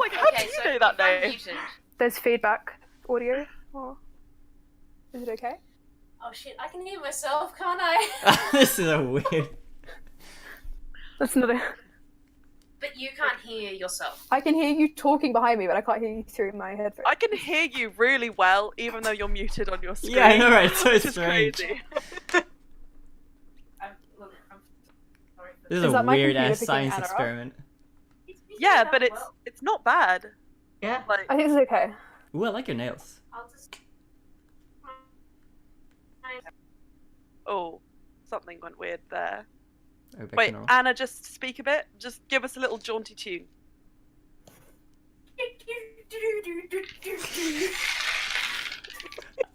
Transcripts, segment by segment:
Like, how do you know that name? Muted. There's feedback audio. Or... Is it okay? Oh shit, I can hear myself, can't I? This is a weird... That's another... But you can't hear yourself. I can hear you talking behind me, but I can't hear you through my headphones. I can hear you really well, even though you're muted on your screen. Yeah, I know, right? It's so which is strange. crazy. I'm sorry for This Is is a that my weird-ass computer picking science Anna up? experiment. Yeah, but it's not bad. Yeah. Like, I think it's okay. Ooh, I like your nails. I'll just... oh, something went weird there. Oh, back Wait, to normal. Anna, just speak a bit. Just give us a little jaunty tune.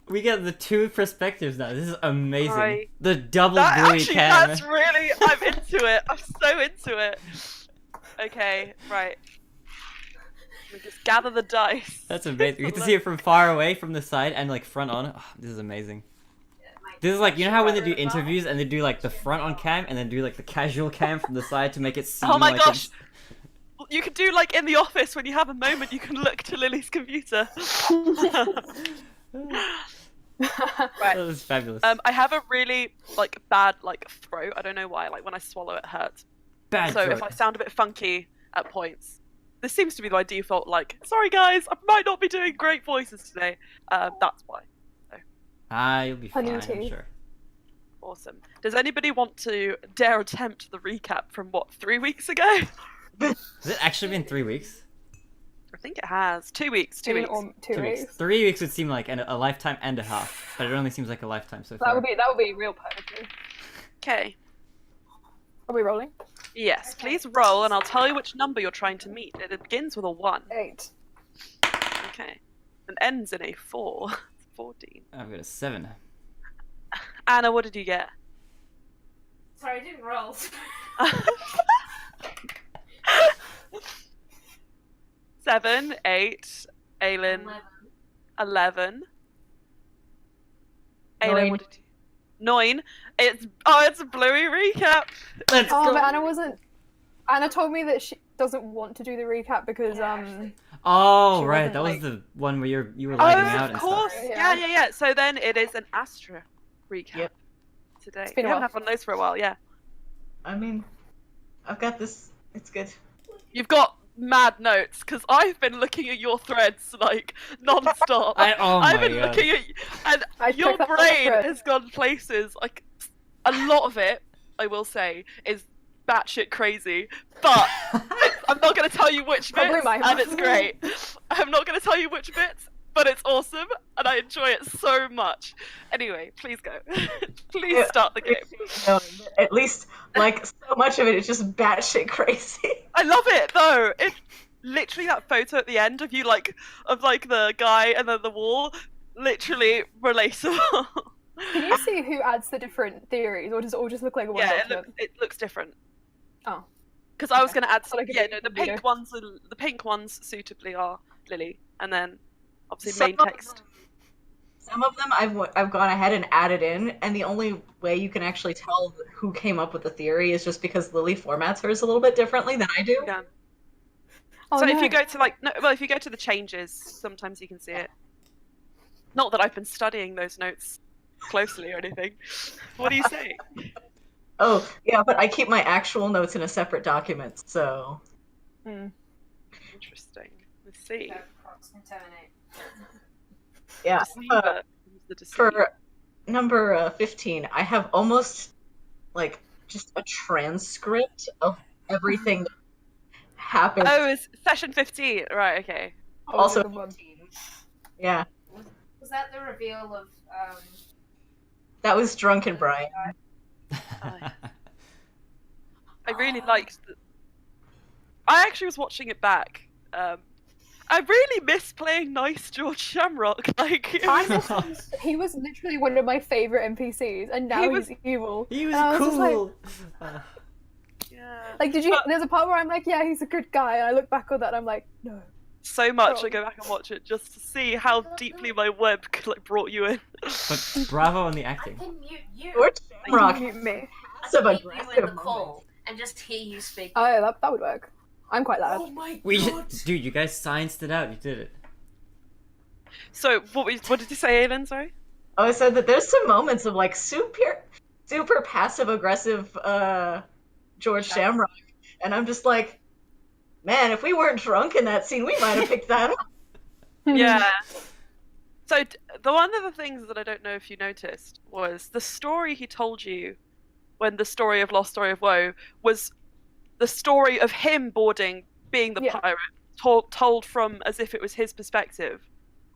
We get the two perspectives now. This is amazing. Right. The double That bluey actually, cam. that's really. I'm into it. I'm so into it. Okay, right. We just gather the dice. That's amazing. You get to see it from far away, from the side, and like front on. Oh, this is amazing. This is like, you know how when they do interviews and they do like the front on cam and then do like the casual cam from the side to make it seem Oh my like gosh! it's... You can do like in the office when you have a moment. You can look to Lily's computer. Right. That was fabulous. I have a really like bad like throat. I don't know why. Like when I swallow, it hurts. Bad So throat. if I sound a bit funky at points, this seems to be my default. Like, sorry guys, I might not be doing great voices today. That's why. You'll be fine, Honey I'm tea. sure. Awesome. Does anybody want to dare attempt the recap from what 3 weeks ago? Has it actually been 3 weeks? I think it has. 2 weeks. 2 weeks. 2 weeks. 3 weeks would seem like a lifetime and a half, but it only seems like a lifetime so far. That would be real poetry. Okay. Are we rolling? Yes. Please roll, and I'll tell you which number you're trying to meet. It begins with a 1. 8. Okay. And ends in a 4. 14. I've got a 7. Anna, what did you get? Sorry, I didn't roll. 7, 8, Aylin, 11. Aylin, 9. what did you... 9. It's a bluey recap. Let's Oh, go! but Anna wasn't... Anna told me that she doesn't want to do the recap because, Oh, She right, wasn't, that was like- the one where you were Oh, lighting out of and course. stuff. Yeah. So then it is an Astra recap Yep. today. It's been We a haven't while. had one of those for a while, yeah. I mean, I've got this. It's good. You've got mad notes, because I've been looking at your threads, like, non-stop. Oh I've my been God. looking at and I your checked that brain thread. has gone places, like, a lot of it, I will say, is batshit crazy, but I'm not going to tell you which Probably bits, mine. and it's great. I'm not going to tell you which bits, but it's awesome, and I enjoy it so much. Anyway, please go. Please start the game. No, at least, like, so much of it is just batshit crazy. I love it, though. It literally, that photo at the end of you, like, of the guy and then the wall, literally relatable. Can you see who adds the different theories, or does it all just look like one Yeah, document? it looks different. Oh. Because I was Okay. going to add Thought I could yeah, do no, it the in pink video. ones, the pink ones suitably are Lily, and then obviously Some main of text. them- Some of them I've gone ahead and added in, and the only way you can actually tell who came up with the theory is just because Lily formats hers a little bit differently than I do. Yeah. Oh, So no. if you go to if you go to the changes, sometimes you can see it. Not that I've been studying those notes closely or anything. What are you saying? Oh, yeah, but I keep my actual notes in a separate document, so... Interesting. Let's see. Yeah. Deceiver is the deceiver. For number 15, I have almost, like, just a transcript of everything that happened. Oh, it's session 15. Right, okay. Oh, Also good one. 15. Yeah, Was that the reveal of that was Drunken Brian. I really liked I actually was watching it back. I really miss playing nice George Shamrock. Like, it was- He was literally one of my favorite NPCs, and now He was- he's evil. He was And I just like- cool! yeah. Like, there's a part where I'm like, yeah, he's a good guy, and I look back on that and I'm like, no. So much Oh. I go back and watch it just to see how deeply my web brought you in. But bravo on the I acting. can mute you. George Shamrock Mute me. has a Mute you in aggressive the moment. call and just hear you speak. Oh, yeah, that would work. I'm quite loud. Oh my We god! dude, you guys scienced it out. You did it. So what did you say, Aiden? Sorry. Oh, I said that there's some moments of like super passive aggressive George Shamrock, and I'm just like, man, if we weren't drunk in that scene, we might have picked that up. Yeah. So the one of the things that I don't know if you noticed was the story he told you when the story of Lost Story of Woe was the story of him boarding, being the Yeah. pirate, told from as if it was his perspective.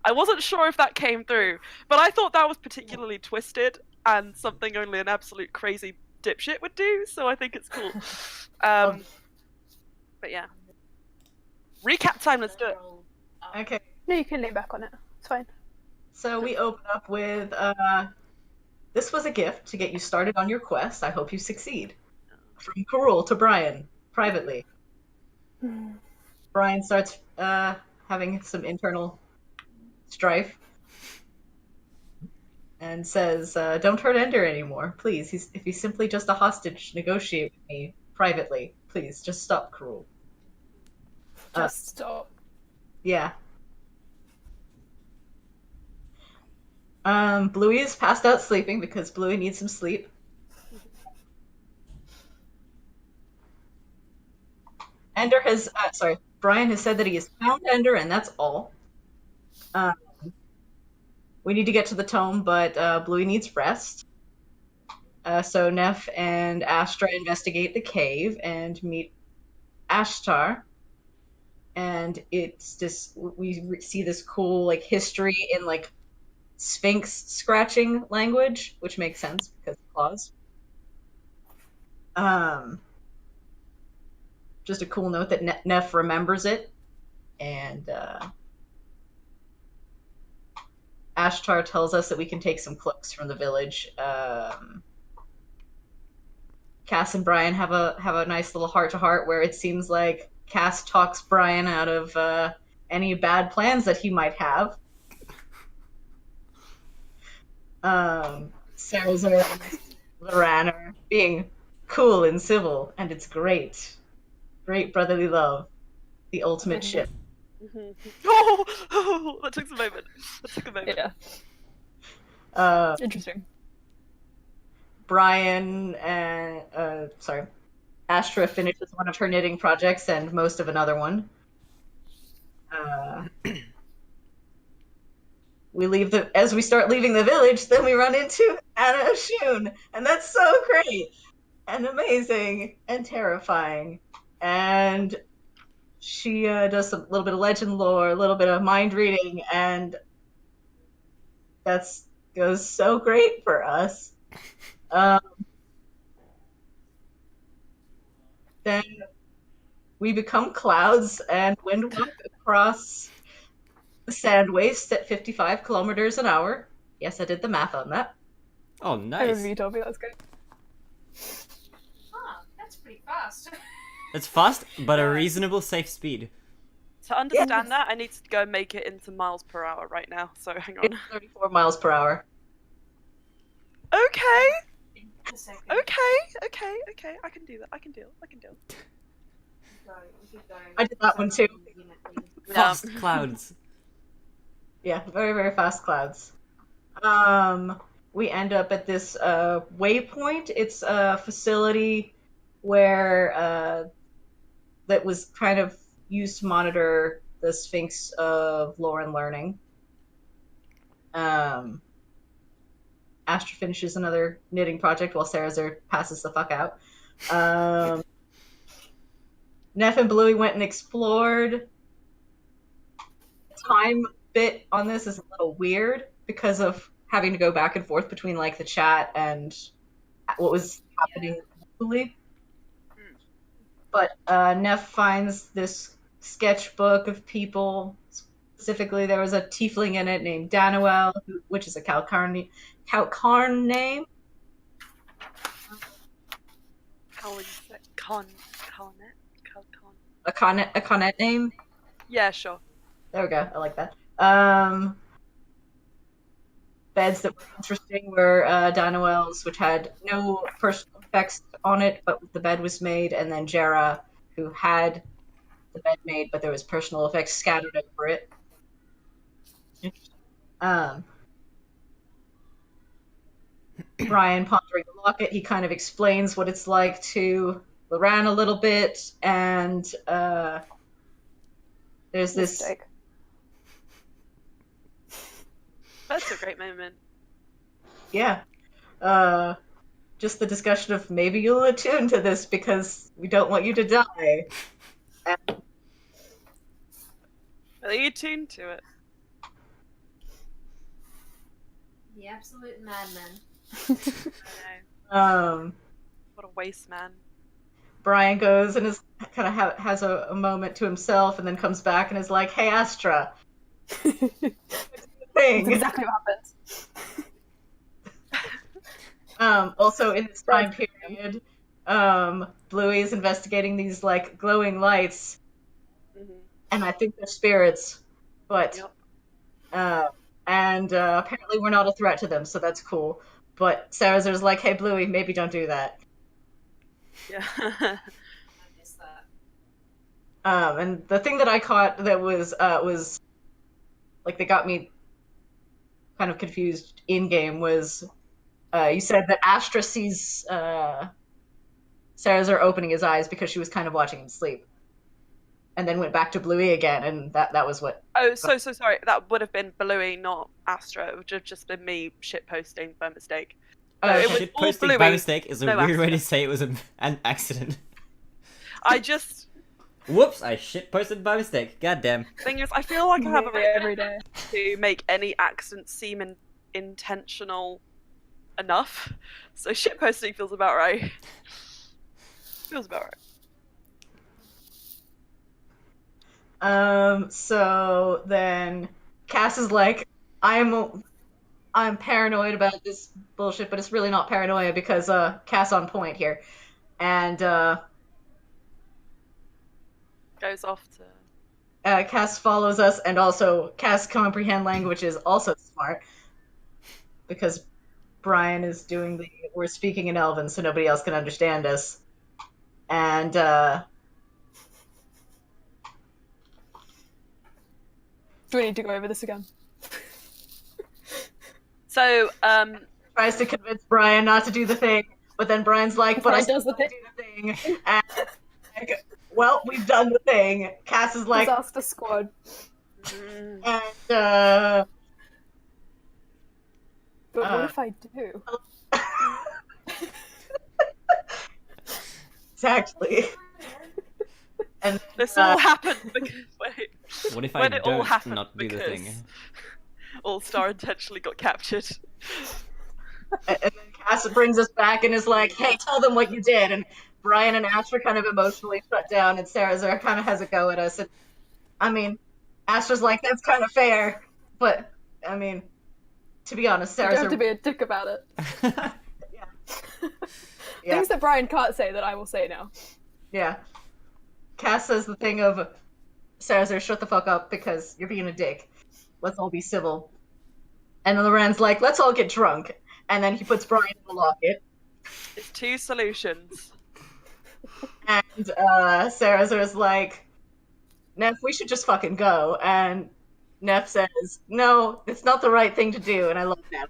I wasn't sure if that came through, but I thought that was particularly twisted and something only an absolute crazy dipshit would do, so I think it's cool. But yeah. Recap time, let's do it. Okay, No, you can lean back on it. It's fine. so we open up with this was a gift to get you started on your quest. I hope you succeed. From Karul to Brian, privately. Brian starts having some internal strife and says, don't hurt Ender anymore, please. If he's simply just a hostage, negotiate with me privately. Please, just stop, Karul. Just stop. Yeah. Bluey is passed out sleeping because Bluey needs some sleep. Brian has said that he has found Ender, and that's all. We need to get to the tome, but Bluey needs rest. So Neff and Astra investigate the cave and meet Ashtar. And it's just, we see this cool, like, history in, like, Sphinx scratching language, which makes sense because of claws. Just a cool note that Neff remembers it. And Ashtar tells us that we can take some cloaks from the village. Cass and Brian have a nice little heart-to-heart where it seems like Cass talks Brian out of any bad plans that he might have. Sarah's Loran being cool and civil, and it's great. Great brotherly love. The ultimate ship. Oh, that took a moment. Yeah. Interesting. Brian and Astra finishes one of her knitting projects and most of another one. As we start leaving the village, then we run into Anna Shun, and that's so great and amazing and terrifying. And she does a little bit of legend lore, a little bit of mind reading, and that goes so great for us. Then we become clouds and windwalk across the sand waste at 55 kilometers an hour. Yes, I did the math on that. Oh, I remember nice. you told me that's good. That's pretty fast. It's fast, but a reasonable safe speed. To understand that, I need to go and make it into miles per hour right now, so hang on. It's 34 miles per hour. Okay, A second. okay, I can do that, I can deal. I did that one too. Fast clouds. Yeah, very, very fast clouds. We end up at this waypoint. It's a facility where that was kind of used to monitor the Sphinx of lore and learning. Astra finishes another knitting project while Sarah passes the fuck out. Neff and Bluey went and explored. Time bit on this is a little weird because of having to go back and forth between like the chat and what was happening locally. But Neff finds this sketchbook of people. Specifically, there was a tiefling in it named Danuel, which is a Calcarn name. How would you say A Connet name. Yeah, sure. There we go. I like that. Beds that were interesting were Danuel's, which had no personal effects on it, but the bed was made, and then Jera, who had the bed made, but there was personal effects scattered over it. Brian pondering the locket, he kind of explains what it's like to Loran a little bit, and there's this. Mistake. That's a great moment. Yeah. Just the discussion of maybe you'll attune to this because we don't want you to die. Are you tuned to it? The absolute madman. I know. What a waste man. Brian goes and is kind of has a moment to himself, and then comes back and is like, "Hey, Astra." That's Thing. exactly what happens. Also in this time period, Bluey is investigating these like glowing lights, and I think they're spirits, but apparently we're not a threat to them, so that's cool. But Sarazar's like, "Hey, Bluey, maybe don't do that." Yeah. I missed that. And the thing that I caught that was like they got me kind of confused in game was you said that Astra sees Sarazar opening his eyes because she was kind of watching him sleep, and then went back to Bluey again, and that was what. Oh, so sorry. That would have been Bluey, not Astra. It would have just been me shitposting by mistake. No, it was Shit all posting by Bluey, mistake is a no weird way to Astra. say it was an accident. I just Whoops! I shit posted by mistake. Goddamn. thing is, I feel like I have a Literally every day. to make any accident seem intentional enough. So shitposting feels about right. Feels about right. So then Cass is like, I'm paranoid about this bullshit, but it's really not paranoia because Cass on point here. And Goes off to. Cass follows us, and also Cass comprehend language is also smart because Brian is doing we're speaking in Elven, so nobody else can understand us. And Do we need to go over this again? So tries to convince Brian not to do the thing, but then Brian's like, "But I Brian does still the want to do the thing." And like, well, we've done the thing. Cass is like, Disaster squad. and But what if I do? exactly. And this all happened because What if I when it all don't happened not do the because thing? All Star intentionally got captured. and then Cass brings us back and is like, "Hey, tell them what you did." And Brian and Astra kind of emotionally shut down, and Sarazar kind of has a go at us. And I mean, Astra's like, "That's kind of fair," but I mean, to be honest, You don't have Sarazar. to be a dick about it. Yeah. Things that Brian can't say that I will say now. Yeah. Cass says the thing of, "Sarazar, shut the fuck up because you're being a dick. Let's all be civil." And then Loran's like, "Let's all get drunk." And then he puts Brian in the locket. It's two solutions. And Sarazar's like, "Neff, we should just fucking go." And Neff says, "No, it's not the right thing to do." And I love Neff.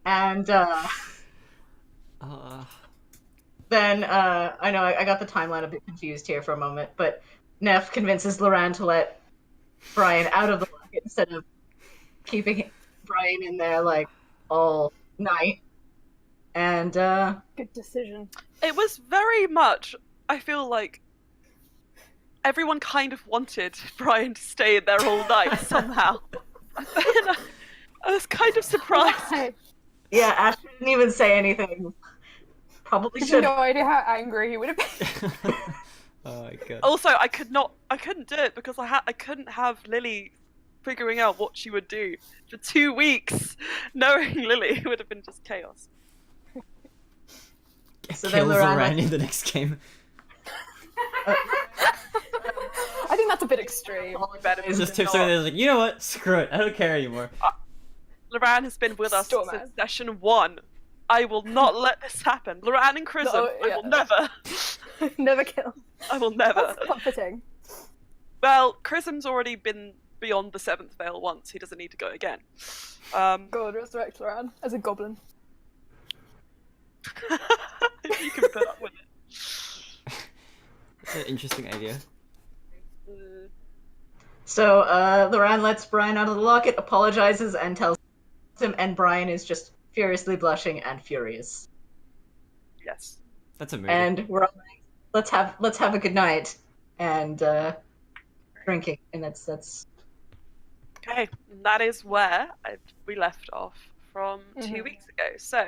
And then I know I got the timeline a bit confused here for a moment, but Neff convinces Loran to let Brian out of the locket instead of keeping Brian in there like all night. And Good decision. It was very much, I feel like, everyone kind of wanted Brian to stay in there all night somehow. I was kind of surprised. Hey, yeah, Asher didn't even say anything. Probably you have should. no idea how angry he would have been. Oh my god. Also, I couldn't do it because I couldn't have Lily figuring out what she would do for 2 weeks. Knowing Lily would have been just chaos. So then Kills Loran Loran in the next game. I think that's a bit extreme. Is Just tips over there like, you know what? Screw it. I don't care anymore. Loran has been with us Storm since Man. session 1. I will not let this happen. Loran in prison. No, yeah. I will never. Never kill. I will never. That's comforting. Well, Chrism's already been beyond the 7th veil once. He doesn't need to go again. God, resurrect Loran as a goblin. You can put up with it. That's an interesting idea. So, Loran lets Brian out of the locket, apologizes, and tells him, and Brian is just furiously blushing and furious. Yes. That's a movie. And we're all like, let's have a good night, and drinking, and that's. Okay, that is where we left off from 2 weeks ago. So,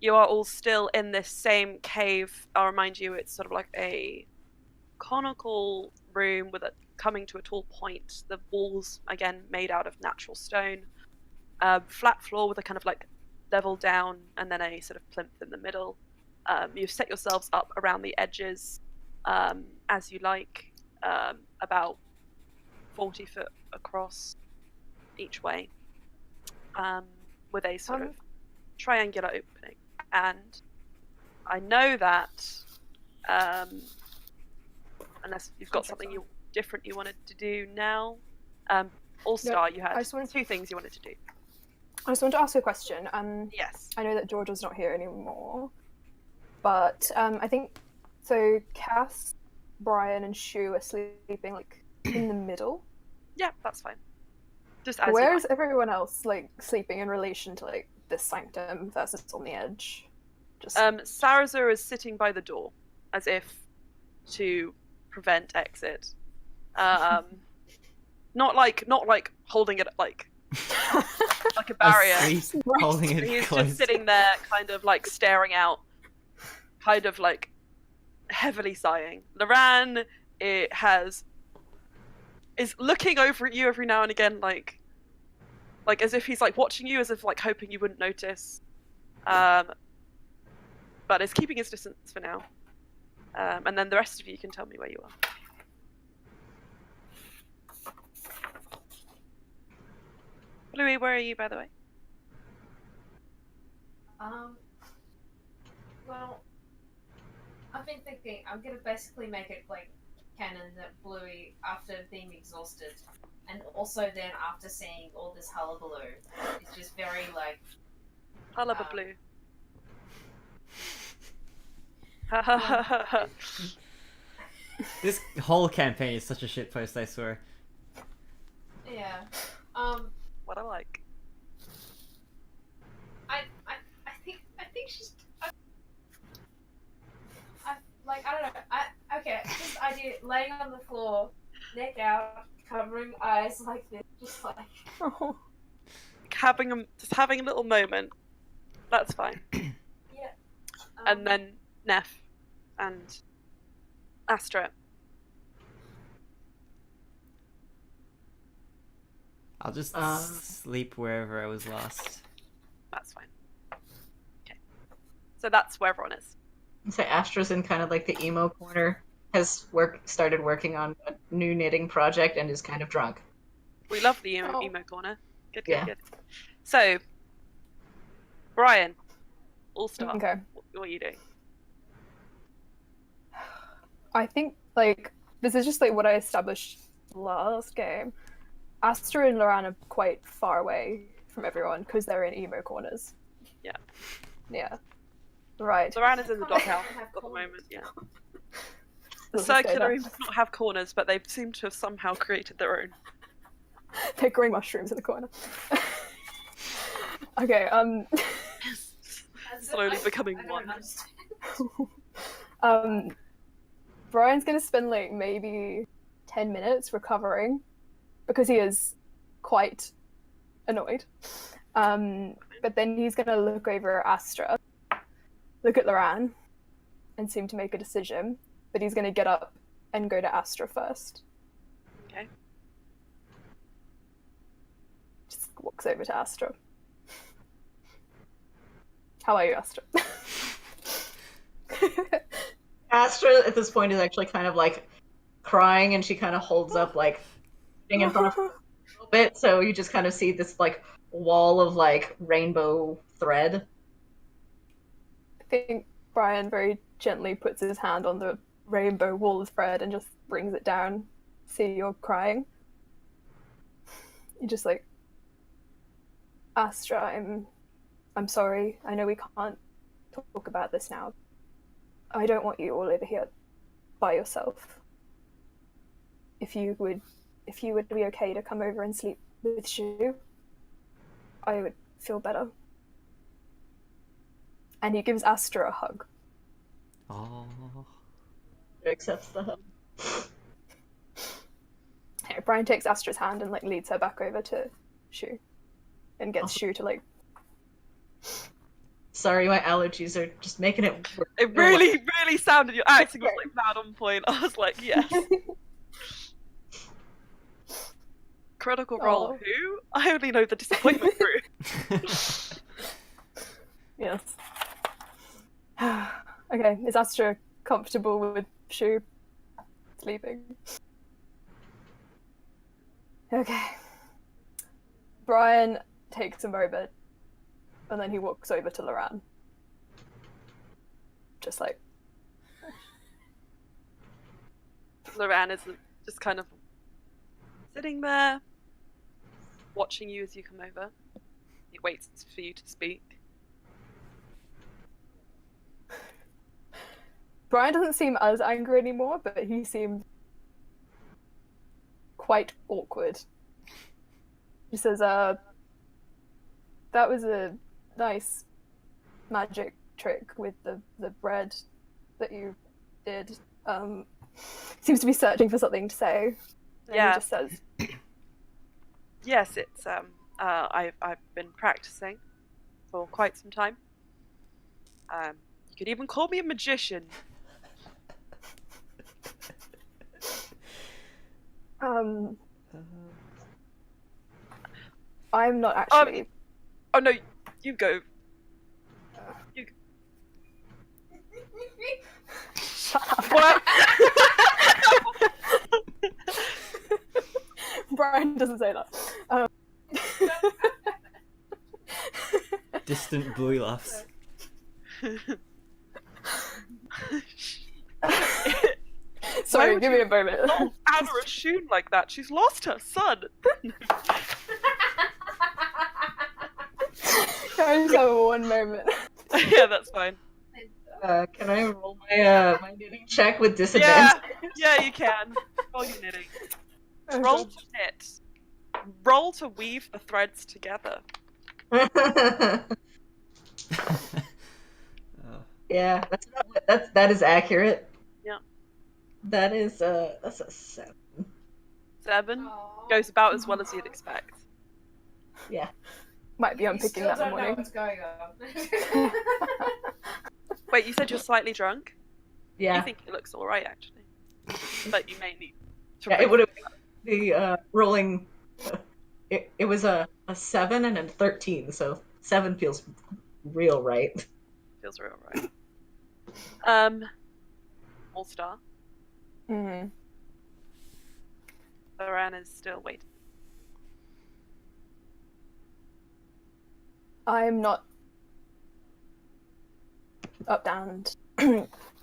you are all still in this same cave. I'll remind you, it's sort of like a conical room with it coming to a tall point. The walls, again, made out of natural stone. Flat floor with a kind of like level down and then a sort of plinth in the middle. You've set yourselves up around the edges as you like, about 40 foot across each way, with a sort of triangular opening. And I know that, unless you've got something different you wanted to do now, All-Star, you had two things you wanted to do. I just want to ask you a question. Yes. I know that Georgia's not here anymore, but I think so. Cass, Brian, and Shu are sleeping like in the middle. Yeah, that's fine. Just as Where is everyone else like sleeping in relation to like this sanctum versus on the edge? Just Sarazur is sitting by the door, as if to prevent exit. Not like holding it like a barrier. Asleep, holding it He's close. just sitting there, kind of like staring out, kind of like heavily sighing. Loran is looking over at you every now and again, like as if he's like watching you, as if like hoping you wouldn't notice. But is keeping his distance for now. And then the rest of you can tell me where you are. Louis, where are you, by the way? Well, I've been thinking I'm gonna basically make it like canon that Bluey, after being exhausted, and also then after seeing all this hullabaloo, is just very like Hullabaloo. This whole campaign is such a shitpost, I swear. Yeah. What I like. I think she's. I don't know. Okay, this idea, laying on the floor, neck out, covering eyes like this, just like. Just having a little moment. That's fine. Yeah. And then Neff and Astra. I'll just sleep wherever I was last. That's fine. Okay. So that's where everyone is. So Astra's in kind of like the emo corner, has started working on a new knitting project, and is kind of drunk. We love the emo corner. Good, Yeah. good. So, Brian, All-Star, Okay. what are you doing? I think like this is just like what I established last game. Astra and Loran are quite far away from everyone because they're in emo corners. Yeah. Yeah. Right. Loran is in the doghouse Have at the corners. moment, yeah. The Doesn't say circular that. room does not have corners, but they seem to have somehow created their own. They're growing mushrooms in the corner. Okay, Slowly becoming I one. don't understand. Brian's gonna spend like maybe 10 minutes recovering because he is quite annoyed. But then he's gonna look over at Astra, look at Loran, and seem to make a decision. But he's gonna get up and go to Astra first. Okay. Just walks over to Astra. How are you, Astra? Astra at this point is actually kind of like crying, and she kind of holds up like thing in front of her a little bit, so you just kind of see this like wall of like rainbow thread. I think Brian very gently puts his hand on the rainbow wall of thread and just brings it down see you're crying. You're just like, Astra, I'm sorry. I know we can't talk about this now. I don't want you all over here by yourself. If you would be okay to come over and sleep with Shu, I would feel better. And he gives Astra a hug. Oh. Accepts the hug. Yeah, Brian takes Astra's hand and like leads her back over to Shu, and gets Shu to like. Sorry, my allergies are just making it work. It really, really sounded. Your acting was like mad on point. I was like, yes. Critical Role. Aw. Who? I only know the disappointment crew. Yes. Okay, is Astra comfortable with Shu sleeping? Okay. Brian takes a moment, and then he walks over to Loran. Just like, Loran is just kind of sitting there, watching you as you come over. He waits for you to speak. Brian doesn't seem as angry anymore, but he seemed quite awkward. He says, that was a nice magic trick with the bread that you did. Seems to be searching for something to say. And Yeah. he just says, Yes, it's I've been practicing for quite some time. You could even call me a magician. I'm not actually. Oh no, you go. Shut up. What? Brian doesn't say that. Distant Bluey laughs. Sorry, would give me a moment. Oh, Anna a shoon like that. She's lost her son. Can I just have one moment? Yeah, that's fine. Can I roll my knitting check with disadvantage? Yeah, you can. Roll your knitting. Oh, Roll God. to knit. Roll to weave the threads together. Yeah, that is accurate. Yeah. That's a 7. 7 Aw. goes about as well as you'd expect. Yeah. Might be You unpicking still that in the don't know morning. what's going on. Wait, you said you're slightly drunk? Yeah. You think it looks alright, actually. But you may need to Yeah, it would have the rolling. It was a 7 and a 13, so 7 feels real right. Feels real right. All-Star. Mm-hmm. Loran is still waiting. I'm not up down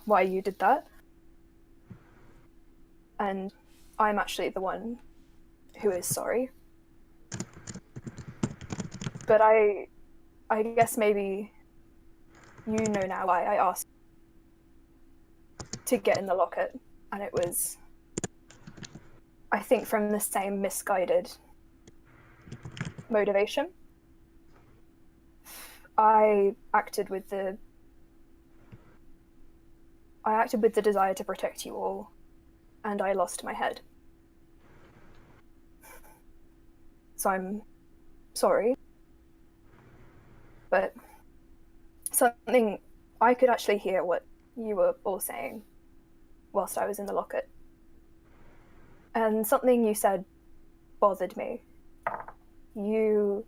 why you did that. And I'm actually the one who is sorry. But I guess maybe you know now why I asked to get in the locket, and it was, I think, from the same misguided motivation. I acted with the desire to protect you all, and I lost my head. So I'm sorry. But something, I could actually hear what you were all saying whilst I was in the locket. And something you said bothered me. You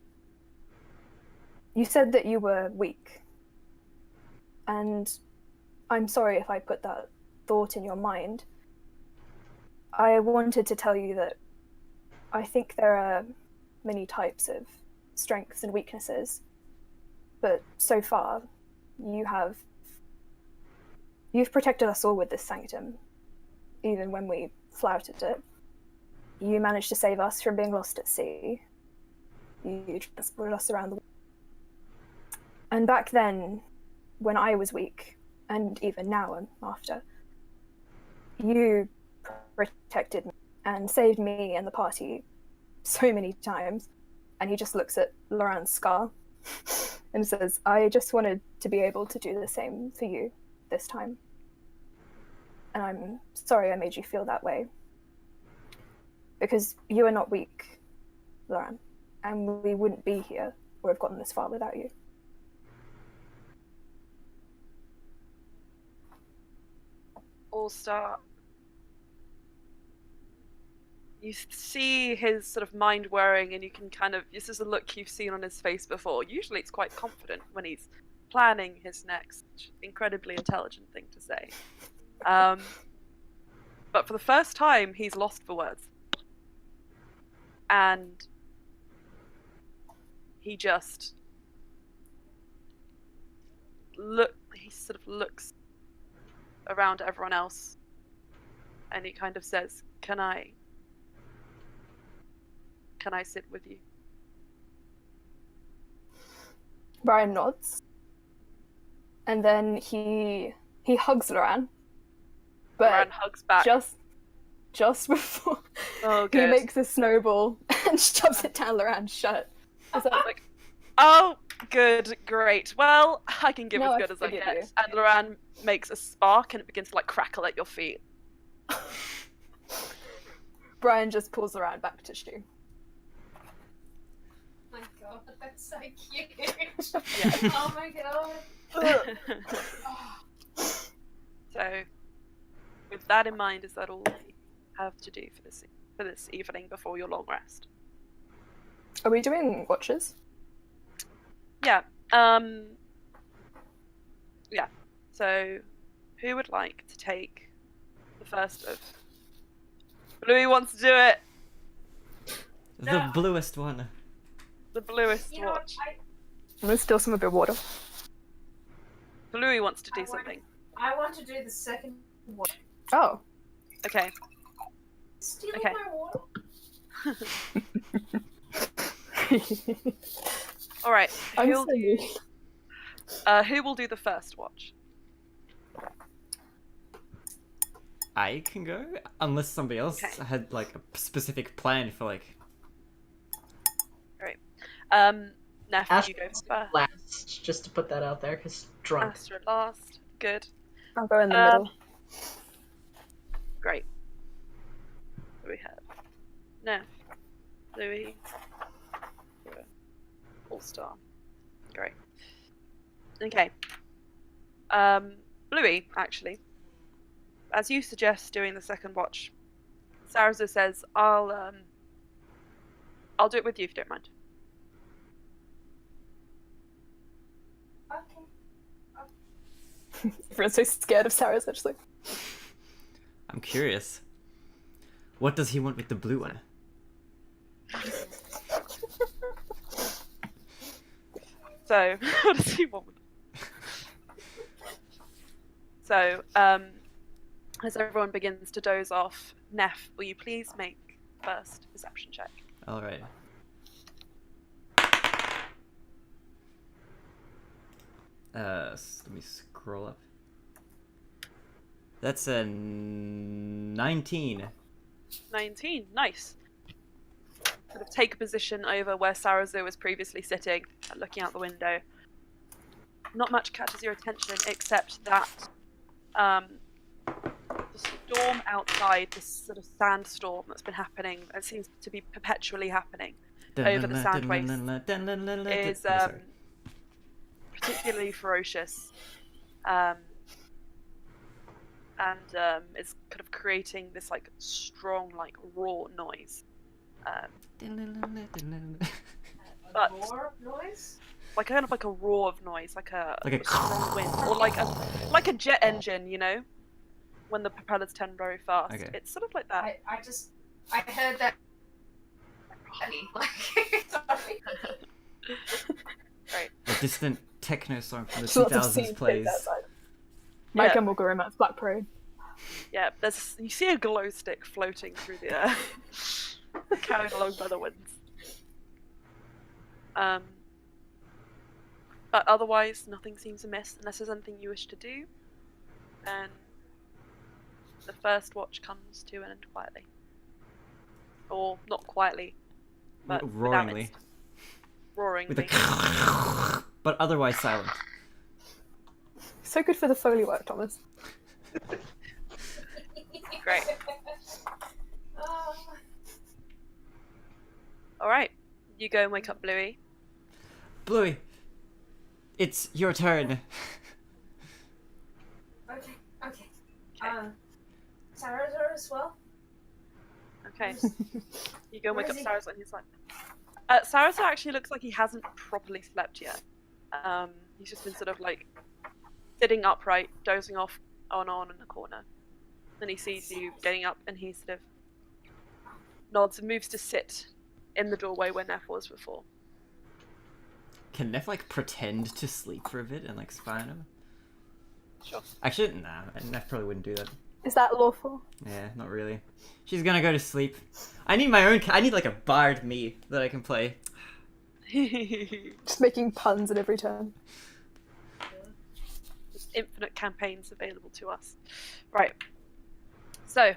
said that you were weak. And I'm sorry if I put that thought in your mind. I wanted to tell you that I think there are many types of strengths and weaknesses, but so far you've protected us all with this sanctum, even when we flouted it. you managed to save us from being lost at sea. You transported us around the world. And back then, when I was weak, and even now and after, you protected me and saved me and the party so many times. And he just looks at Laurent's scar and says, I just wanted to be able to do the same for you this time. And I'm sorry I made you feel that way. Because you are not weak, Laurent, and we wouldn't be here or have gotten this far without you. All-Star. You see his sort of mind whirring, and you can kind of, this is a look you've seen on his face before. Usually it's quite confident when he's planning his next incredibly intelligent thing to say. But for the first time, he's lost for words. And he just he sort of looks around at everyone else, and he kind of says, Can I sit with you? Brian nods. And then he hugs Laurent. But Laurent hugs back. Just before Oh, he good. makes a snowball and shoves it down Laurent's shirt. Is that Like, oh, good, great. Well, I can give No, as I good as I forgive get. you. And Laurent makes a spark, and it begins to like crackle at your feet. Brian just pulls Laurent back to Stu. My god, that's so cute. Yeah. Oh my god. So, with that in mind, is that all you have to do for this evening before your long rest? Are we doing watches? Yeah. Yeah. So, who would like to take the first of? Louis wants to do it. The No. bluest one. The bluest You know, watch. I'm gonna steal some of your water. Louis wants to do I want- something. I want to do the second one. Oh. Okay. Steal Okay. my water? All right. I'm Who sorry. will do the first watch? I can go, unless somebody else Okay. had like a specific plan for like. Neff, Ash you go wants to first. last, just to put that out there, because drunk. Astra last. Good. I'll go in the Um, middle. Great. We have Neff, Louis, All-Star. Great. Okay. Louis, actually, as you suggest doing the second watch, Sarazu says, I'll do it with you if you don't mind. Okay. Everyone's so scared of Sarah's actually. I'm curious. What does he want with the blue one? So, what does he want with So, as everyone begins to doze off, Neff, will you please make first perception check? All right. Let me scroll up. That's a 19. 19, nice. Sort of take a position over where Sarazu was previously sitting, looking out the window. Not much catches your attention except that the storm outside, this sort of sandstorm that's been happening, it seems to be perpetually happening over the sand waste, is particularly ferocious. And it's kind of creating this like strong, like raw noise. But- Roar noise? Like kind of like a roar of noise, like a Like a strong wind, or like a jet engine, you know, when the propellers turn very fast. Okay. It's sort of like that. I heard that. Like, sorry. Right. A distant techno song from the There's lots of 2000s scenes plays. outside. My Yeah. Chemical Romance, Black Parade. Yeah. You see a glow stick floating through the air. carried along by the winds. But otherwise, nothing seems amiss unless there's anything you wish to do. And the first watch comes to an end quietly. Or not quietly, but roaringly. Roaringly. With a but otherwise silent. So good for the Foley work, Thomas. Great. Alright, you go and wake up Bluey. Bluey, it's your turn. Okay. Sarah's as well? Okay. You go and wake Where up is he? Sarah's and he's like... Sarah's actually looks like he hasn't properly slept yet. He's just been sort of like sitting upright, dozing off on in the corner. Then he sees you getting up and he sort of nods and moves to sit in the doorway where Neff was before. Can Neff like pretend to sleep for a bit and like spy on him? Sure. Actually, nah, Neff probably wouldn't do that. Is that lawful? Yeah, not really. She's gonna go to sleep. I need my own. I need like a bard me that I can play. Just making puns at every turn. There's infinite campaigns available to us. Right. So,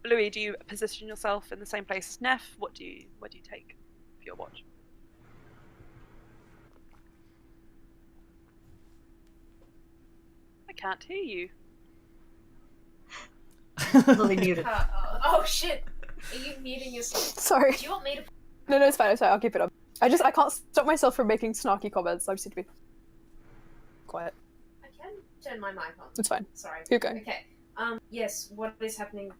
Bluey, do you position yourself in the same place as Neff? What do you take for your watch? I can't hear you. Lily muted. Oh shit! Are you muting yourself? Sorry. Do you want me to? No, it's fine. It's fine. I'll keep it up. I can't stop myself from making snarky comments. I just need to be quiet. I can turn my mic on. It's fine. Sorry. Keep going. Okay. Yes. What is happening?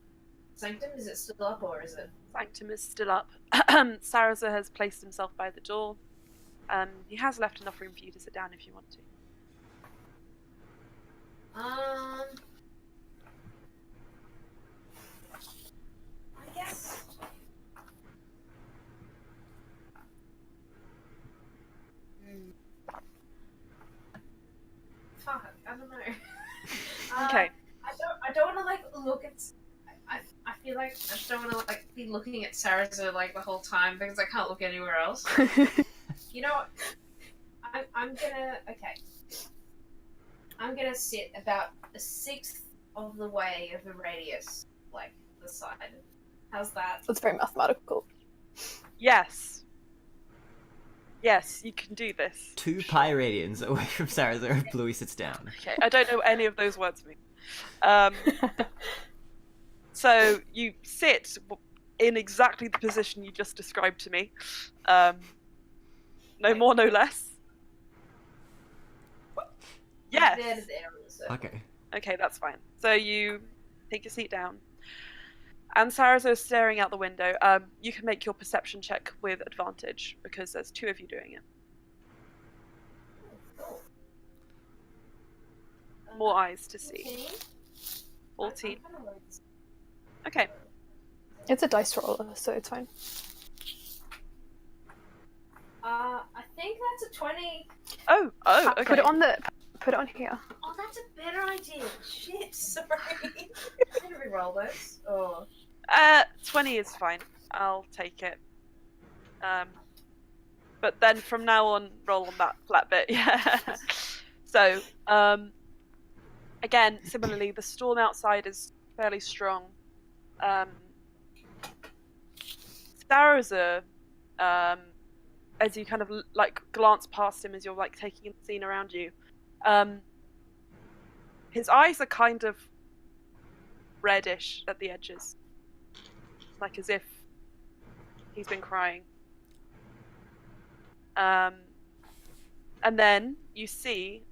Sanctum, is it still up or is it? Sanctum is still up. Saraza has placed himself by the door. He has left enough room for you to sit down if you want to. I guess. Fuck, I don't know. Okay. I don't want to like look at. I feel like I just don't want to like be looking at Sarah's like the whole time because I can't look anywhere else. You know what? I'm gonna sit about a sixth of the way of the radius, like the side. How's that? That's very mathematical. Yes. Yes, you can do this. 2 pi radians away from Saraza, Bluey sits down. Okay, I don't know what any of those words mean. So you sit in exactly the position you just described to me. No more, no less. Yes. There. Okay. Okay, that's fine. So you take your seat down. And Sarazo is staring out the window. You can make your perception check with advantage because there's 2 of you doing it. More eyes to see. 14. Okay. It's a dice roller, so it's fine. I think that's a 20. Oh, okay. Put it on here. Oh, that's a better idea. Shit, sorry. I'm gonna re-roll those. Oh. 20 is fine. I'll take it. But then from now on, roll on that flat bit. Yeah. So, again, similarly, the storm outside is fairly strong. Saraza, as you kind of like glance past him as you're like taking in the scene around you, his eyes are kind of reddish at the edges, like as if he's been crying. And then you see,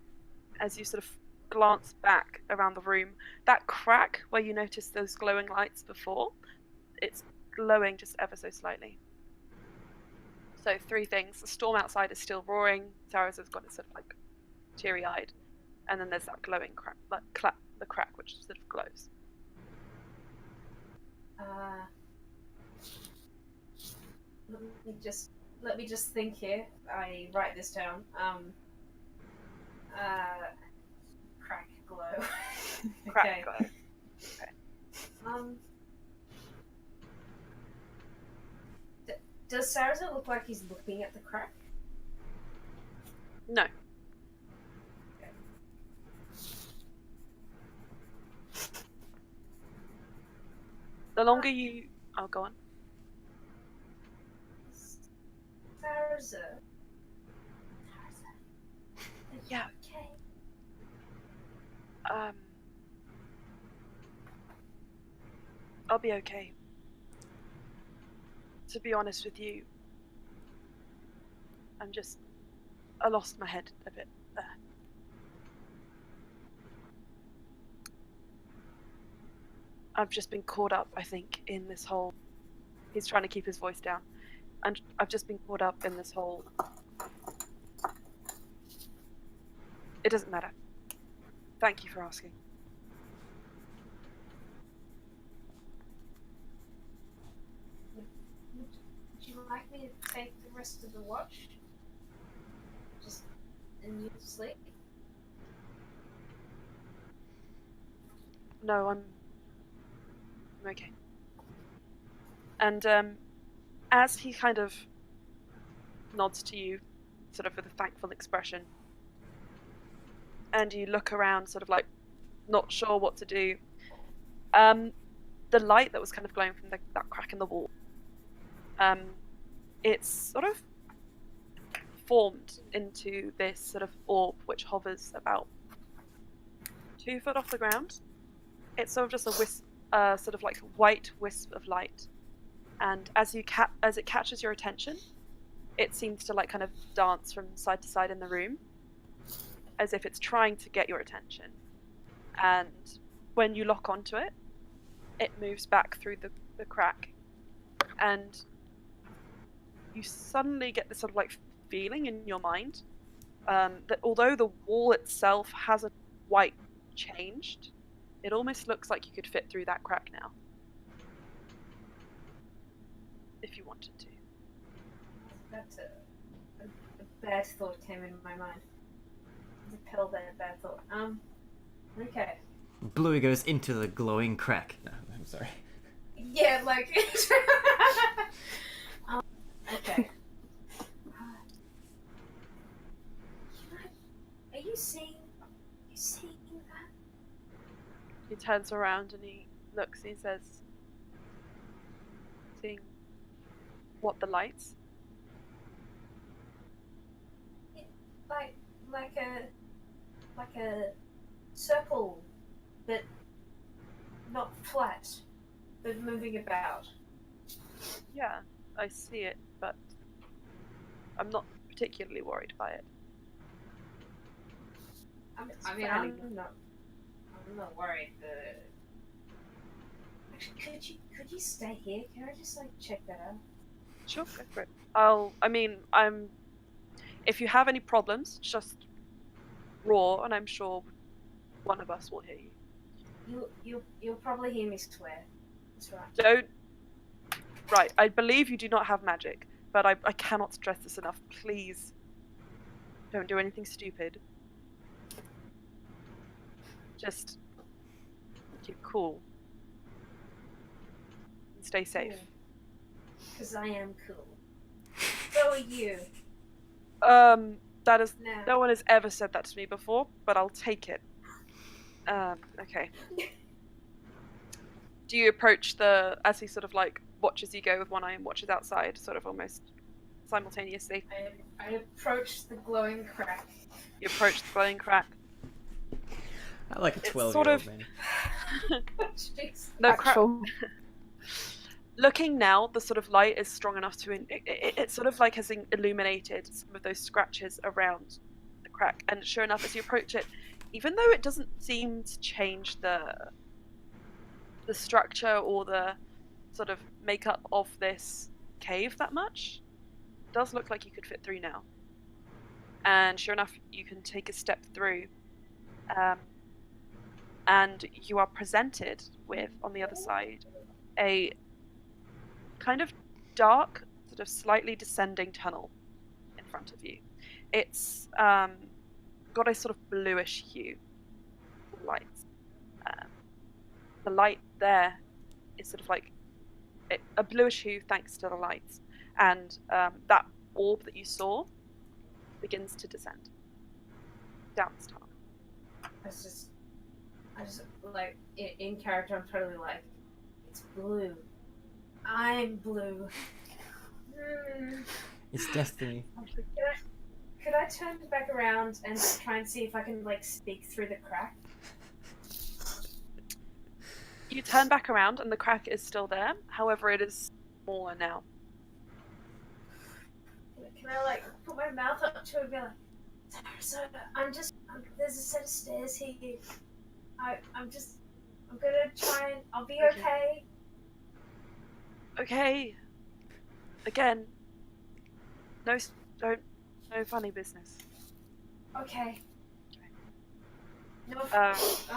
as you sort of glance back around the room, that crack where you noticed those glowing lights before, it's glowing just ever so slightly. So 3 things. The storm outside is still roaring. Saraza's got it sort of like teary-eyed. And then there's that glowing crack, like the crack which sort of glows. Let me just think here. I write this down. Crack glow. Crack Okay. glow. Okay. Does Sarza look like he's looking at the crack? No. The longer you... Oh, go on. Sarza. Yeah. Okay. I'll be okay. To be honest with you, I lost my head a bit there. I've just been caught up, I think, in this whole... He's trying to keep his voice down. And I've just been caught up in this whole... It doesn't matter. Thank you for asking. Would you like me to take the rest of the watch? Just and you sleep? No, I'm okay. And as he kind of nods to you, sort of with a thankful expression, and you look around, sort of like not sure what to do, the light that was kind of glowing from that crack in the wall, it's sort of formed into this sort of orb which hovers about 2 foot off the ground. It's sort of just a wisp, sort of like white wisp of light, and as it catches your attention, it seems to like kind of dance from side to side in the room, as if it's trying to get your attention. And when you lock onto it, it moves back through the crack, and you suddenly get this sort of like feeling in your mind that although the wall itself hasn't quite changed, it almost looks like you could fit through that crack now. If you wanted to. That's a bad thought came in my mind. The pill that a bad thought. Okay. Bluey goes into the glowing crack. No, I'm sorry. Yeah, like. Okay. Are you seeing? Are you seeing that? He turns around and he looks and he says, seeing what, the lights? Yeah, like a circle, but not flat, but moving about. Yeah, I see it, but I'm not particularly worried by it. I'm not worried. Actually, could you stay here? Can I just like check that out? Sure, go for it. If you have any problems, just roar, and I'm sure one of us will hear you. You'll probably hear me swear. That's right. Don't. Right, I believe you do not have magic, but I cannot stress this enough. Please, don't do anything stupid. Just keep cool. And stay safe. Because I am cool. So are you. That is... No. No one has ever said that to me before, but I'll take it. Okay. Do you approach as he sort of like watches you go with one eye and watches outside, sort of almost simultaneously? I approach the glowing crack. You approach the glowing crack. I like a It's 12-year-old sort of... man. Jeez. No, Actual. Looking now, the sort of light is strong enough to... It sort of like has illuminated some of those scratches around the crack. And sure enough, as you approach it, even though it doesn't seem to change the structure or the sort of makeup of this cave that much, it does look like you could fit through now. And sure enough, you can take a step through. And you are presented with, on the other side, a kind of dark, sort of slightly descending tunnel in front of you. It's got a sort of bluish hue. Lights. The light there is sort of like a bluish hue thanks to the lights, and that orb that you saw begins to descend down this tunnel. I just like in character. I'm totally like, it's blue. I'm blue. It's destiny. Could I turn back around and try and see if I can like speak through the crack? You turn back around and the crack is still there. However, it is smaller now. Can I like put my mouth up to it and be like, so there's a set of stairs here. I'm gonna try and I'll be okay. Okay. Again, no funny business. Okay. No,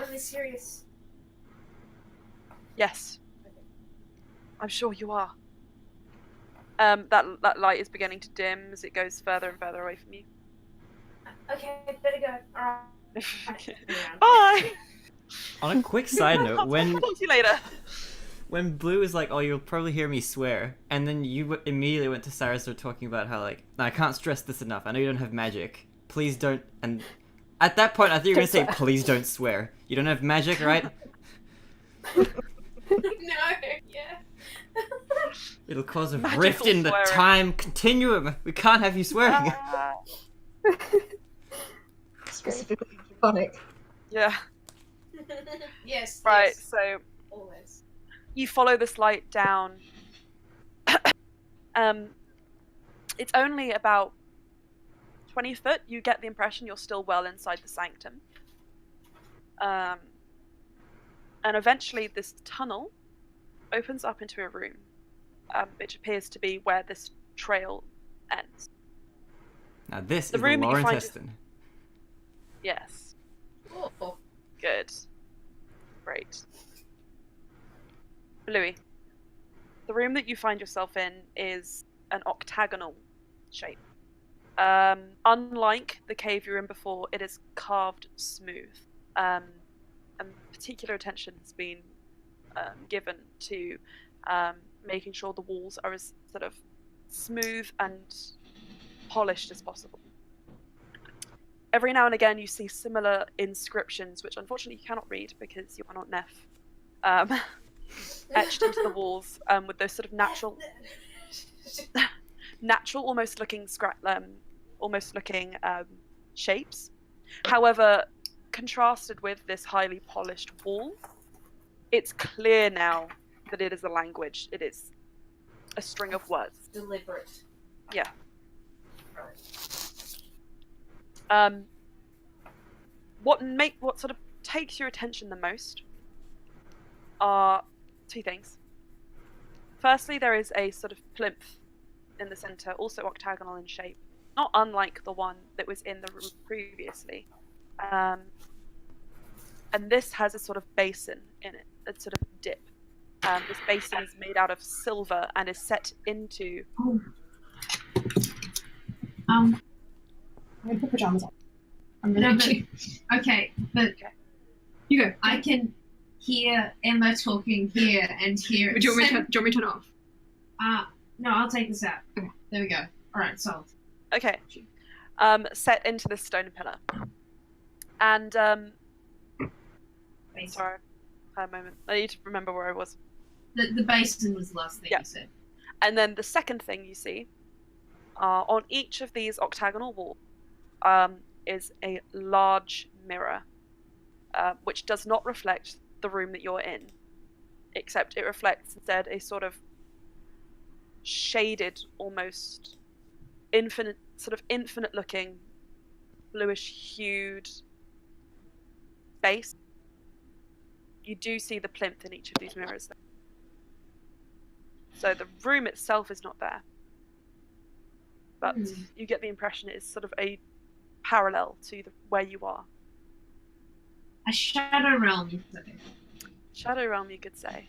only serious. Yes. I'm sure you are. That light is beginning to dim as it goes further and further away from you. Okay, better go. Alright. Bye! On a quick side note, Talk to you later. when Blue is like, "Oh, you'll probably hear me swear," and then you immediately went to Sarah, started talking about how like, "I can't stress this enough. I know you don't have magic. Please don't." And at that point, I think you were gonna say, "Please don't swear. You don't have magic, right?" No, yeah. It'll cause a Magical rift in the swearing. time continuum. We can't have you swearing. Specifically phonic. Yeah. Yes. Right. Yes, So always. you follow this light down. It's only about 20 foot. You get the impression you're still well inside the sanctum. And eventually this tunnel opens up into a room, which appears to be where this trail ends. Now this The is room the that you Lauren find Teston. Yes. Oh. Good. Great. Bluey, the room that you find yourself in is an octagonal shape. Unlike the cave you were in before, it is carved smooth. And particular attention has been given to making sure the walls are as sort of smooth and polished as possible. Every now and again you see similar inscriptions, which unfortunately you cannot read because you are not Neff, etched into the walls with those sort of natural, almost looking shapes. However, contrasted with this highly polished wall, it's clear now that it is a language. It is a string of words. Deliberate. Yeah. Right. What sort of takes your attention the most are two things. Firstly, there is a sort of plinth in the center, also octagonal in shape, not unlike the one that was in the room previously. And this has a sort of basin in it, a sort of dip. This basin is made out of silver and is set into. I'm gonna put pajamas on. I'm really itchy. Okay, but You go. I can hear Emma talking here and hear. Do you want me to turn it off? No, I'll take this out. Okay. There we go. All right, solved. Okay. Set into this stone pillar. And sorry, a moment. I need to remember where I was. The basin was the last thing you said. And then the second thing you see on each of these octagonal walls is a large mirror, which does not reflect the room that you're in, except it reflects instead a sort of shaded, almost infinite looking, bluish hued base. You do see the plinth in each of these mirrors, though. So the room itself is not there, but you get the impression it is sort of a parallel to where you are. A shadow realm, you say. Shadow realm, you could say.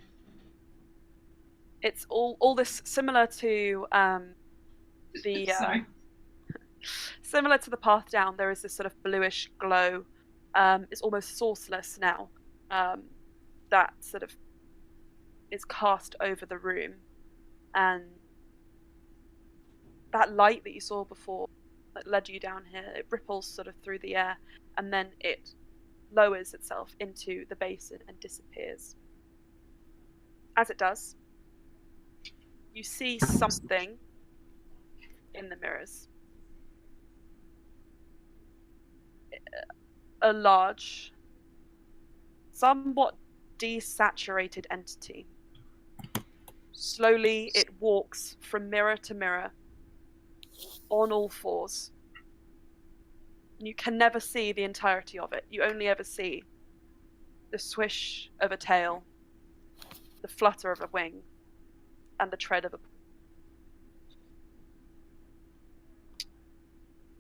It's all this similar to the Sorry. similar to the path down. There is this sort of bluish glow. It's almost sourceless now. That sort of is cast over the room, and that light that you saw before that led you down here, it ripples sort of through the air, and then it lowers itself into the basin and disappears. As it does, you see something in the mirrors. A large, somewhat desaturated entity. Slowly, it walks from mirror to mirror on all fours. You can never see the entirety of it. You only ever see the swish of a tail, the flutter of a wing, and the tread of a...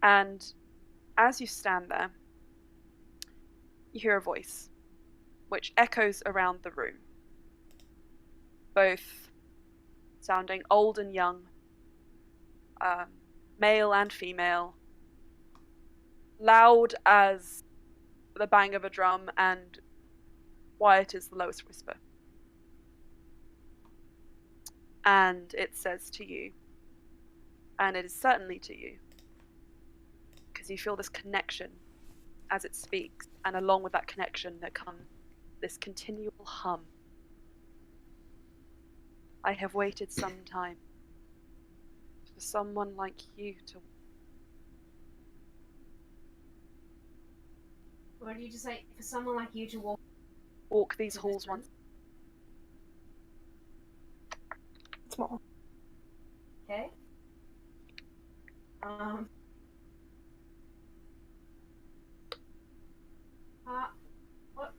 And as you stand there, you hear a voice which echoes around the room, both sounding old and young, male and female, loud as the bang of a drum and quiet as the lowest whisper. And it says to you, and it is certainly to you, because you feel this connection as it speaks, and along with that connection there comes this continual hum. I have waited some time for someone like you to... What did you just say? For someone like you to walk these halls once. It's more. Okay. What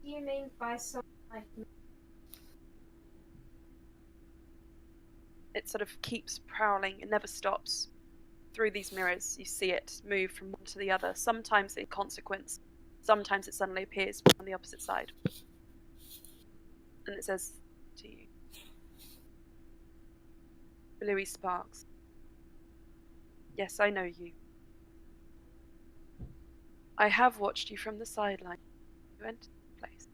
do you mean by someone like me? It sort of keeps prowling, it never stops. Through these mirrors, you see it move from one to the other, sometimes in consequence, sometimes it suddenly appears on the opposite side. And it says to you, Bluey Sparks, yes, I know you. I have watched you from the sideline. You entered the place.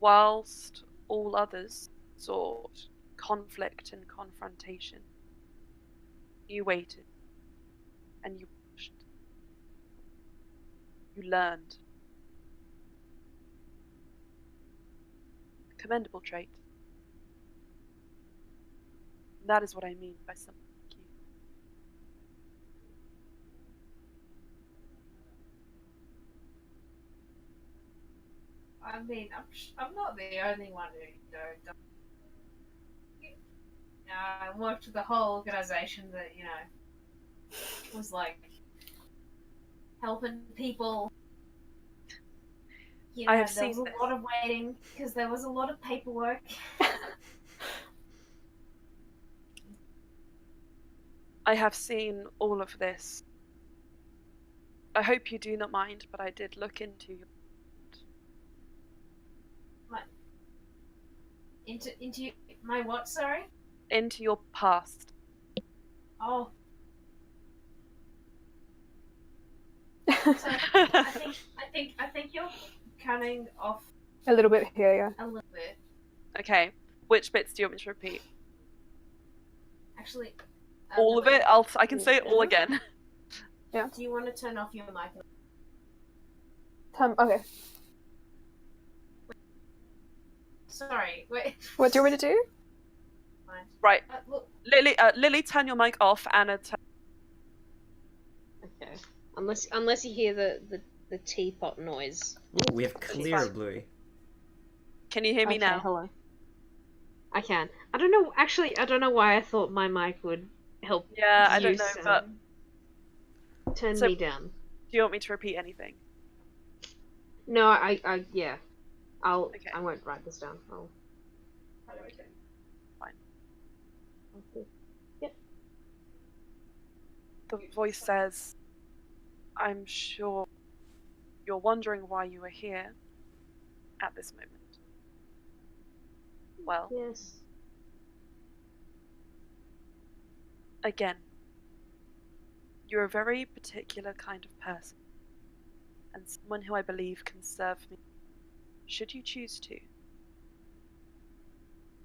Whilst all others sought conflict and confrontation, you waited, and you watched. You learned. A commendable trait. That is what I mean by someone like you. I mean, I'm not the only one who, I worked with the whole organization that, was like helping people. I have there seen was a this. lot of waiting because there was a lot of paperwork. I have seen all of this. I hope you do not mind, but I did look into your... Into my what? Sorry. into your past. Oh. So I think you're coming off A little bit here, yeah. a little bit. Okay, which bits do you want me to repeat? Actually, All of it? I can say it all again. Do you want to turn off your mic? Okay. Sorry, wait. What do you want me to do? Fine. Right. Look, Lily, turn your mic off. Anna, Okay. Unless you hear the teapot noise. Ooh, we have clear fine. Bluey. can you hear me Okay, now? hello. I can. I don't know. Actually, I don't know why I thought my mic would help. Yeah, I don't you, know, so but turn So- me down. do you want me to repeat anything? No, yeah. Okay. I won't write this down. Fine. Okay. The voice says, I'm sure you're wondering why you are here at this moment. Well, Yes. again, you're a very particular kind of person, and someone who I believe can serve me, should you choose to.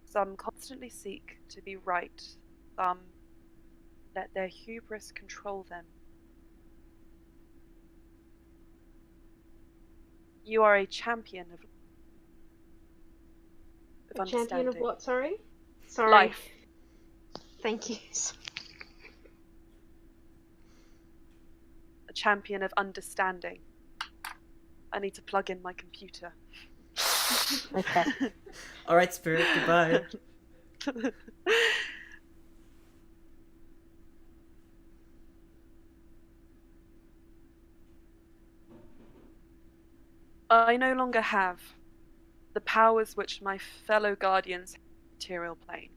Some constantly seek to be right, some let their hubris control them. You are a champion of A champion of understanding. what? Sorry. Sorry. Life. Thank you. A champion of understanding. I need to plug in my computer. Okay. All right, Spirit. Goodbye. I no longer have the powers which my fellow guardians have in the material plane.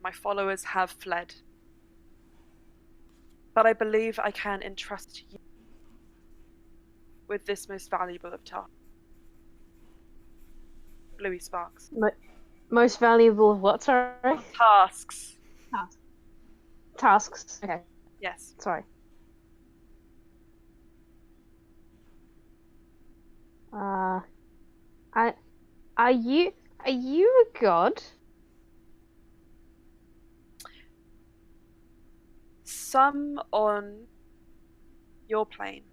My followers have fled. But I believe I can entrust you with this most valuable of tasks. Bluey Sparks. Most valuable of what? Sorry. Tasks. Tasks. Okay. Yes. Sorry. Are you a god? Some on your plane,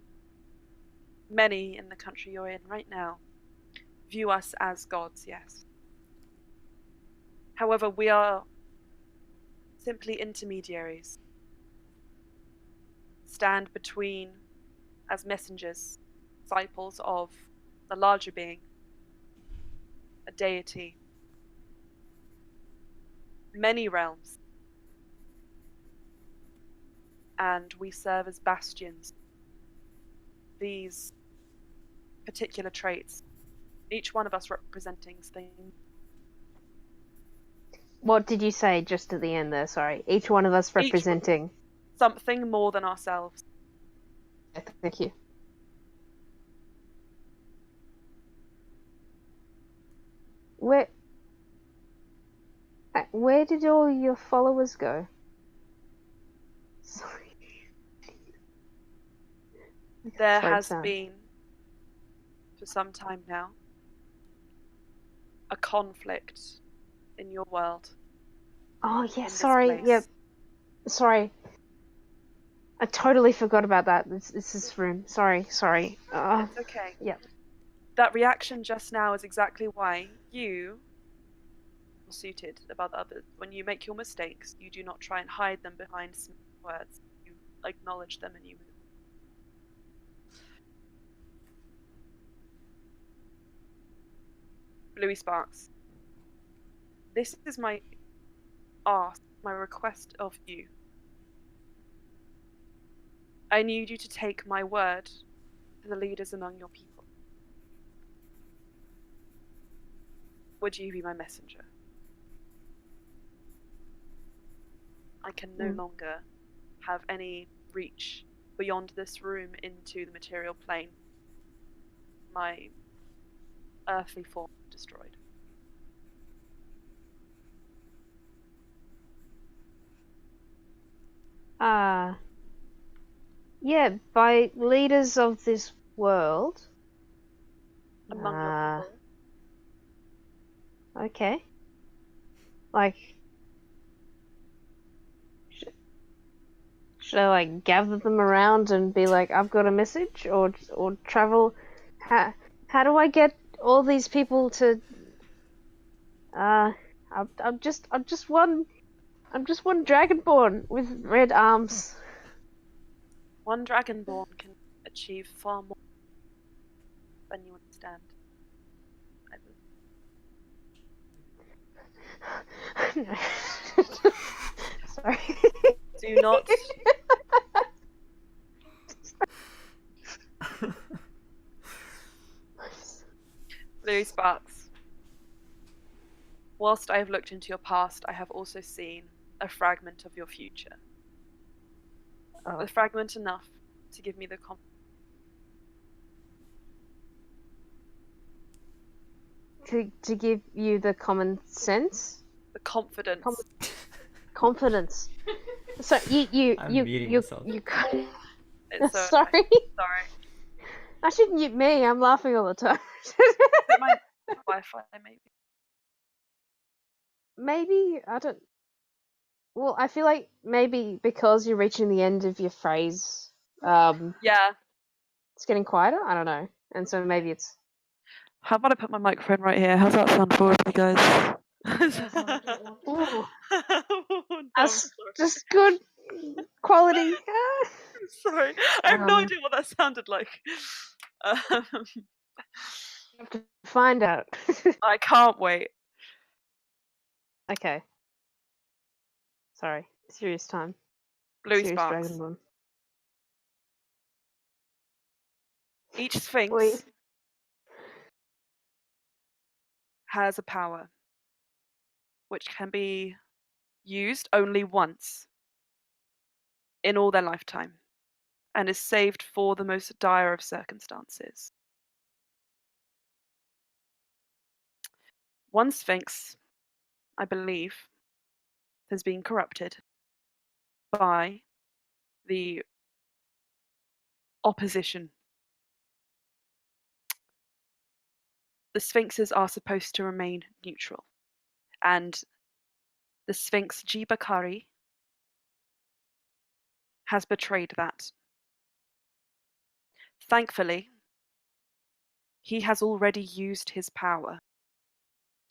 many in the country you're in right now, view us as gods, yes. However, we are simply intermediaries. Stand between as messengers, disciples of the larger being, a deity. Many realms. And we serve as bastions. These particular traits, each one of us representing things. What did you say just at the end there? Sorry. Each one of us representing. Something more than ourselves. Thank you. Where did all your followers go? Sorry. There Sorry, has Sam. been, for some time now, a conflict in your world. Oh in yeah, this sorry. place. Yep. Sorry. I totally forgot about that. This is room. Sorry. It's okay. Yep. That reaction just now is exactly why you are suited above others. When you make your mistakes, you do not try and hide them behind smooth words. You acknowledge them and you move. Bluey Sparks. This is my ask, my request of you. I need you to take my word to the leaders among your people. Would you be my messenger? I can no longer have any reach beyond this room into the material plane. My earthly form destroyed. Yeah, by leaders of this world. Among your people. Okay. Like, should I like gather them around and be like, I've got a message, or travel? How do I get all these people to? I'm just one dragonborn with red arms. One dragonborn can achieve far more than you understand. Sorry. Do not. Bluey Sparks. Whilst I have looked into your past, I have also seen a fragment of your future. Oh. A fragment enough to give me the To give you the common sense, the confidence. Confidence. So you myself. It's sorry. Sorry. I shouldn't mute me. I'm laughing all the time. Is it my Wi-Fi maybe? Maybe I don't. Well, I feel like maybe because you're reaching the end of your phrase, Yeah. it's getting quieter. I don't know, and so maybe it's. How about I put my microphone right here? How's that sound for you guys? Ooh, No, I'm that's sorry. just good quality. Ah. Sorry. I have no Um, idea what that sounded like. Um, have to find out. I can't wait. Okay. Sorry. Serious time. Bluey Serious Sparks. Dragonborn. Each Sphinx Wait. has a power which can be used only once in all their lifetime and is saved for the most dire of circumstances. One Sphinx, I believe, has been corrupted by the opposition. The Sphinxes are supposed to remain neutral, and the Sphinx Jibakari has betrayed that. Thankfully, he has already used his power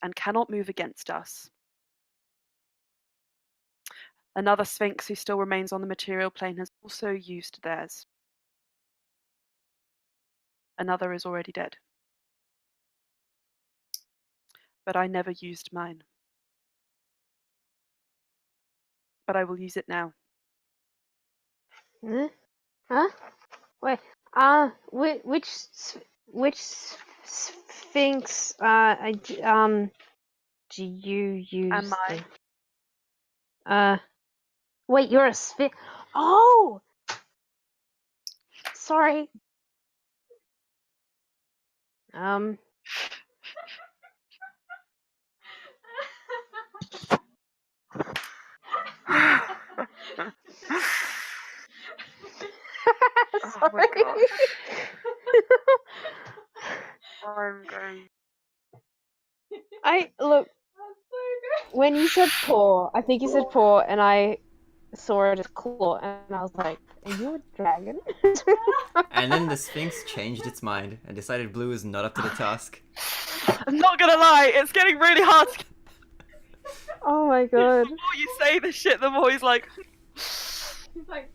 and cannot move against us. Another Sphinx who still remains on the material plane has also used theirs. Another is already dead. But I never used mine. But I will use it now. Huh? Wait. Which Sphinx do you use? Am I? Wait, you're a Sphinx. Oh, sorry. Oh my gosh. I'm going. I look when you said paw. I think you said paw, and I saw it as claw, and I was like, "Are you a dragon?" And then the Sphinx changed its mind and decided Blue is not up to the task. I'm not gonna lie, it's getting really hard. Oh my The god. more you say this shit, the more he's like. He's like,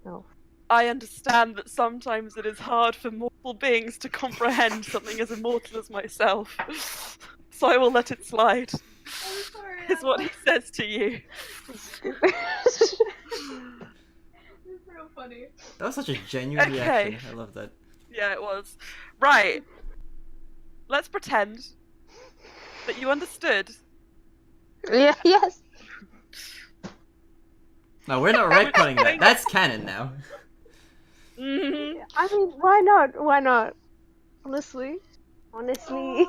Oh. I understand that sometimes it is hard for mortal beings to comprehend something as immortal as myself. So I will let it slide. I'm sorry. Is what he says to you. It's real funny. That was such a genuine Okay. reaction. I love that. Yeah, it was. Right. Let's pretend that you understood. Yeah. Yes. No, we're not retconning that. That's canon now. Mhm. I mean, why not? Why not? Honestly. Honestly.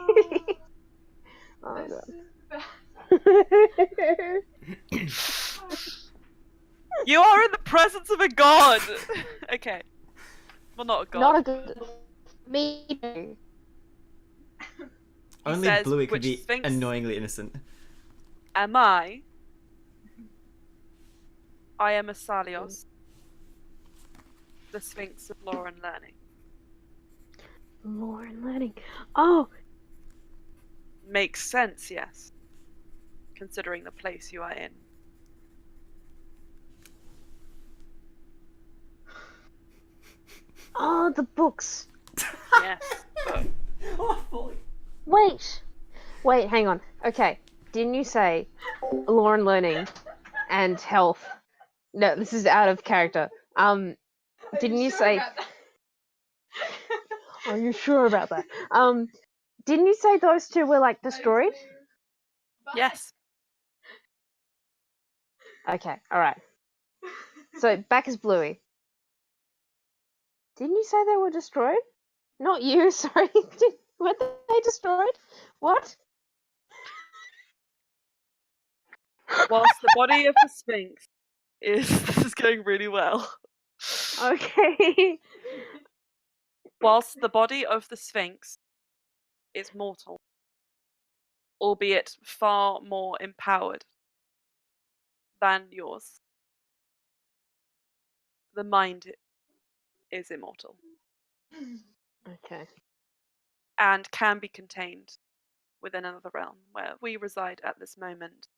Oh This god. is bad. You are in the presence of a god! Okay. Well, not a god. Not a good. Me too. Only says Bluey could which be Sphinx- annoyingly innocent. Am I? I am a Salios, the Sphinx of lore and learning. Lore and learning. Oh, Makes sense, yes. Considering the place you are in. oh, the books. Yes. But Wait, hang on. Okay, didn't you say lore and learning and health? No, this is out of character. Didn't you say? Are you sure about that? Didn't you say those two were like destroyed? yes. Okay, all right. So back as Bluey. Didn't you say they were destroyed? Not you, sorry. Weren't they destroyed? What? Whilst the body of the Sphinx is this is going really well. Okay. Whilst the body of the Sphinx is mortal, albeit far more empowered than yours. The mind is immortal Okay. and can be contained within another realm where we reside at this moment.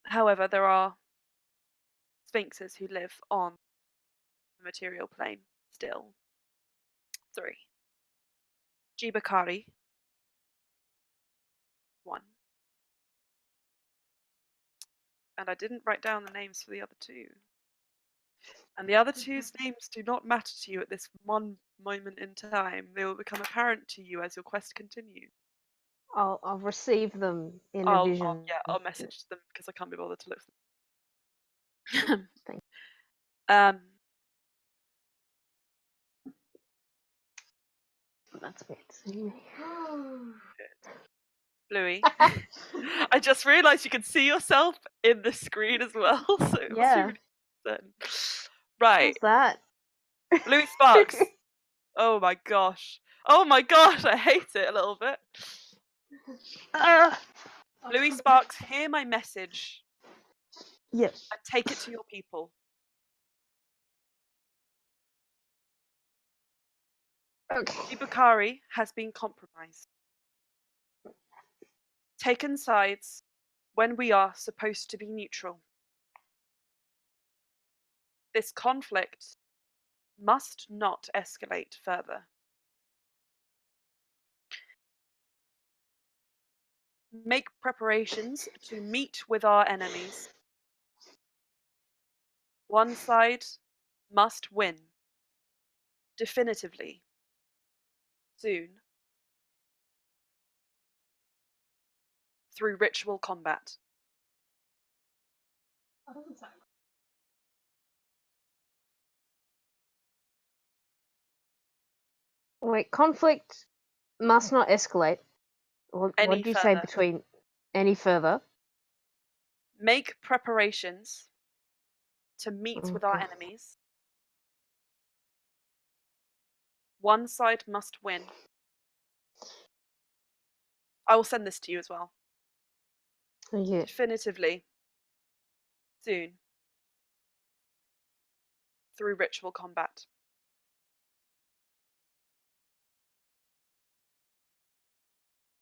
However, there are sphinxes who live on the material plane still. 3. Jibakari. 1. And I didn't write down the names for the other 2. And the other 2's names do not matter to you at this one moment in time. They will become apparent to you as your quest continues. I'll receive them in a vision. I'll message them because I can't be bothered to look for them. Thank That's weird. Bluey. I just realised you can see yourself in the screen as well, so it must be Yeah. really fun. Right, What's that? Bluey Sparks. Oh my gosh. Oh my gosh, I hate it a little bit. Bluey Sparks, hear my message Yep. and take it to your people. Okay. Jibukari has been compromised. Taken sides when we are supposed to be neutral. This conflict must not escalate further. Make preparations to meet with our enemies. One side must win. Definitively. Soon. Through ritual combat. Wait, conflict must not escalate. What Any did you say further. between any further? Make preparations to meet with our Okay. enemies. One side must win. I will send this to you as well. Yeah. Definitively. Soon. Through ritual combat.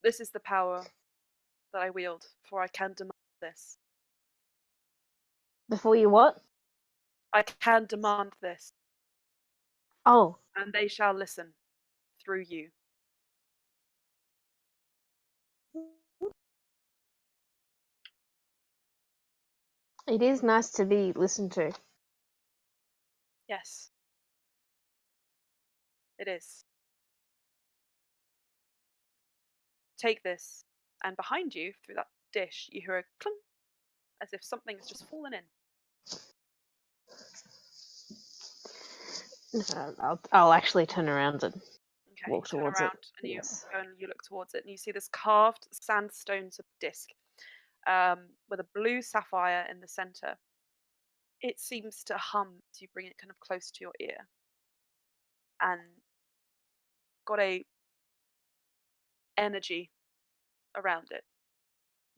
This is the power that I wield, for I can demand this. Before you what? I can demand this, Oh, and they shall listen through you. it is nice to be listened to. Yes. It is. Take this, and behind you, through that dish, you hear a clunk, as if something has just fallen in. I'll actually turn around and Okay, walk turn towards around it. and you Yes. go and you look towards it, and you see this carved sandstone disc with a blue sapphire in the center. It seems to hum as you bring it kind of close to your ear, and got a energy around it,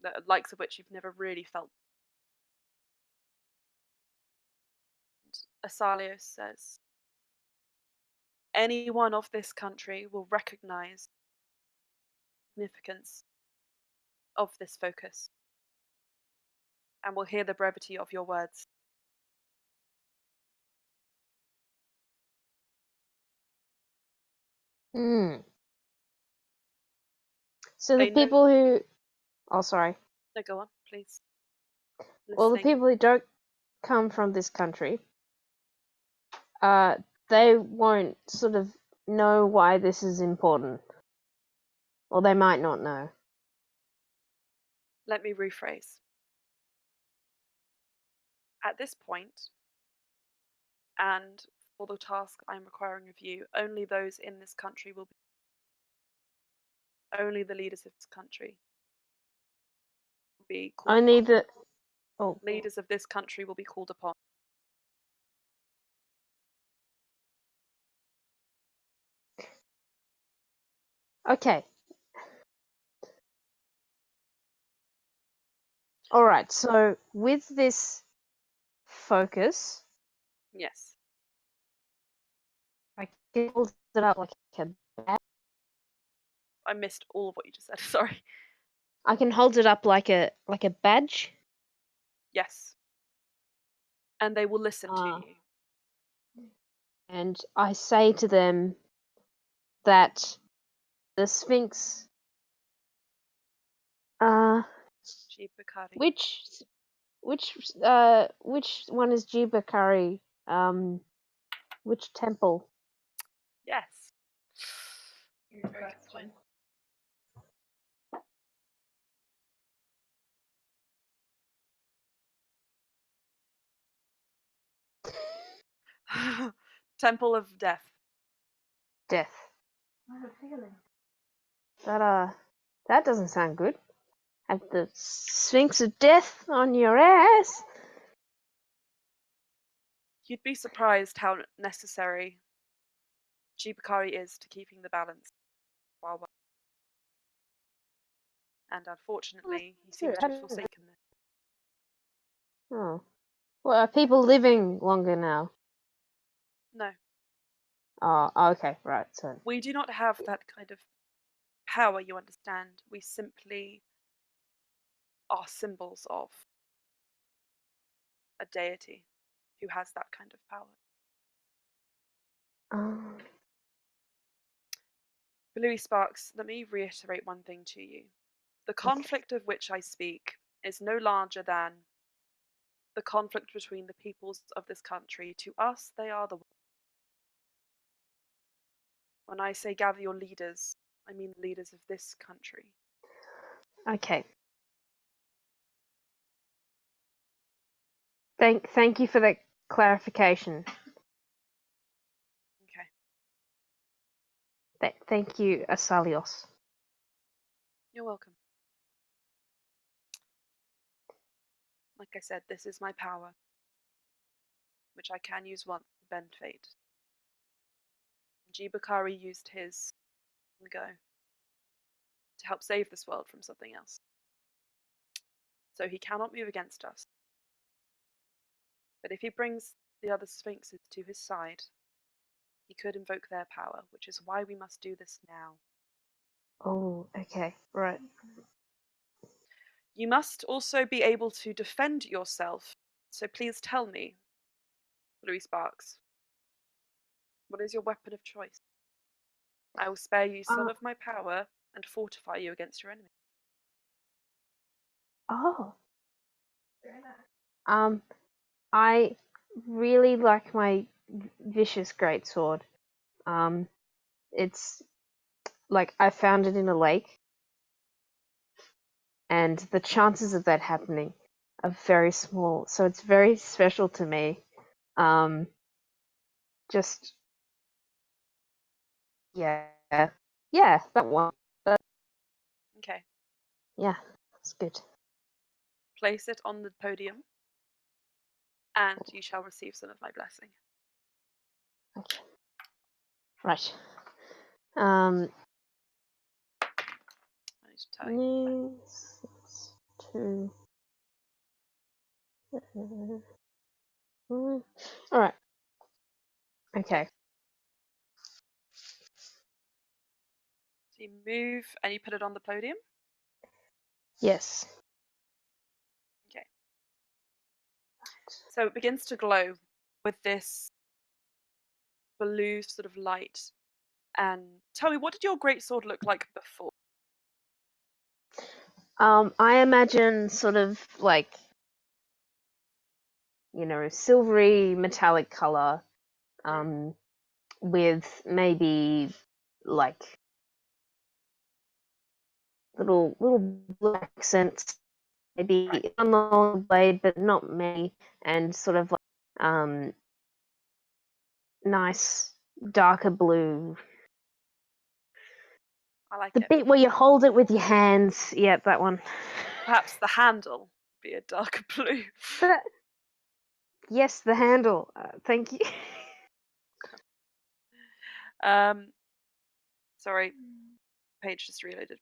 the likes of which you've never really felt. Asalios says, anyone of this country will recognize the significance of this focus and will hear the brevity of your words. Hmm. So They the know. people who, oh sorry, No, go on, please. well the Listening. people who don't come from this country, they won't sort of know why this is important, or they might not know. Let me rephrase. At this point, and for the task I'm requiring of you, only those in this country will be. Only the leaders of this country will be called Only upon. oh, Leaders of this country will be called upon. okay. All right. So with this focus, Yes. I can hold it up like a badge. I missed all of what you just said. Sorry. I can hold it up like a badge. Yes. And they will listen to Ah. you. And I say to them that the Sphinx, Jibakari. which one is Jibakari? Which temple? Yes. Very good question. Temple of Death. Death. I have a feeling. That doesn't sound good. Have the Sphinx of Death on your ass. You'd be surprised how necessary Jibakari is to keeping the balance. While and unfortunately, he seems to have forsaken this. Oh. Well, are people living longer now? No, Oh, okay, right. So we do not have that kind of power, you understand. We simply are symbols of a deity who has that kind of power. Louis Sparks, let me reiterate one thing to you. The conflict of which I speak is no larger than the conflict between the peoples of this country. To us, they are the. When I say gather your leaders, I mean the leaders of this country. okay. Thank you for that clarification. Okay. Thank you, Asalios. You're welcome. Like I said, this is my power, which I can use once to bend fate. Jibakari used his long ago to help save this world from something else. So he cannot move against us. But if he brings the other sphinxes to his side, he could invoke their power, which is why we must do this now. Oh, okay, right. You must also be able to defend yourself. So please tell me, Louis Sparks, what is your weapon of choice? I will spare you some of my power and fortify you against your enemy. Oh. I really like my vicious greatsword. It's like I found it in a lake, and the chances of that happening are very small. So it's very special to me. Just yeah, that one. Okay. Yeah, that's good. Place it on the podium, and you shall receive some of my blessing. Okay. Right. I need to tell you. Two. All right. Okay. So you move and you put it on the podium. Yes. Okay. So it begins to glow with this blue sort of light. And tell me, what did your greatsword look like before? I imagine sort of like, silvery metallic color, with maybe like little blue accents, maybe on the blade, but not many, and sort of like nice darker blue. I like The it. bit where you hold it with your hands, yeah, that one. Perhaps the handle be a darker blue. Yes, the handle. Thank you. Sorry, page just reloaded.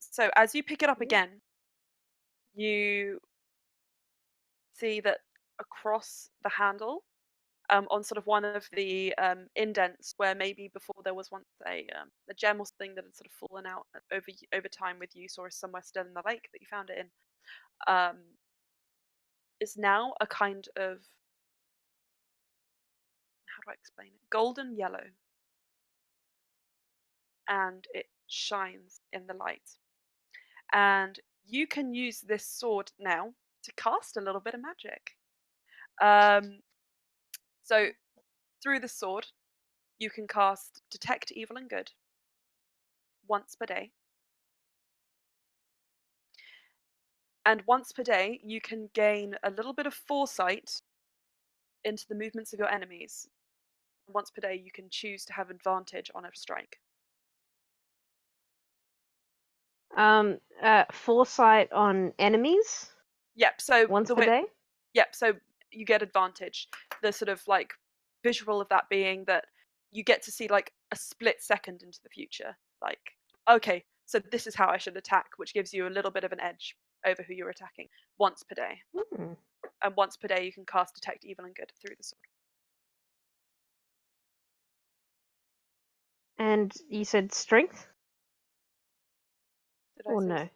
So as you pick it up again, you see that across the handle, on sort of one of the indents where maybe before there was once a gem or something that had sort of fallen out over time with use, or is somewhere still in the lake that you found it in, is now a kind of, how do I explain it? Golden yellow, and it shines in the light. And you can use this sword now to cast a little bit of magic. So through the sword, you can cast Detect Evil and Good once per day. And once per day, you can gain a little bit of foresight into the movements of your enemies. Once per day, you can choose to have advantage on a strike. Foresight on enemies Yep. So once per day. Yep. So you get advantage. The sort of like visual of that being that you get to see like a split second into the future. Like, okay, so this is how I should attack, which gives you a little bit of an edge over who you're attacking once per day. And once per day, you can cast Detect Evil and Good through the sword. And you said strength? Did I Or say no? so?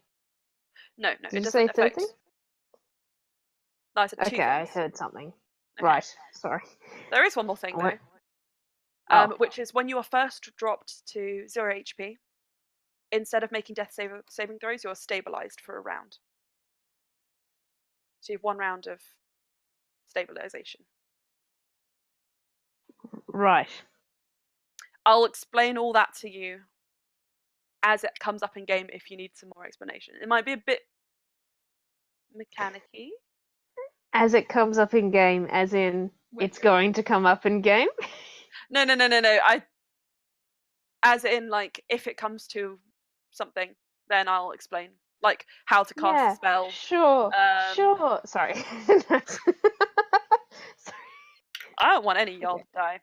No, Did it you doesn't say affect. third thing? No, I said two Okay, I things. heard something. Okay. Right, sorry. There is one more thing What? though, Oh. which is when you are first dropped to 0 HP, instead of making death saving throws, you're stabilized for a round. So you have 1 round of stabilization. Right. I'll explain all that to you as it comes up in game if you need some more explanation. It might be a bit mechanic-y. As it comes up in game, as in it's going to come up in game? No. As in, like, if it comes to something, then I'll explain. Like, how to cast a spell. Sure. Sorry. Sorry. I don't want any of y'all to die.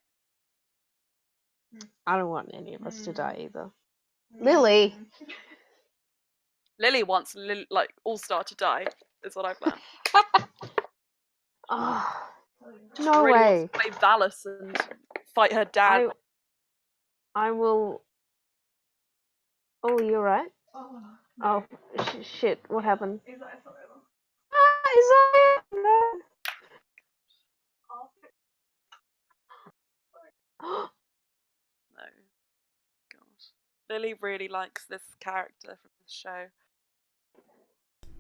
I don't want any of us to die either. Lily! Lily wants, like, All-Star to die, is what I've learned. Oh, She no really way. wants to play Valis and fight her dad. I will. Oh, you're right. Oh, shit! What happened? Isaiah! No. No. Gosh. Lily really likes this character from this show.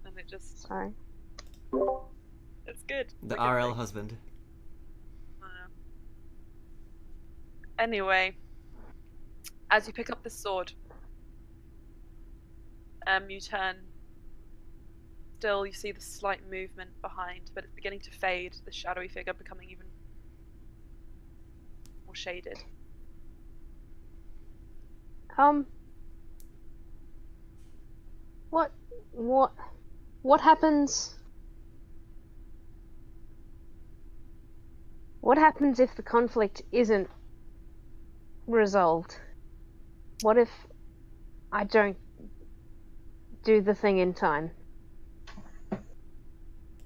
And it just... Sorry. It's good. The It's a good RL thing. husband. Anyway, as you pick up the sword, you turn. Still, you see the slight movement behind, but it's beginning to fade. The shadowy figure becoming even more shaded. What happens? What happens if the conflict isn't resolved? What if I don't do the thing in time?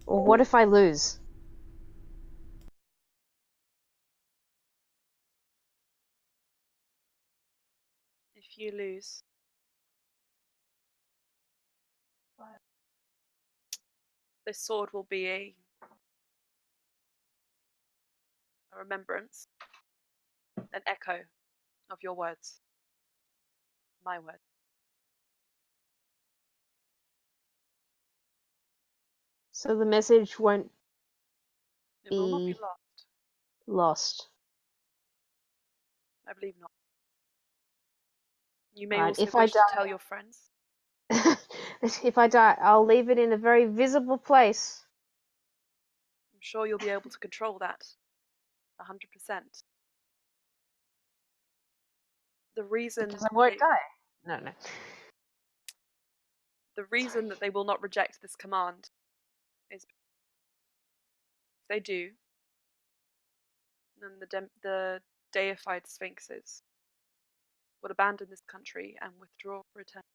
Or what if I lose? If you lose, this sword will be a remembrance, an echo of your words. My words. So the message won't It will not be be lost. lost. I believe not. You may Right, also if I wish to die- tell your friends. If I die, I'll leave it in a very visible place. I'm sure you'll be able to control that 100%. The reason Because I won't die. No. The reason that they will not reject this command is if they do, then the deified sphinxes would abandon this country and withdraw for eternity.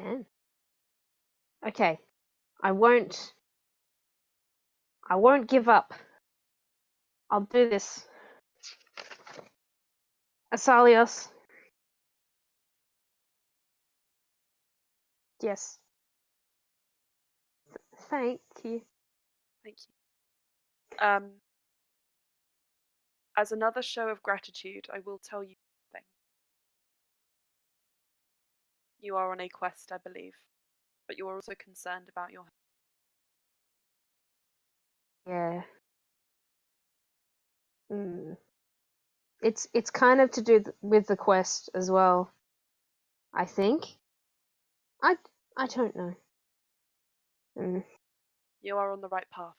10. Okay. I won't give up. I'll do this. Asalios. Yes. Thank you. Thank you. As another show of gratitude, I will tell you something. You are on a quest, I believe, but you are also concerned about your. Yeah. It's kind of to do with the quest as well. I think. I don't know. You are on the right path,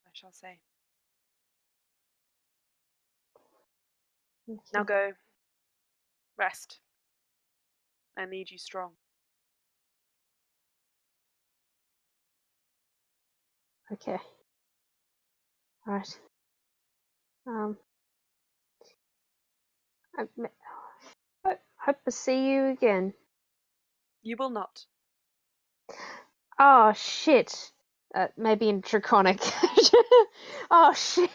I shall say. Okay. Now go. Rest. I need you strong. Okay. Right. I hope to see you again. You will not. Oh shit. Maybe in Draconic. Oh shit.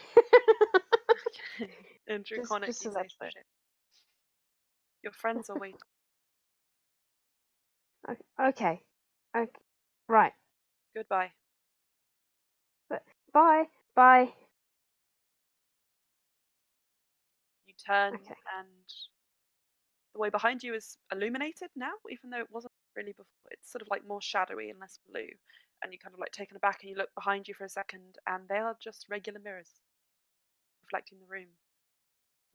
In Draconic, just you so say that's it. shit. Your friends are waiting. Okay. Right. Goodbye. Bye. Bye. You turn, Okay. and the way behind you is illuminated now, even though it wasn't really before. It's sort of like more shadowy and less blue. And you kind of like taken aback and you look behind you for a second, and they are just regular mirrors reflecting the room.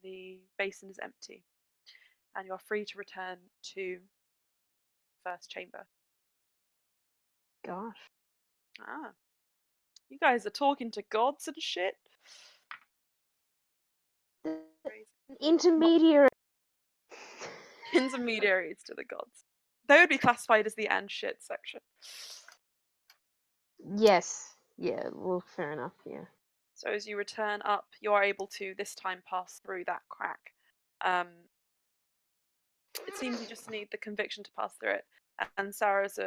The basin is empty, and you are free to return to the first chamber. Gosh. Ah, you guys are talking to gods and shit. Crazy. Intermediary. Intermediaries to the gods. They would be classified as the and shit section. Yes. Yeah. Well, fair enough. Yeah. So as you return up, you are able to this time pass through that crack. It seems you just need the conviction to pass through it. And Sarah's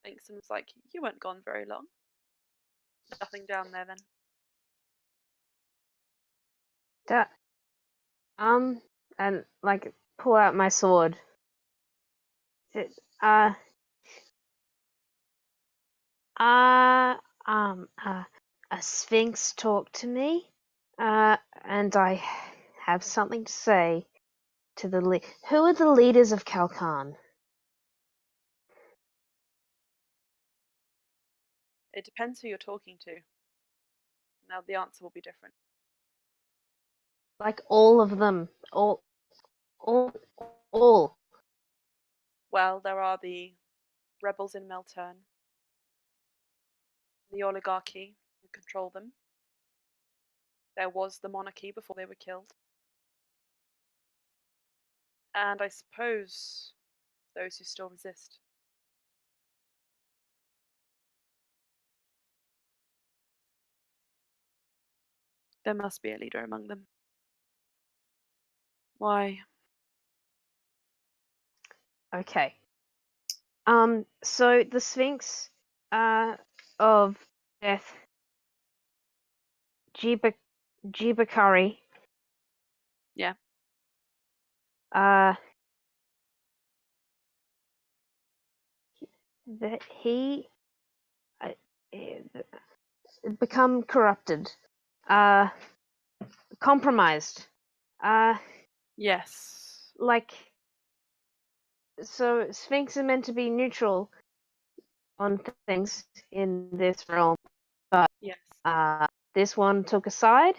thinks and was like, "You weren't gone very long. Nothing down there then." That. And like pull out my sword. Uh. A sphinx talked to me, and I have something to say to the Who are the leaders of Kalkan? It depends who you're talking to. Now the answer will be different. Like all of them, all. Well, there are the rebels in Melturn, the oligarchy who control them. There was the monarchy before they were killed. And I suppose those who still resist. There must be a leader among them. Why? Okay. So the Sphinx, of death, Jibakari. Yeah. That he become corrupted, compromised, Yes. like, so Sphinx are meant to be neutral on things in this realm, but Yes. this one took a side,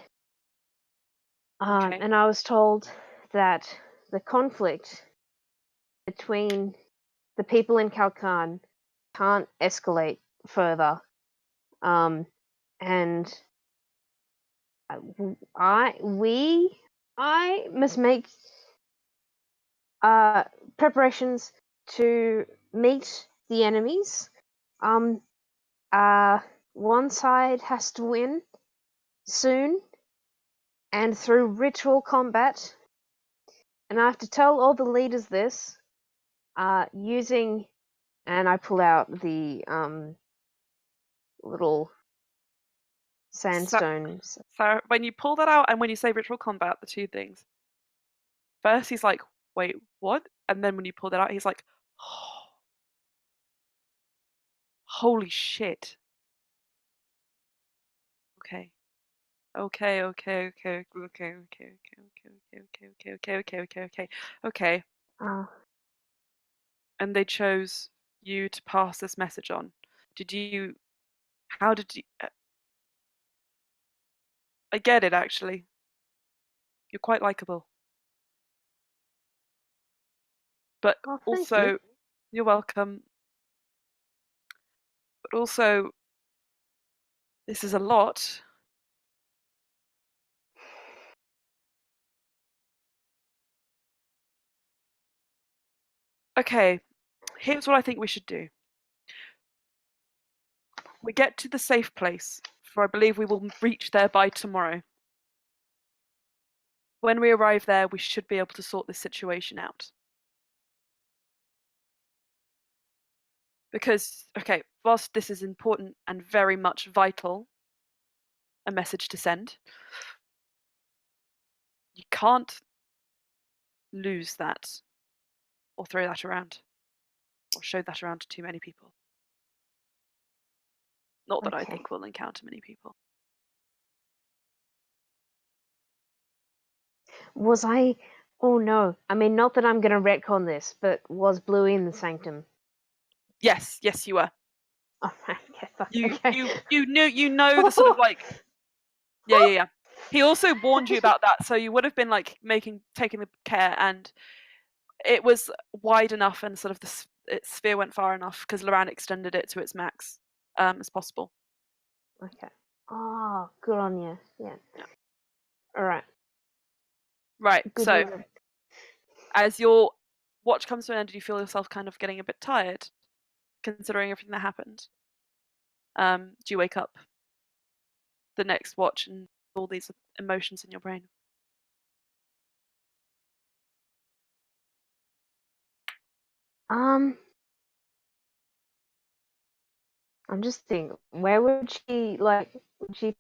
Okay. and I was told that the conflict between the people in Kalkan can't escalate further, and I must make preparations to meet the enemies. One side has to win soon and through ritual combat, and I have to tell all the leaders this, using, and I pull out the little sandstone. So when you pull that out and when you say ritual combat, the two things. First, he's like, "Wait, what?" And then when you pull that out, he's like, oh, "Holy shit!" Okay. Okay. And they chose you to pass this message on. How did you? I get it, actually. You're quite likable. But Oh, thank also, you. you're welcome. But also, this is a lot. Okay, here's what I think we should do. We get to the safe place, for I believe we will reach there by tomorrow. When we arrive there, we should be able to sort this situation out. Because, okay, whilst this is important and very much vital, a message to send, you can't lose that or throw that around or show that around to too many people. Not that I Okay. think we'll encounter many people. Was I? Oh no! I mean, not that I'm gonna retcon this, but was Bluey in the sanctum? Yes, you were. Oh, okay, fuck, You okay. you know the sort of like yeah. He also warned you about that, so you would have been like taking the care, and it was wide enough, and sort of its sphere went far enough because Loran extended it to its max as possible. Okay. Oh, good on you. Yeah. All right. Right. Good So work. as your watch comes to an end, do you feel yourself kind of getting a bit tired, considering everything that happened? Do you wake up the next watch and all these emotions in your brain? I'm just thinking, where would she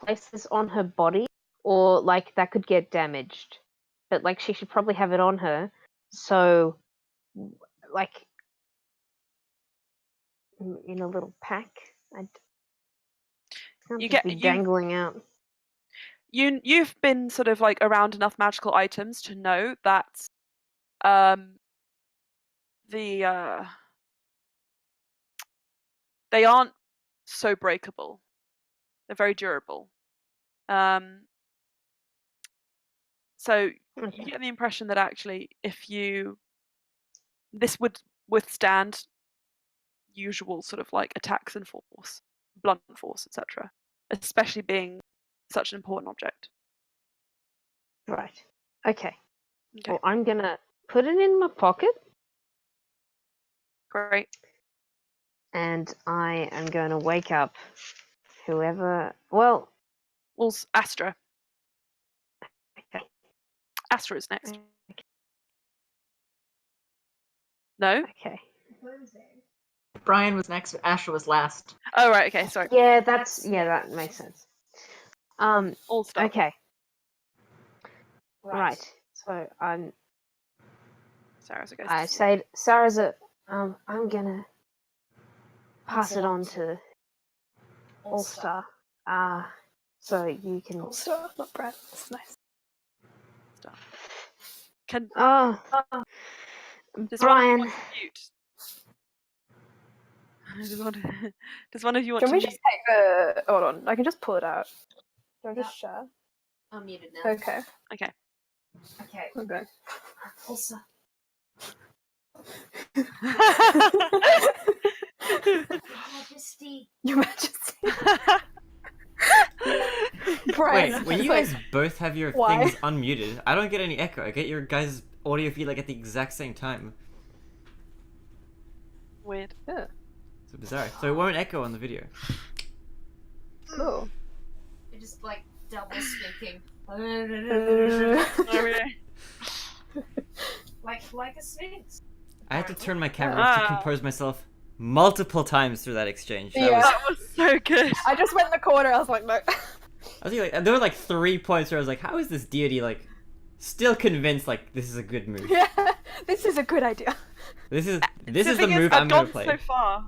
place this on her body, or like that could get damaged? But like she should probably have it on her, so like in a little pack. I'd can't You just get be dangling out. You've been sort of like around enough magical items to know that they aren't so breakable. They're very durable. So Okay. you get the impression that actually this would withstand usual sort of like attacks and force, blunt force, etc. Especially being such an important object. Right. Okay. Okay, Well, I'm gonna put it in my pocket, great. and I am going to wake up whoever. Well, Well, Astra. okay. Astra is next. No? Okay. Brian was next, Asher was last. Oh, right, okay, sorry. Yeah, that makes sense. All stuff. Okay. Right. So Sarah's a ghost. I say, Sarah's I'm gonna pass it on to All Star. So you can. All star, not Brett. That's nice. Can Oh, does Brian. one of you want to mute? Does one of you want Can to we mute? just take the? Hold on, I can just pull it out. Do I just share? I'm muted now. Okay. Okay. Okay. Okay. Also, Majesty. Your Majesty. Brian. Wait, when you like, guys both have your why? things unmuted, I don't get any echo. I get your guys' audio feed like at the exact same time. Weird. Yeah, So bizarre. So it won't echo on the video. cool. You're just like double speaking. Oh, really? like a sphinx. I had to turn my camera off to compose myself multiple times through that exchange. Yeah. That was so good. I just went in the corner. I was like, no. I was like, there were like 3 points where I was like, how is this deity like still convinced like this is a good move? Yeah, this is a good idea. This is The the thing is, move I'm I'd gonna gone play. so far.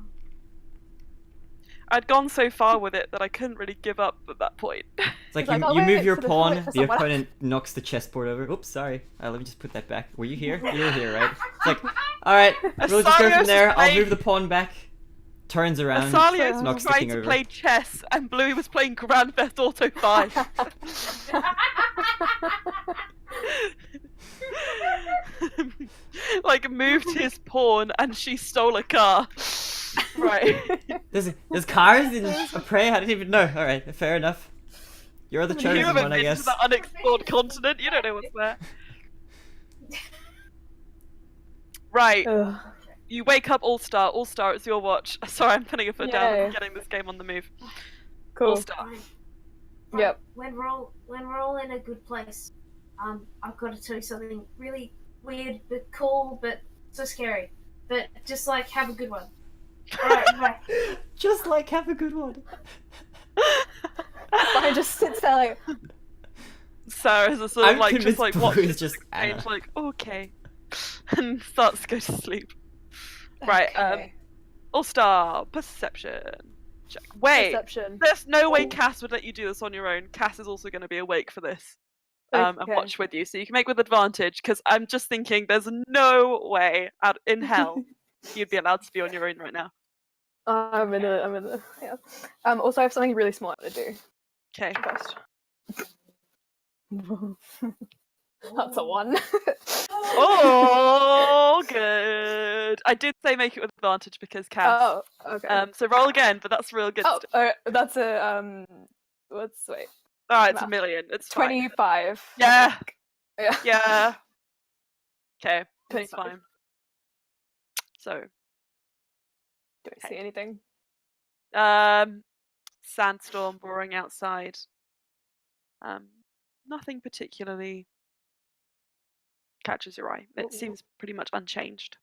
I'd gone so far with it that I couldn't really give up at that point. It's like It's like, you, I'll you move wait your for the pawn, point for the someone opponent knocks the chessboard over. Oops, sorry. Let me just put that back. Were you here? You were here, right? It's like, alright, we'll just go from Asario's there. I'll playing- move the pawn back. Turns around, Asalio's was knocks the trying king to over. play chess, and Bluey was playing Grand Theft Auto 5. Like, moved his pawn, and she stole a car. Right. There's cars in a prey? I didn't even know. Alright, fair enough. You're the You chosen haven't one, I been guess. to that unexplored continent. You don't know what's there. Right. Ugh. You wake up All Star. All Star, it's your watch. Sorry, I'm putting a foot down. Yay. I'm getting this game on the move. Cool. All Star. Yep. When we're all in a good place, I've got to tell you something really weird but cool but so scary. But just like have a good one. Alright, bye. Just like have a good one. I just sits there like, Sarah's a sort of I'm like just convinced like Blue watches is just the change, Anna. like okay, and starts to go to sleep. Right. okay. All Star perception check. Wait. Perception. There's no way Oh. Cass would let you do this on your own. Cass is also going to be awake for this. And Okay. watch with you, so you can make with advantage. Because I'm just thinking, there's no way out in hell you'd be allowed to be on your own right now. I'm in the, yeah. Also I have something really smart to do Okay. first. That's a 1. Oh, good. I did say make it with advantage because Cass. Oh, okay. So roll again, but that's real good. Oh, Stuff. that's a wait, Alright, it's a math. million. It's fine. 25. Yeah. Yeah. Yeah. Okay. That's 25. fine. So, Do I see anything? sandstorm roaring outside. Nothing particularly catches your eye. It seems pretty much unchanged.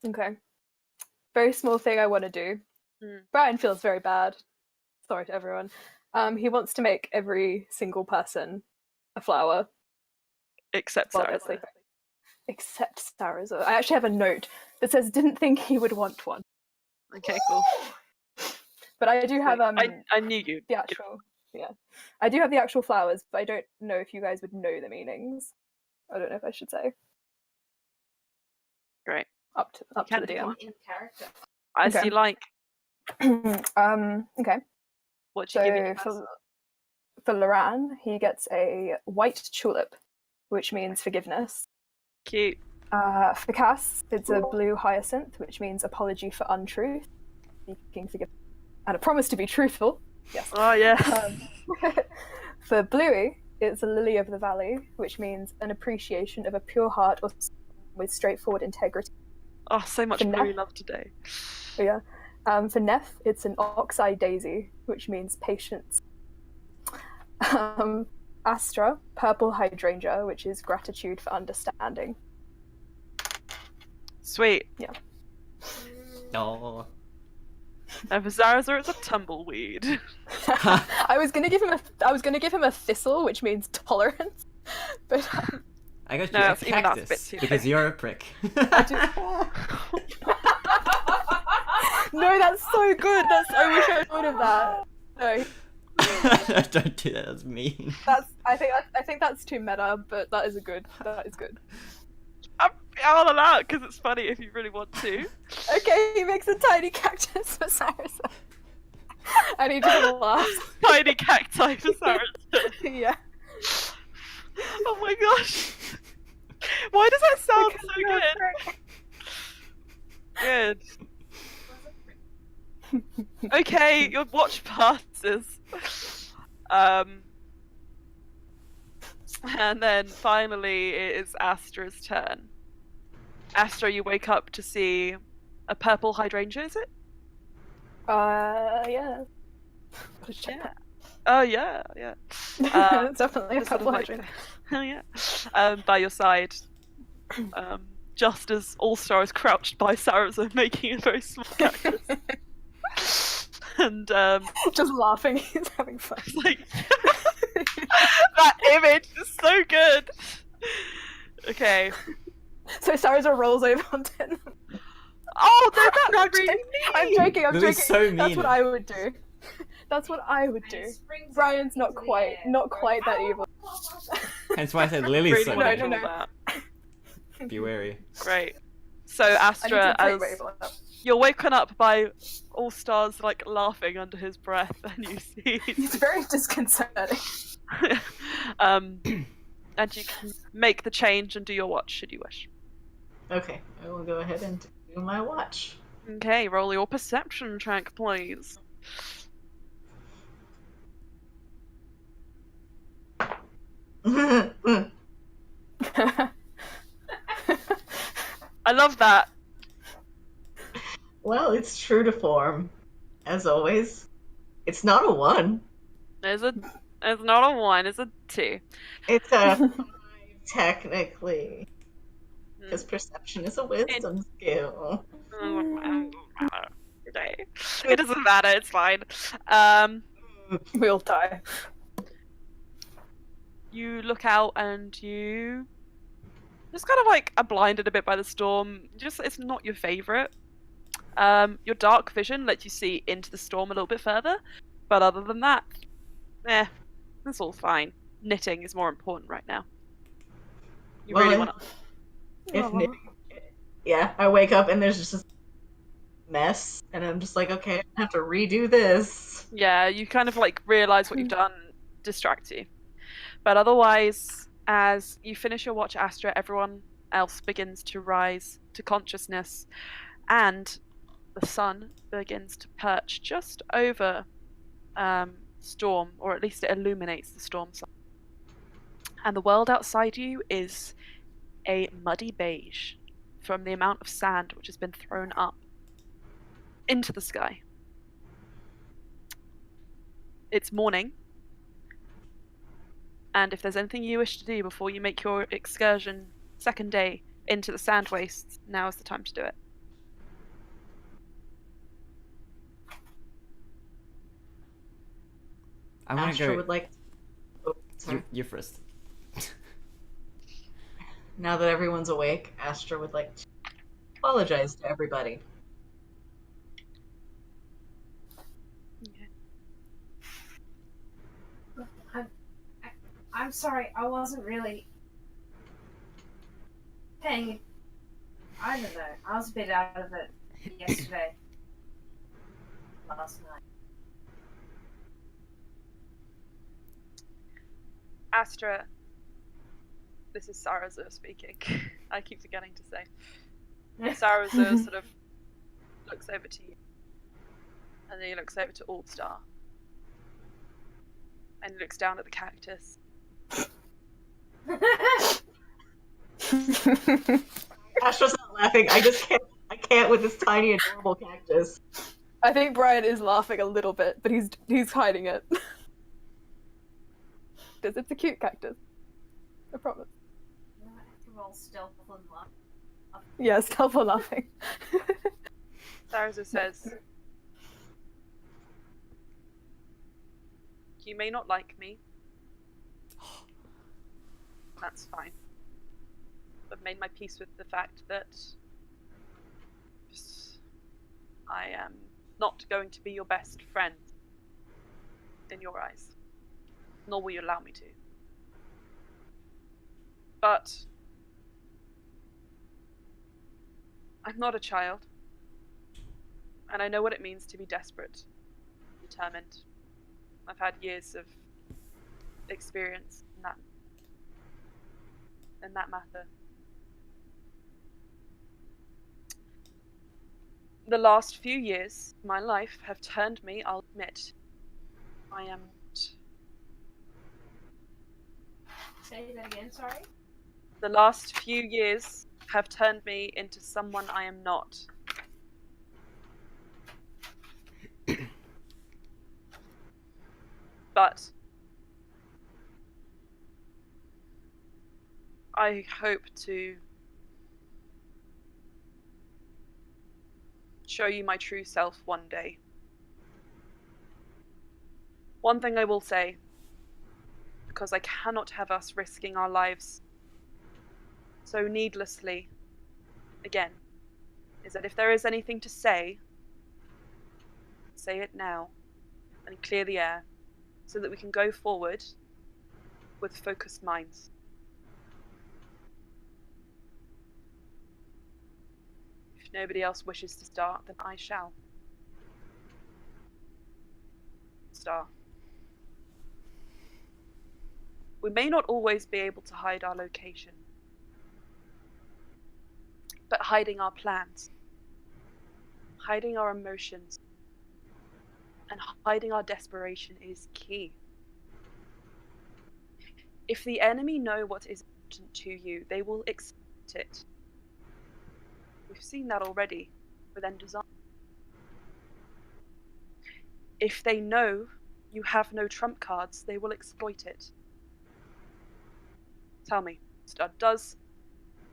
Okay. Very small thing I want to do. Brian feels very bad. Sorry to everyone. He wants to make every single person a flower. Except while Sarah. they're sleeping. Except Sarah's. I actually have a note that says didn't think he would want one. Okay, cool. But I do have I knew you. the actual I do have the actual flowers, but I don't know if you guys would know the meanings. I don't know if I should say. Great. Up to the can DM. In character. As Okay. you like. Okay. What do you give it? So for Loran, he gets a white tulip, which means forgiveness. Cute. For Cass, it's a blue hyacinth, which means apology for untruth, seeking forgiveness, and a promise to be truthful. Yes. Oh yeah. For Bluey, it's a lily of the valley, which means an appreciation of a pure heart or with straightforward integrity. Oh, so much for blue Neff. love today. Yeah. For Neff, it's an oxeye daisy, which means patience. Astra, purple hydrangea, which is gratitude for understanding. Sweet. Yeah. Oh. And for Zarazor, it's a tumbleweed. I was gonna give him a thistle, which means tolerance, but I got you No, a that's- even that's a bit cactus too because you're a prick. no, that's so good. I wish I thought of that. No, Don't do that. That's mean. I think that's too meta, but that is good. I'll allow it because it's funny if you really want to. Okay, he makes a tiny cactus for Sarasa. And he just laughs. Tiny cacti for Zarazor. Yeah. Oh my gosh. Why does that sound so good? Good. Okay, your watch passes. And then finally it is Astra's turn. Astra, you wake up to see a purple hydrangea, is it? Yeah. Yeah. Oh yeah, yeah. It's definitely a Just sort of couple like- hydrangea. Oh yeah. By your side. just as All-Star is crouched by Saraza, making a very small cactus. And Just laughing, he's having fun. like that image is so good. Okay. So Sarza rolls over onto him. Oh, no, that's really I'm joking, I'm That joking. was so That's mean. what I would do. That's what I would And do. he springs Brian's up not into the quite air, not going, quite that "Ow!" evil. Hence why I said Lily's really so want No, to no, draw no. that. Be wary. Great. So I need Astra, to play as Raven up. you're woken up by All-Stars like laughing under his breath, and you see He's very disconcerting. and you can make the change and do your watch should you wish. Okay, I will go ahead and do my watch. Okay, roll your perception check, please. I love that. Well, it's true to form, as always. It's not a 1. It's not a 1, it's a 2. It's a 5, technically. Because perception is a wisdom skill. It doesn't matter, it's fine. We'll die. You look out and you just kind of like are blinded a bit by the storm. Just it's not your favorite. Your dark vision lets you see into the storm a little bit further, but other than that, it's all fine. Knitting is more important right now. You Well, really want to. If knitting, yeah, I wake up and there's just this mess, and I'm just like, okay, I have to redo this. Yeah, you kind of like realize what you've done, distract you. But otherwise, as you finish your watch, Astra, everyone else begins to rise to consciousness, and the sun begins to perch just over storm, or at least it illuminates the storm sun. And the world outside you is a muddy beige from the amount of sand which has been thrown up into the sky. It's morning. And if there's anything you wish to do before you make your excursion second day into the sand wastes, now is the time to do it. I want to Astra go. would like. Oh, sorry. You're first. Now that everyone's awake, Astra would like to apologize to everybody. I'm sorry, I wasn't really paying. I don't know. I was a bit out of it yesterday. Last night. Astra, this is Sarazu speaking. I keep forgetting to say. Sarazu sort of looks over to you. And then he looks over to All-Star. And he looks down at the cactus. Astra's not laughing. I just can't. I can't with this tiny, adorable cactus. I think Brian is laughing a little bit, but he's hiding it. Because it's a cute cactus. I promise. I have to roll stealth and luck. Yeah, stealth for laughing. Sarazu says, "You may not like me. That's fine. I've made my peace with the fact that I am not going to be your best friend in your eyes, nor will you allow me to. But I'm not a child, and I know what it means to be desperate, determined. I've had years of experience in that matter. The last few years of my life have turned me, I'll admit. I am Say that again, sorry? The last few years have turned me into someone I am not. But I hope to show you my true self one day. One thing I will say, because I cannot have us risking our lives so needlessly again, is that if there is anything to say it now and clear the air so that we can go forward with focused minds. If nobody else wishes to start, then I shall. Star. We may not always be able to hide our location, but hiding our plans, hiding our emotions, and hiding our desperation is key. If the enemy know what is important to you, they will exploit it. We've seen that already with End Design. If they know you have no trump cards, they will exploit it. Tell me, does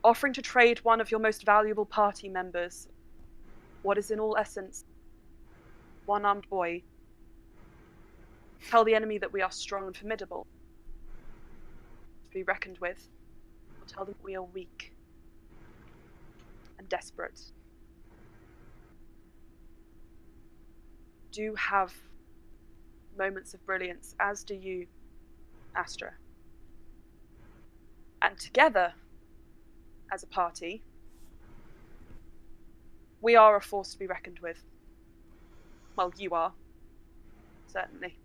offering to trade one of your most valuable party members, what is in all essence one-armed boy, tell the enemy that we are strong and formidable, to be reckoned with, or tell them we are weak and desperate? Do have moments of brilliance, as do you, Astra. And together, as a party, we are a force to be reckoned with. Well, you are, certainly.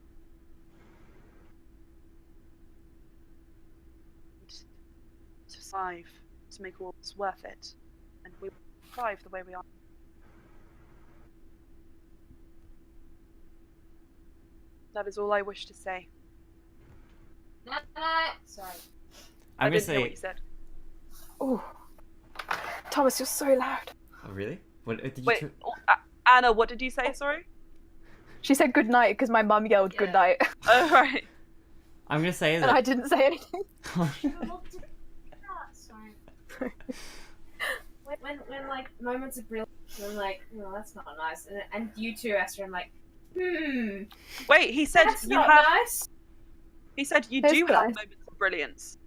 To survive, to make all this worth it, and we will thrive the way we are. That is all I wish to say. Sorry. I'm gonna didn't hear say. what you said. Oh, Thomas, you're so loud. Oh, really? What did you? Wait, Anna, what did you say? Sorry. She said good night because my mum yelled good night, Oh, right. I'm gonna say and I that. didn't say anything. Sorry. when like moments of brilliance, I'm like, oh, that's not nice. And you too, Esther, I'm like, Wait, he said that's you not have. nice. He said you It's do have nice. moments of brilliance.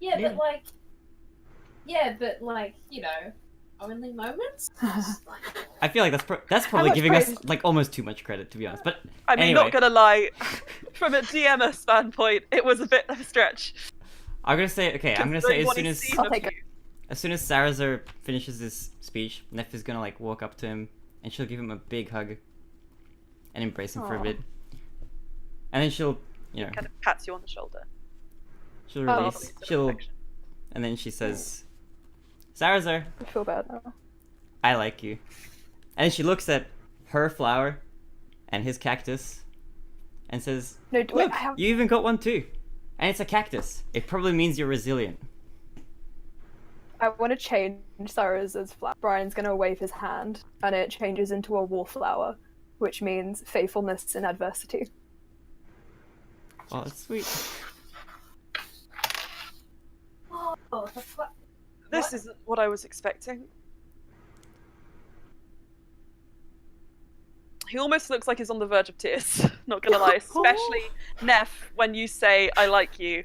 Yeah, Yeah. but like, you know, only moments. Like, I feel like that's probably much giving us praise? like almost too much credit, to be honest. But I mean, anyway, not gonna lie, from a DMer standpoint, it was a bit of a stretch. I'm gonna say okay. I'm gonna say Considering what he's seen I'll of take you. it. as soon as Sarazar finishes this speech, Neff is gonna like walk up to him and she'll give him a big hug and embrace him for a Aw. bit, and then she'll Kind of pats you on the shoulder. she'll Oh. release Lovely sort of she'll affection. and then she says, Sarazar, I feel bad now. I like you. And then she looks at her flower and his cactus and says, No, wait, look, I have. you even got one too. And it's a cactus. It probably means you're resilient. I want to change Sarah's as flower. Brian's gonna wave his hand, and it changes into a wallflower, which means faithfulness in adversity. Oh, that's sweet. oh, the fuck. This isn't what I was expecting. He almost looks like he's on the verge of tears, not gonna lie. Especially Neff, when you say, I like you.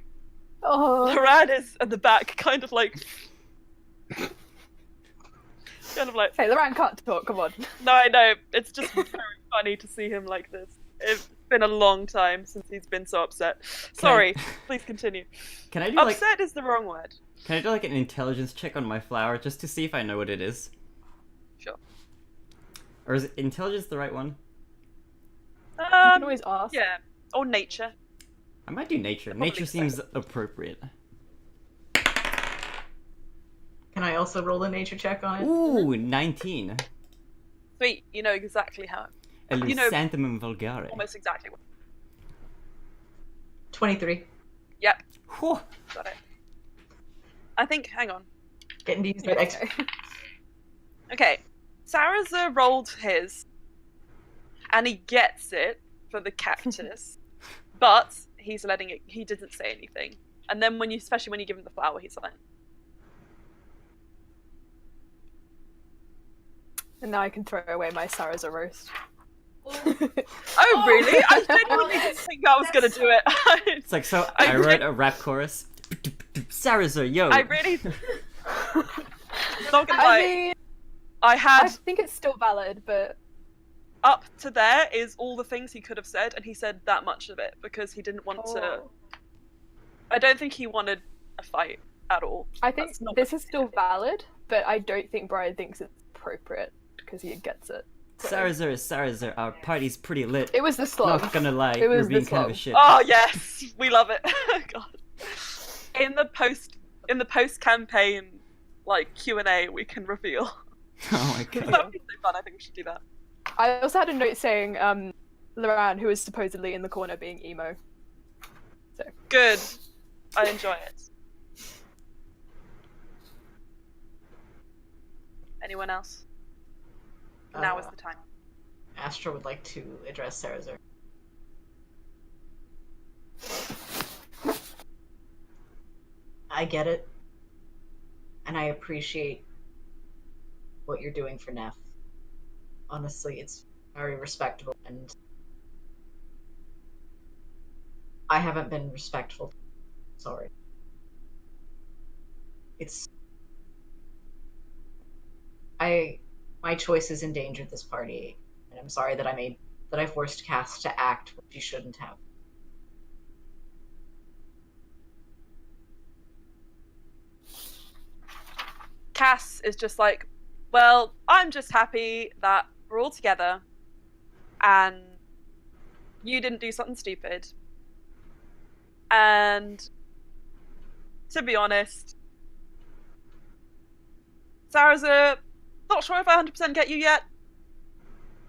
Oh, Loran is at the back, kind of like... kind of like, hey, Loran can't talk. Come on. no, I know, it's just very funny to see him like this. It's been a long time since he's been so upset. Sorry, please continue. Can I do like Upset is the wrong word. can I do like an intelligence check on my flower just to see if I know what it is? Sure. Or is intelligence the right one? You can always ask. Yeah, or nature. I might do nature. Probably Nature so. seems appropriate. Can I also roll a nature check on it? Ooh, 19. Sweet, you know exactly how. You know- Elusanthemum vulgare. Almost exactly what. 23. Yep, Whew. got it. I think, hang on. Getting to use my extra. Okay. Okay, Sarazar rolled his, and he gets it for the cactus, but he's letting it. He didn't say anything, and then especially when you give him the flower, he's like, And now I can throw away my Sarah's roast. Oh, really? I genuinely didn't think I was going to do it. It's like, so I wrote a rap chorus. Sarazar, yo. I really... Not gonna I lie, mean, I I had... think it's still valid, but Up to there is all the things he could have said, and he said that much of it because he didn't want to... oh. I don't think he wanted a fight at all. I think That's not this what is still valid, but I don't think Brian thinks it's appropriate because he gets it. So- Sarazar, our party's pretty lit. It was the slog. Not gonna lie, It you're was being the kind of a slog. shit. Oh yes, we love it. God. In the post campaign like Q&A, we can reveal. Oh my god. That would be so fun. I think we should do that. I also had a note saying Loran, who is supposedly in the corner being emo. Good. I enjoy it. Anyone else? Now is the time. Astra would like to address Sarazar. I get it. And I appreciate what you're doing for Neff. Honestly, it's very respectable, and I haven't been respectful. Sorry. It's... My choices endangered this party, and I'm sorry that I forced Cass to act what she shouldn't have. Cass is just like, well, I'm just happy that we're all together and you didn't do something stupid. And to be honest, Sarazar, not sure if I 100% get you yet,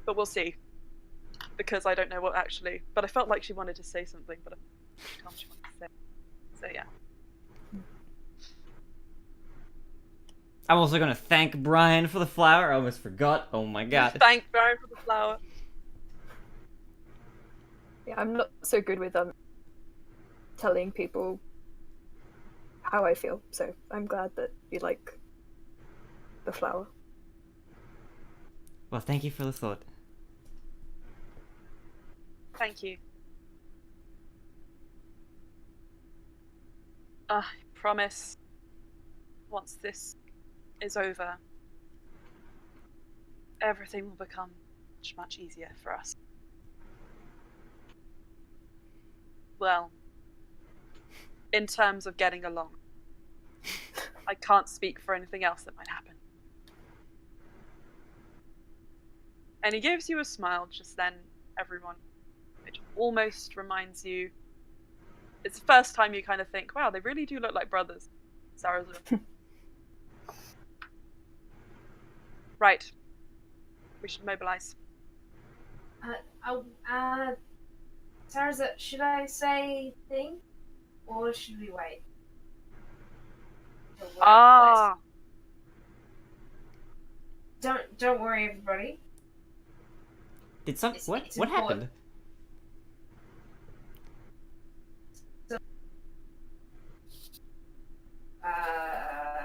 but we'll see. Because I don't know what actually, but I felt like she wanted to say something, but I can't remember what she wanted to say. So yeah. I'm also gonna thank Brian for the flower. I almost forgot. Oh my god. Thank Brian for the flower. Yeah, I'm not so good with telling people how I feel, so I'm glad that you like the flower. Well, thank you for the thought. Thank you. I promise, once this is over, everything will become much, much easier for us. Well, in terms of getting along. I can't speak for anything else that might happen. And he gives you a smile just then, everyone. It almost reminds you... It's the first time you kind of think, wow, they really do look like brothers. Sarazar. Right. We should mobilize. Sarazar, should I say thing? Or should we wait? Ah! Don't worry, everybody. Did some... It's What important. happened?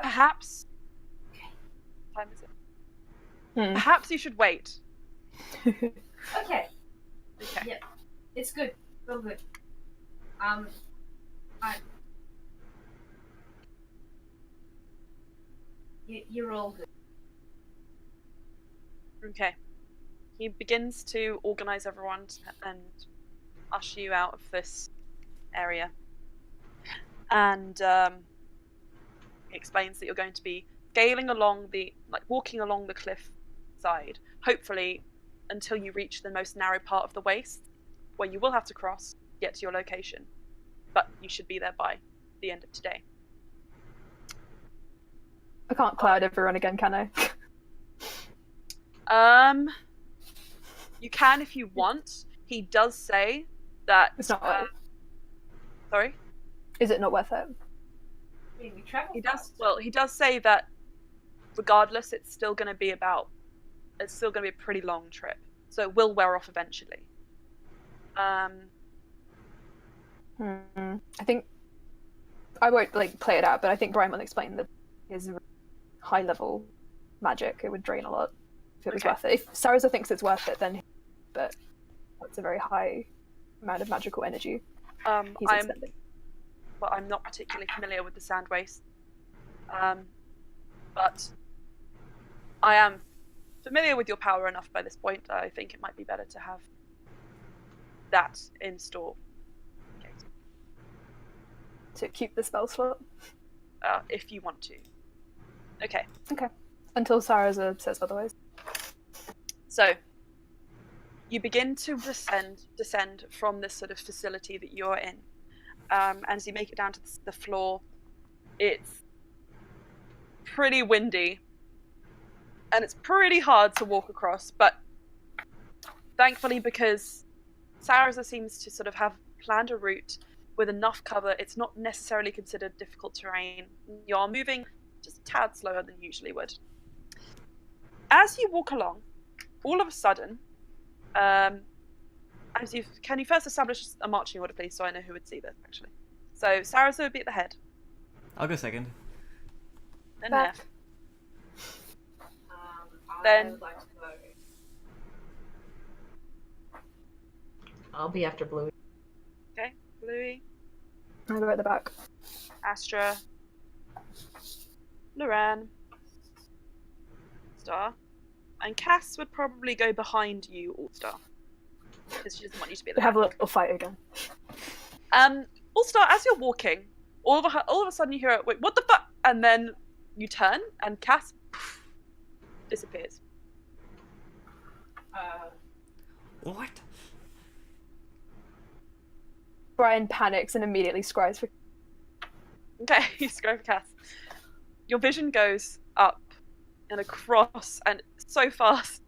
Perhaps... What time is it? Perhaps you should wait. Okay. Okay. Yep. It's good. All good. You're all good. Okay. He begins to organize everyone and usher you out of this area. And he explains that you're going to be scaling along walking along the cliff side, hopefully until you reach the most narrow part of the waste, where you will have to cross to get to your location. But you should be there by the end of today. I can't cloud everyone again, can I? You can if you want. He does say that... It's not worth it. Sorry? Is it not worth it? I mean, we travel He does. fast. Well, he does say that regardless, it's still going to be a pretty long trip, so it will wear off eventually. I think I won't play it out, but I think Brian will explain that his high level magic, it would drain a lot if it was Okay. worth it. If Saraza thinks it's worth it, then but that's a very high amount of magical energy he's expending. I'm not particularly familiar with the sand waste. But I am familiar with your power enough by this point. I think it might be better to have that in store. Okay. To keep the spell slot. If you want to. Okay. Okay. Until Saraza says otherwise. So you begin to descend from this sort of facility that you're in. As you make it down to the floor, it's pretty windy. And it's pretty hard to walk across, but thankfully, because Saraza seems to sort of have planned a route with enough cover, it's not necessarily considered difficult terrain. You're moving just a tad slower than you usually would. As you walk along, all of a sudden, can you first establish a marching order, please, so I know who would see this, actually? So Saraza would be at the head. I'll go second. Then Back. Neff. I Then- would like to go. I'll be after Bluey. Okay, Bluey, I'll go at the back. Astra, Loran, Star, and Cass would probably go behind you, All-Star, because she doesn't want you to be at We the have a back. little fight again. All-Star, as you're walking, all of a sudden you hear a, wait, what the fuck? And then you turn, and Cass disappears. What? Brian panics and immediately scries for. Okay, you scroll for Cass. Your vision goes up and across and so fast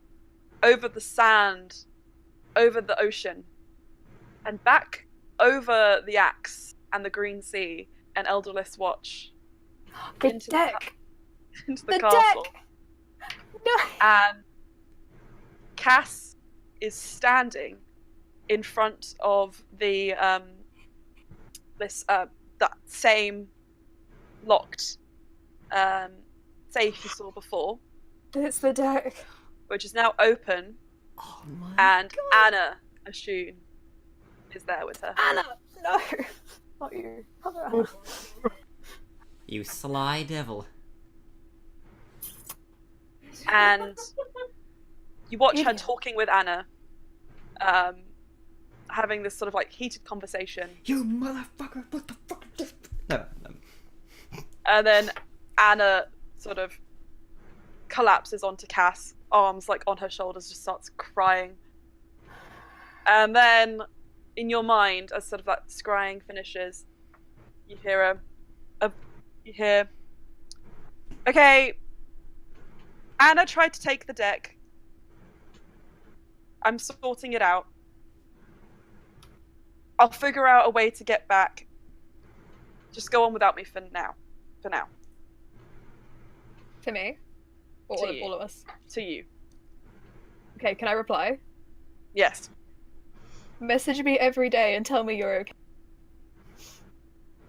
over the sand, over the ocean, and back over the axe and the green sea and Elderless Watch The into deck! into the The castle. deck! No! And Cass is standing in front of the that same locked safe you saw before, It's the deck. which is now open, Oh my and God. Anna Ashun is there with her. Anna! No! Not you. Other Anna. You sly devil. And you watch her Idiot. talking with Anna, having this sort of like heated conversation. You motherfucker, what the fuck is this? No. And then Anna sort of collapses onto Cass, arms like on her shoulders, just starts crying. And then, in your mind, as sort of that scrying finishes, you hear okay, Anna tried to take the deck. I'm sorting it out. I'll figure out a way to get back. Just go on without me for now. For now. To me? Or To you. all of us? To you. Okay, can I reply? Yes. Message me every day and tell me you're okay.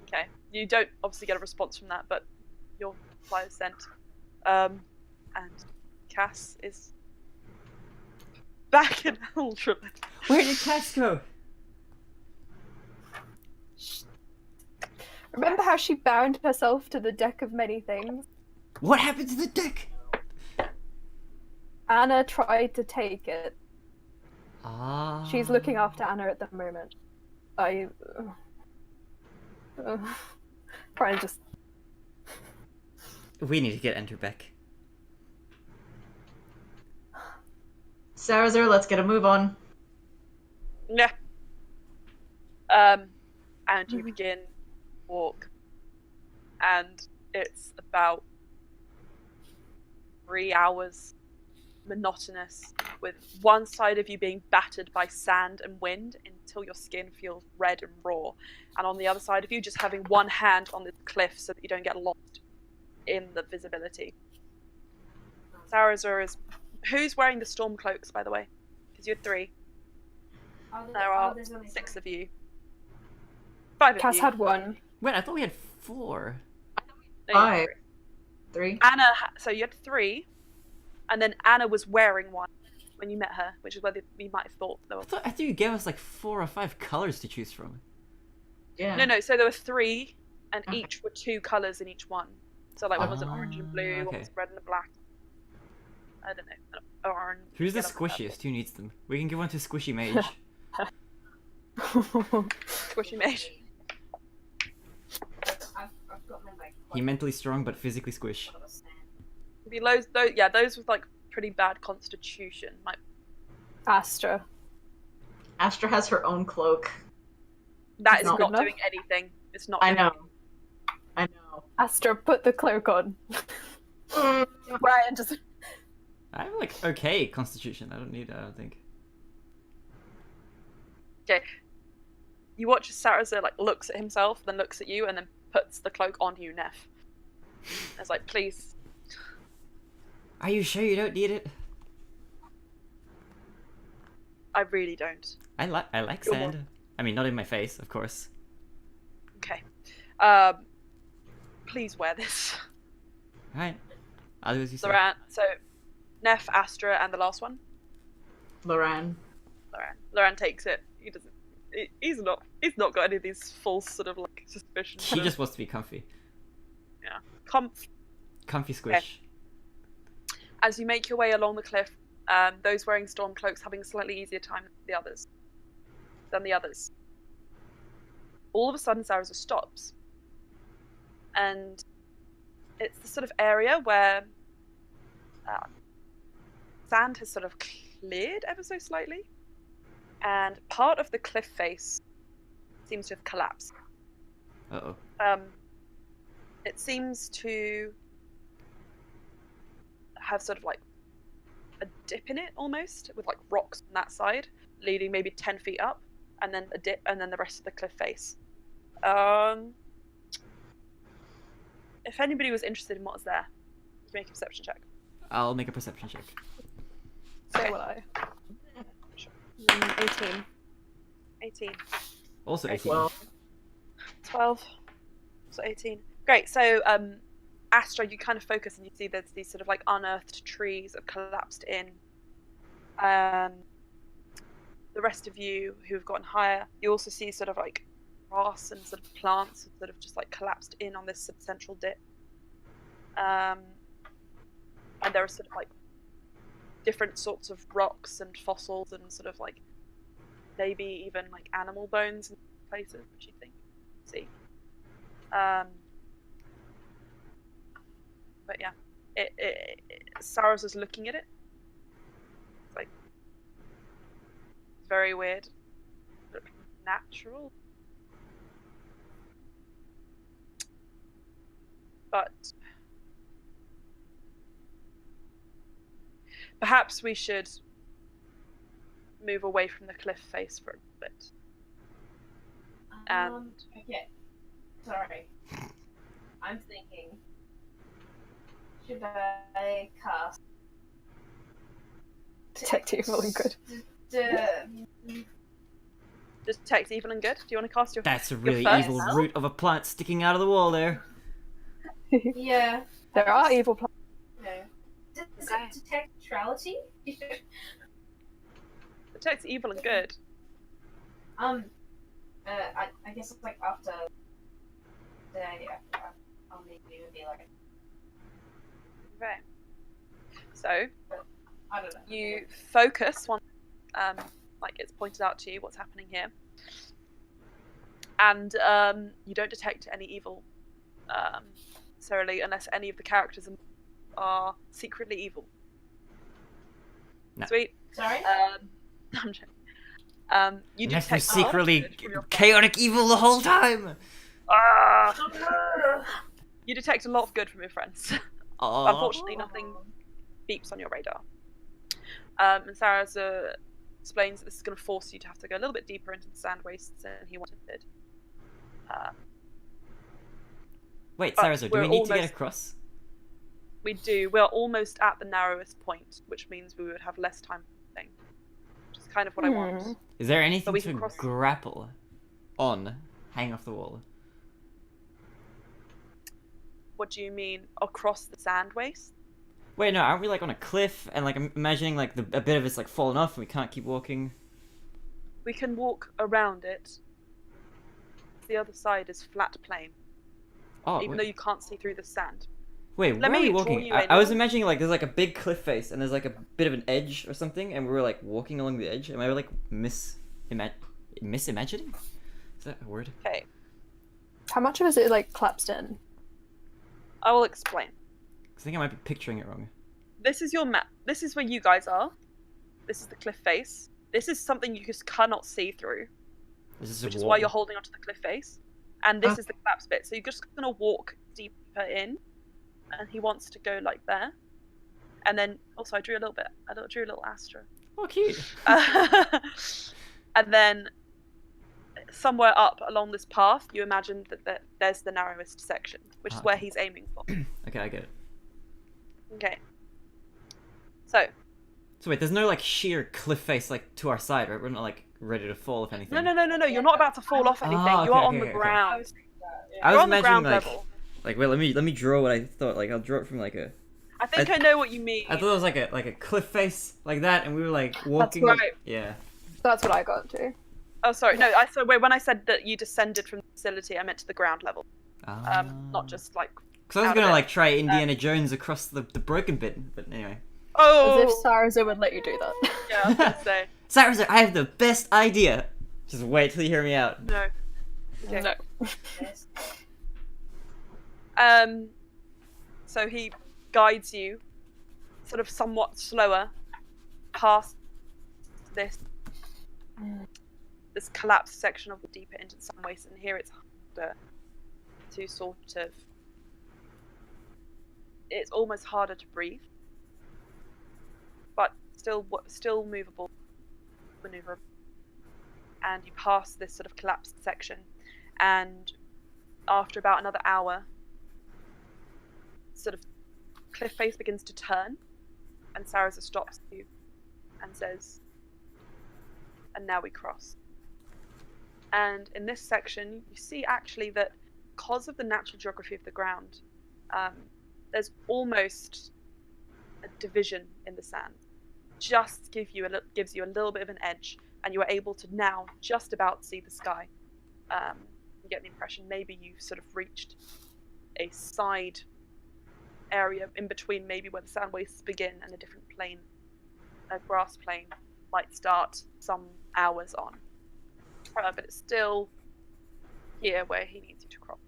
Okay. You don't obviously get a response from that, but your reply is sent. And Cass is back in Eldred. Where did Cass go? Remember how she bound herself to the deck of many things? What happened to the deck? Anna tried to take it. Ah. She's looking after Anna at the moment. Brian just. We need to get Enter back. Sarazer, let's get a move on. Yeah. And you begin walk, and it's about 3 hours monotonous, with one side of you being battered by sand and wind until your skin feels red and raw, and on the other side of you just having one hand on the cliff so that you don't get lost in the visibility. Sarazer is... Who's wearing the storm cloaks, by the way? Because you had 3. There are there's only 6 three. of you. 5 of Cass you. had one. Wait, I thought we had 4. No, you had 5. 3. 3. Anna, so you had 3. and then Anna was wearing one when you met her, which is where you might have thought there was. I thought you gave us like 4 or 5 colors to choose from. Yeah. No. So there were 3, and each were 2 colors in each one. So like one was an orange and blue, one okay. was red and a black. I don't know. Orange. Who's the yellow, squishiest? Who needs them? We can give one to Squishy Mage. Squishy mage. I've got my like. He mentally strong but physically squish. Be those with like pretty bad constitution. Might. Astra. Astra has her own cloak. That is Not not enough? doing anything. It's not. I doing know. I know. Astra, put the cloak on. Ryan just. I have like okay constitution. I don't need it, I don't think. Okay. You watch as Sarazar like looks at himself, then looks at you, and then puts the cloak on you, Neff. It's like, please. Are you sure you don't need it? I really don't. I like Go sand. on. I mean, not in my face, of course. Okay. Please wear this. Alright. I'll do as you say. So, Neff, Astra, and the last one. Loran. Loran takes it. He doesn't. He's not got any of these false sort of like suspicions. He just wants to be comfy. Comfy squish. Okay. As you make your way along the cliff, those wearing storm cloaks having a slightly easier time than the others. All of a sudden, Sarazar stops, and it's the sort of area where sand has sort of cleared ever so slightly, and part of the cliff face seems to have collapsed. Uh-oh. It seems to have sort of like a dip in it almost, with like rocks on that side, leading maybe 10 feet up, and then a dip, and then the rest of the cliff face. If anybody was interested in what was there, make a perception check. I'll make a perception check. So Okay. will I. 18. 18. Also 18. Well, 12. So 18. Great. So, Astra, you kind of focus and you see there's these sort of like unearthed trees that have collapsed in. The rest of you who have gotten higher, you also see sort of like grass and sort of plants that have just like collapsed in on this central dip. And there are sort of like different sorts of rocks and fossils and sort of like maybe even like animal bones in places, which you think see. But yeah, Sarazar's looking at it. It's like it's very weird, but natural. But perhaps we should move away from the cliff face for a bit. And Okay. Sorry. I'm thinking. Should I cast Detect evil and good. detect evil and good. Do you want to cast your? That's a really first evil spell? root of a plant sticking out of the wall there. Yeah. There are evil plants. No. Does it detect neutrality? Detect evil and good. I guess it's like after the I'll maybe be like, Okay. So I don't know. you focus on, like it's pointed out to you what's happening here, and you don't detect any evil necessarily, unless any of the characters are secretly evil. No. Sweet. Sorry? I'm joking. You Unless detect you're secretly good from your- chaotic evil the whole time. Ah! You detect a lot of good from your friends. Oh. Unfortunately, nothing beeps on your radar. And Sarazar explains that this is going to force you to have to go a little bit deeper into the sand wastes than he wanted. Wait, but Sarazar, do we we're need to get almost- across? We do. We're almost at the narrowest point, which means we would have less time for thing. Which is kind of what I want. Is there anything we to can cross- grapple on, hang off the wall? What do you mean across the sand waste? Wait, no, aren't we like on a cliff and like I'm imagining like a bit of it's like fallen off and we can't keep walking? We can walk around it. The other side is flat plain, Oh, even though you can't see through the sand. wait, Let where are me we draw walking? you I in. was imagining like there's like a big cliff face and there's like a bit of an edge or something, and we were like walking along the edge. Am I like misimagining? Is that a word? Okay, How much of it is it like collapsed in? I will explain. I think I might be picturing it wrong. This is your map. This is where you guys are. This is the cliff face. This is something you just cannot see through, This is which a is wall. why you're holding onto the cliff face. And this is the collapse bit. So you're just gonna walk deeper in, and he wants to go like there. And then also I drew a little astra. Oh, cute. And then somewhere up along this path, you imagine that there's the narrowest section, which is where he's aiming for. Okay, I get it. Okay. So So wait, there's no like sheer cliff face like to our side, right? We're not like ready to fall if anything. no. You're not about to fall off anything. Ah, You are okay, on the okay. ground. I You're was on the imagining ground like level. wait, let me draw what I thought. Like I'll draw it from like a. I think I know what you mean. I thought it was like a cliff face like that, and we were like walking. That's right. Yeah. That's what I got too. Oh, sorry. No, when I said that you descended from the facility, I meant to the ground level. Not just like. Because I was out gonna of it. like try Indiana Jones across the broken bit, but anyway. Oh. As if Sarza would let you do that. Yeah, I was gonna say. Cyrus, I have the best idea. Just wait till you hear me out. No. Okay. No. So he guides you, sort of somewhat slower, past this collapsed section of the deeper into some ways, and here it's harder to sort of. It's almost harder to breathe, but still movable, maneuverable. And you pass this sort of collapsed section, and after about another hour, sort of cliff face begins to turn, and Sarasa stops you and says, "And now we cross." And in this section, you see actually that because of the natural geography of the ground, there's almost a division in the sand. Just gives you a little bit of an edge, and you are able to now just about see the sky. You get the impression maybe you've sort of reached a side area in between, maybe where the sand wastes begin and a different plain, a grass plain, might start some hours on. But it's still here where he needs you to cross.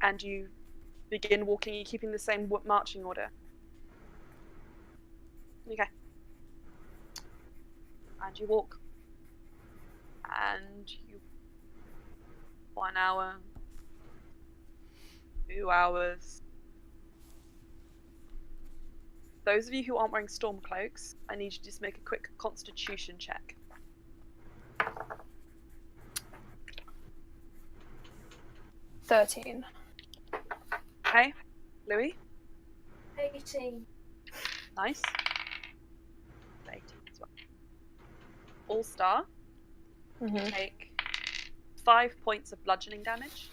And you begin walking, you keeping the same marching order. Okay. And you walk. And you 1 hour, 2 hours. Those of you who aren't wearing storm cloaks, I need you to just make a quick constitution check. $13. Okay, Louis, 18. nice. 18 as well. All star, Mm-hmm. take 5 points of bludgeoning damage.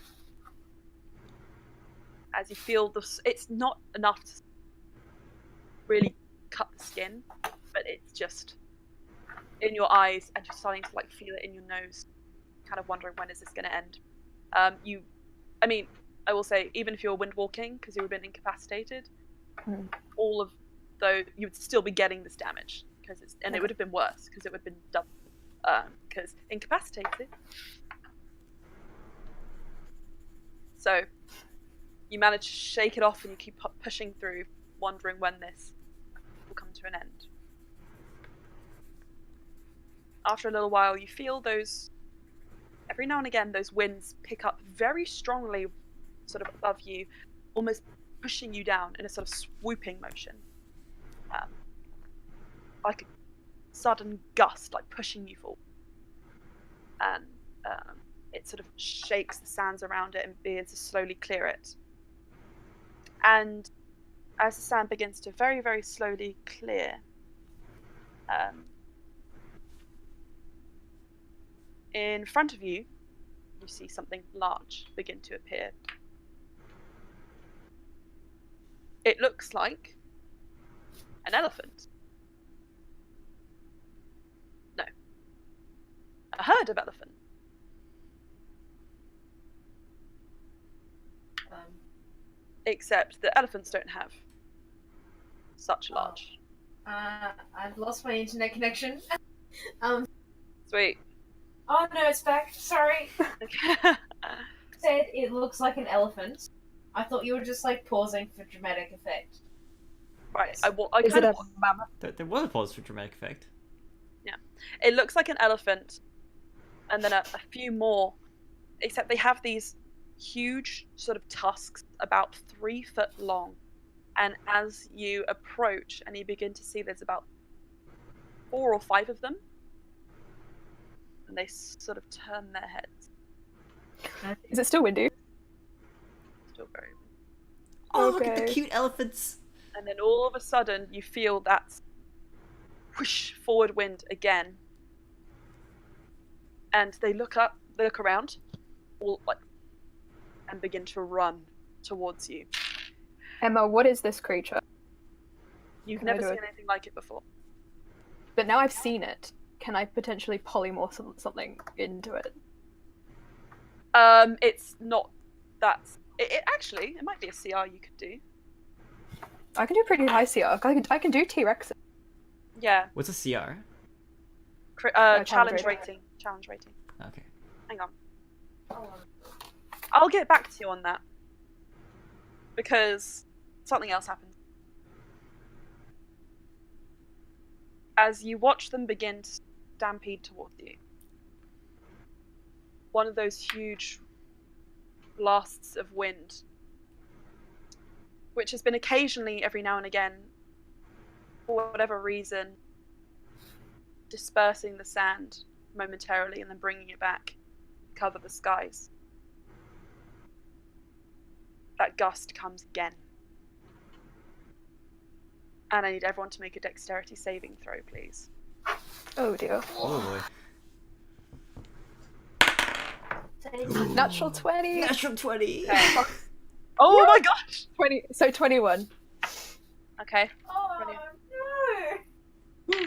As you feel it's not enough to really cut the skin, but it's just in your eyes, and you're starting to like feel it in your nose, kind of wondering when is this going to end. I will say, even if you're wind walking because you've been incapacitated, all of those you would still be getting this damage it would have been worse because it would have been double. Because incapacitated. So you manage to shake it off and you keep pushing through, wondering when this will come to an end. After a little while, you feel those, every now and again, those winds pick up very strongly, sort of above you, almost pushing you down in a sort of swooping motion. Like a sudden gust, like pushing you forward. And it sort of shakes the sands around it and begins to slowly clear it. And as the sand begins to very, very slowly clear, in front of you, you see something large begin to appear. It looks like an elephant. No. A herd of elephants. Except that elephants don't have such large. I've lost my internet connection. Sweet. Oh no, it's back. Sorry. Okay. Said it looks like an elephant. I thought you were just like pausing for dramatic effect. Right. Is it a mammoth? There was a pause for dramatic effect. It looks like an elephant, and then a few more, except they have these huge sort of tusks about 3 foot long, and as you approach and you begin to see there's about 4 or 5 of them, and they sort of turn their heads. Is it still windy? Still very. Oh, look at the Okay. cute elephants! And then all of a sudden you feel that whoosh forward wind again, and they look around, all like, and begin to run towards you. Emma, what is this creature? You've Can I never do seen it? anything like it before. But now I've seen it. Can I potentially polymorph something into it? It's not that. It actually, it might be a CR you could do. I can do pretty high CR. I can do T-Rex. Yeah. What's a CR? Challenge challenge rating. Challenge rating. Okay. Hang on. I'll get back to you on that. Because something else happened. As you watch them begin to stampede towards you, one of those huge blasts of wind, which has been occasionally, every now and again, for whatever reason, dispersing the sand momentarily and then bringing it back, cover the skies. That gust comes again. And I need everyone to make a dexterity saving throw, please. Oh dear. Oh Natural 20. Natural 20! Okay. Oh my gosh! 20. So 21. Okay. Oh no!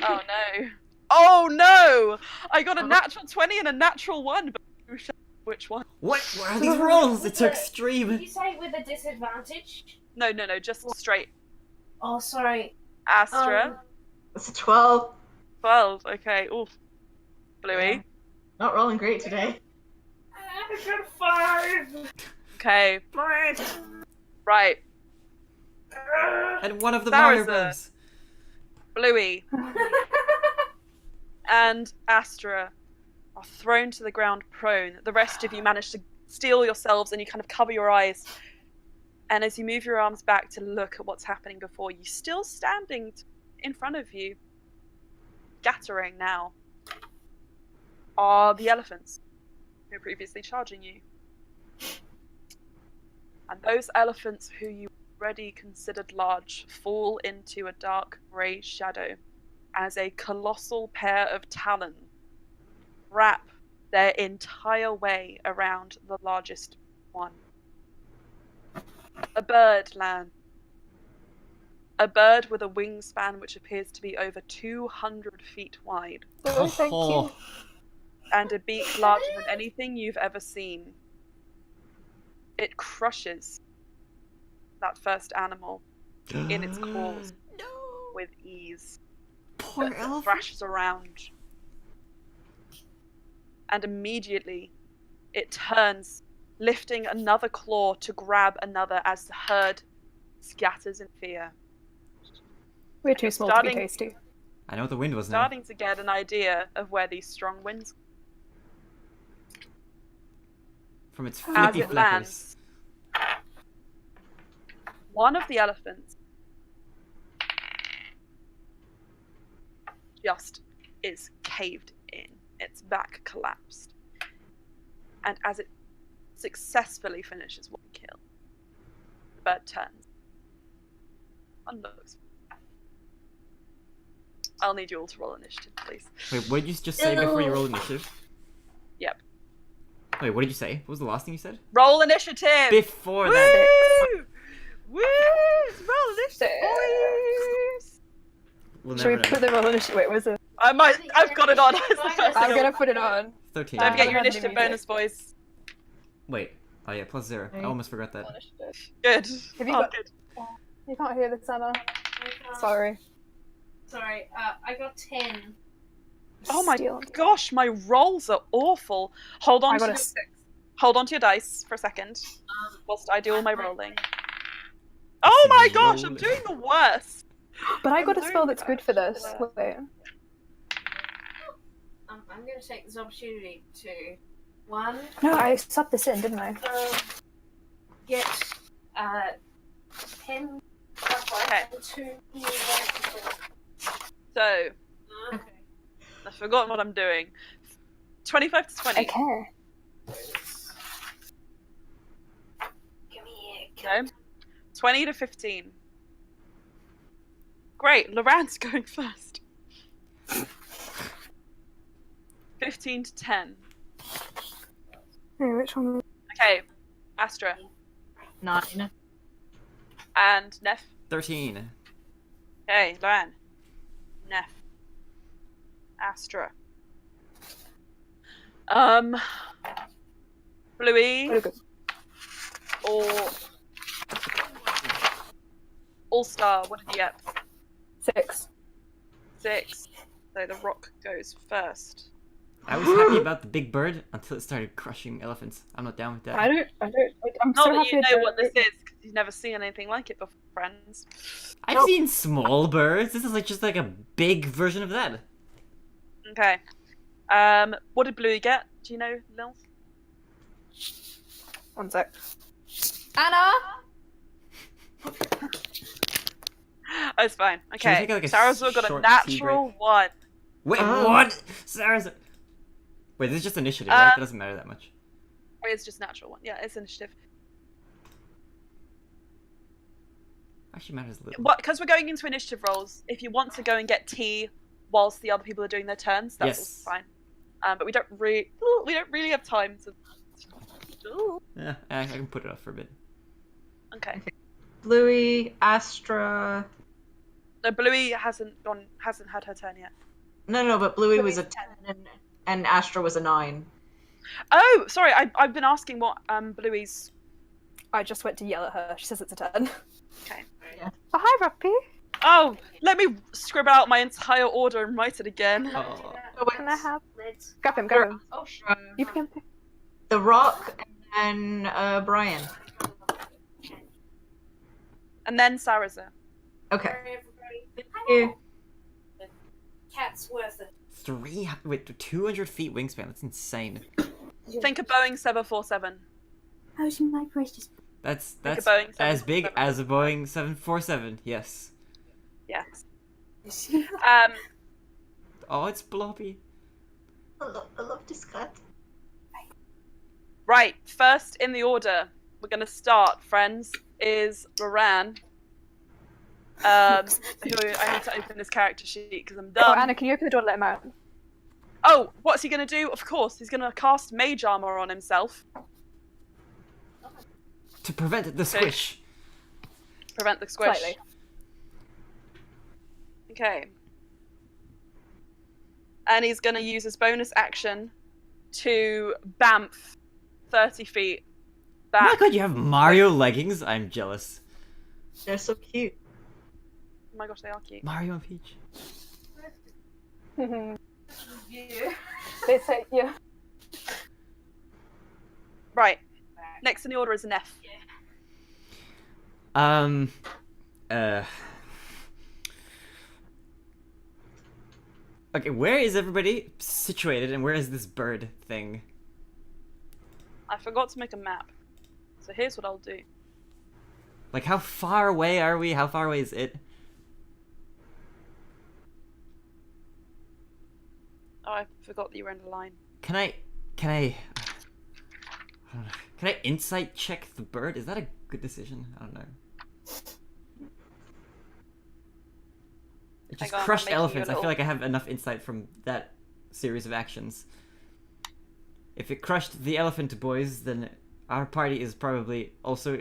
Oh no. Oh no! I got a natural 20 and a natural 1, but who shall which one? What are these rolls? It's so Did extreme! you say with a disadvantage? No, just straight. Oh, sorry. Astra. It's a 12. 12, okay. Oof. Bluey. Not rolling great today. I got 5. Okay. Right. And one of the Mario Sarasa. Bros. Bluey and Astra are thrown to the ground prone. The rest of you manage to steel yourselves and you kind of cover your eyes. And as you move your arms back to look at what's happening before you, still standing in front of you, scattering now, are the elephants who were previously charging you. And those elephants who you already considered large fall into a dark grey shadow as a colossal pair of talons wrap their entire way around the largest one. A bird lands. A bird with a wingspan which appears to be over 200 feet wide, Oh, thank you. and a beak larger than anything you've ever seen. It crushes that first animal in its claws No! with ease. Poor It elephant. thrashes around. And immediately it turns, lifting another claw to grab another as the herd scatters in fear. We're too small to be starting- tasty. I know what the wind was now. Starting to get an idea of where these strong winds From its as flippy it flappers. lands. One of the elephants just is caved in. Its back collapsed. And as it successfully finishes one kill, the bird turns and looks. I'll need you all to roll initiative, please. Wait, what did you just say before you rolled initiative? Yep. Wait, what did you say? What was the last thing you said? Roll initiative! Before that. Woo! Woo! It's roll initiative, boys! We'll Should we never put know. the roll initiative? Wait, was it? I've got it on. It's the first I'm thing gonna put it on. 13. Don't forget your I don't have initiative any music. bonus, boys. Wait. Oh yeah, +0. I almost forgot that. Good. Have you Oh, got- good. You can't hear this, Anna. Sorry. Sorry, I got 10. Oh my Steal. gosh, my rolls are awful. Hold on I got to a your, 6. hold on to your dice for a second, whilst I do all my rolling. Oh my gosh, I'm doing the worst. But I got a I'm spell very that's good for this. Wait. I'm going to take this opportunity to, one, No, I subbed this in, didn't I? get 10 Okay. to So, I've forgotten what I'm doing. 25 to 20. Okay. Okay. 20 to 15. Great, Loran's going first. 15 to 10. Wait, which one? Okay, Astra 9. and Neff. 13. Okay, Loran. Neff. Astra. Bluey Really good. or All-Star, what did you get? 6. 6. So the rock goes first. I was happy about the big bird until it started crushing elephants. I'm not down with that. I'm Not so that happy you know to- what this is, because you've never seen anything like it before, friends. I've seen small birds. This is like just like a big version of that. Okay. What did Bluey get? Do you know, Lil? 1 sec. Anna! Oh, it's fine. Should we Okay. take, like, a Sarah's got a short tea natural 1. Wait, Oh. what? Sarah's. Wait, this is just initiative, right? That doesn't matter that much. Oh, it's just natural 1. Yeah, it's initiative. Actually matters a little. What? Because we're going into initiative rolls. If you want to go and get tea whilst the other people are doing their turns, that's Yes. also fine. But we don't really have time to. Yeah, I can put it off for a bit. Okay. Bluey, Astra. No, Bluey hasn't had her turn yet. No, but Bluey was a 10 and Astra was a 9. Oh, sorry. I've been asking what Bluey's. I just went to yell at her. She says it's a 10. Okay. Oh, hi, Ruppy. Oh, let me scribble out my entire order and write it again. Oh. Can I have... Grab him, grab him. Oh, sure. You can pick... The Rock and then Brian. And then Saraza. Okay. Sorry, everybody. Thank you. Cat's worth it. 200 feet wingspan. That's insane. Think a Boeing 747. How's my precious? That's a Boeing as big 747. as a Boeing 747. Yes. Yes. She... Oh, it's blobby. I love this cat. Right. First in the order, we're gonna start. Friends is Loran. Who I need to open this character sheet because I'm Oh, dumb. Anna, can you open the door and let him out? Oh, what's he gonna do? Of course, he's gonna cast Mage Armor on himself. To prevent the squish. Prevent the squish. Slightly. Okay. And he's gonna use his bonus action to bamf 30 feet Oh my back. god, you have Mario leggings? I'm jealous. They're so cute. Oh my gosh, they are cute. Mario and Peach. You. They say, yeah. Right. Next in the order is Neff. Okay, where is everybody situated and where is this bird thing? I forgot to make a map. So here's what I'll do. Like, how far away are we? How far away is it? Oh, I forgot that you were in the line. Can I insight check the bird? Is that a good decision? I don't know. It just Hang on, I'm crushed making you a elephants. I feel little- like I have enough insight from that series of actions. If it crushed the elephant boys, then our party is probably also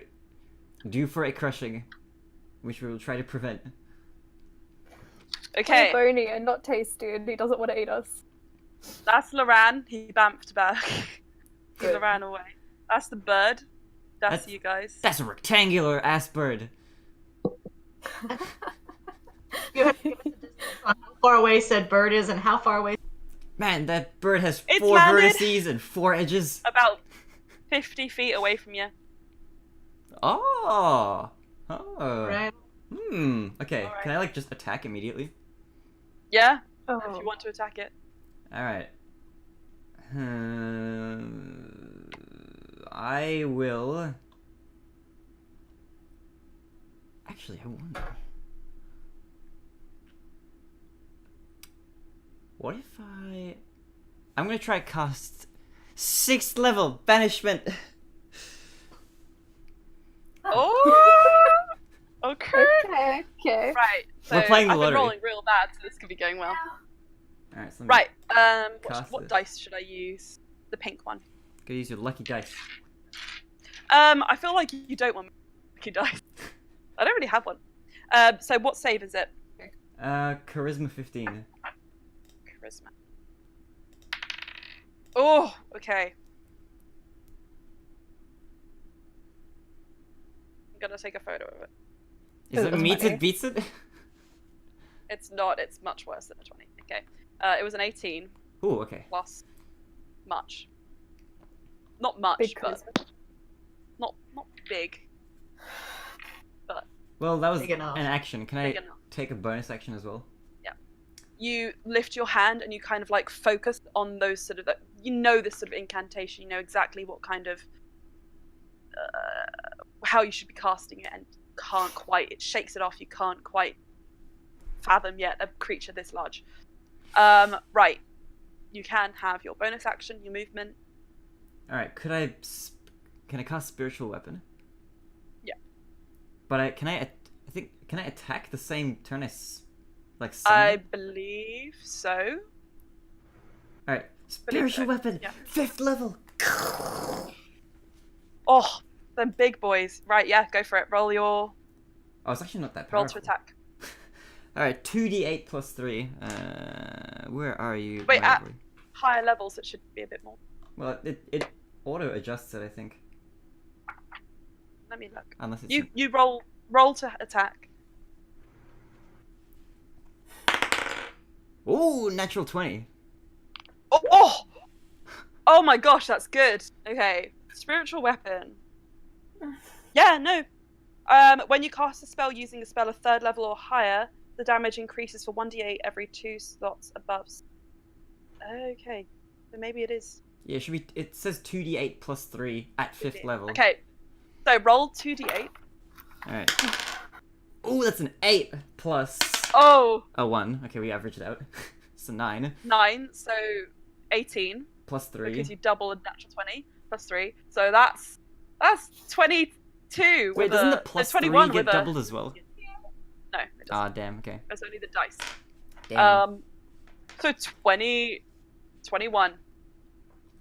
due for a crushing, which we will try to prevent. Okay, We're bony and not tasty, and he doesn't want to eat us. that's Loran. He bamfed back. He Good. ran away. That's the bird. That's That's- you guys. That's a rectangular ass bird. You have to give us a distance on how far away said bird is and how far away. Man, that bird has It's 4 landed. vertices and 4 edges. About 50 feet away from you. Oh. Oh. Right. Okay, Alright. can I like just attack immediately? Yeah, Oh. if you want to attack it. Alright. I will... Actually, I wonder... What if I'm gonna try cast 6th level banishment. Oh! Okay. Okay. Right. So We're playing the I've lottery. been rolling real bad, so this could be going well. Alright, so let me Right. Cast What this. dice should I use? The pink one. go use your lucky dice. I feel like you don't want lucky dice. I don't really have one. So what save is it? Charisma 15. Charisma. Oh, okay. I'm gonna take a photo of it. Is it That's meets funny. it beats it? It's not. It's much worse than a 20. Okay. It was an 18 Ooh, okay. plus much. Not much, Big but charisma. not big. Well, that was Big enough. an action. Can Big I enough. take a bonus action as well? You lift your hand and you kind of like focus on those sort of, you know, this sort of incantation. You know exactly what kind of how you should be casting it, and can't quite. It shakes it off. You can't quite fathom yet a creature this large. Right. You can have your bonus action, your movement. All right. Can I cast spiritual weapon? Yeah. But can I attack the same turn as I summon? believe so. All right. Spiritual so, weapon, yeah. 5th level. Oh, them big boys. Right, yeah, go for it. Roll Oh, it's actually not that roll powerful. to attack. All right, 2d8 plus 3. Where are you? Wait, Where are we? Higher levels, it should be a bit more. Well, it auto adjusts it, I think. Let me look. Unless it's You roll to attack. Ooh, natural 20. Oh my gosh, that's good. Okay, spiritual weapon. Yeah, no. When you cast a spell using a spell of 3rd level or higher, the damage increases for 1d8 every 2 slots above. Okay, so maybe it is. Yeah, it should be. It says 2d8 plus 3 at 5th level. Okay, so roll 2d8. All right. Ooh, that's an 8 plus Oh, a 1. Okay, we average it out. It's a 9 9, so 18. plus 3. Because you double a natural 20 plus 3. So that's 22. Wait, with doesn't a, the plus 21 3 get with a- doubled as well? No, it doesn't. Ah, damn. Okay. It's only the dice. Damn. So 21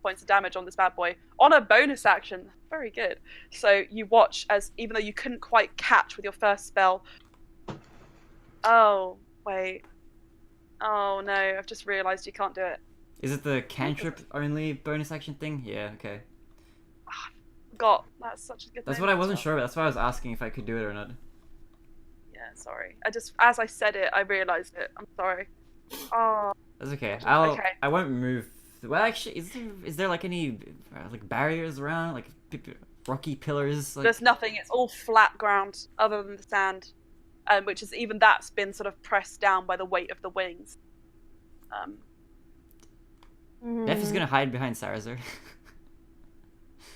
points of damage on this bad boy on a bonus action. Very good. So you watch as, even though you couldn't quite catch with your first spell. Oh wait. Oh no! I've just realised you can't do it. Is it the cantrip only bonus action thing? Yeah. Okay. God, that's such a good. That's name what I as wasn't well. sure about. That's why I was asking if I could do it or not. Yeah, sorry. I just, as I said it, I realised it. I'm sorry. Oh. That's okay. Okay. I won't move. Well, actually, is there like any like barriers around, like rocky pillars? Like... There's nothing. It's all flat ground other than the sand, which is, even that's been sort of pressed down by the weight of the wings. Neff is gonna hide behind Sarazar.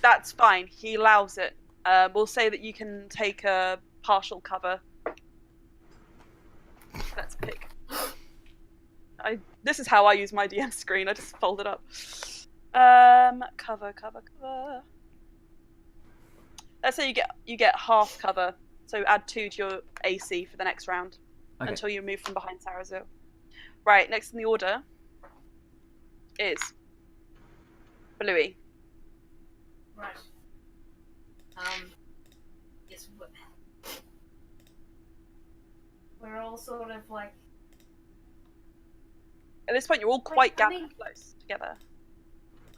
That's fine. He allows it. We'll say that you can take a partial cover. Let's pick. This is how I use my DM screen. I just fold it up. Cover. Let's say you get half cover. So add 2 to your AC for the next round Okay. until you move from behind Sarazil. Right, next in the order is Bluey. Right. Yes. sort of like. At this point, you're all quite I gathered mean- close together.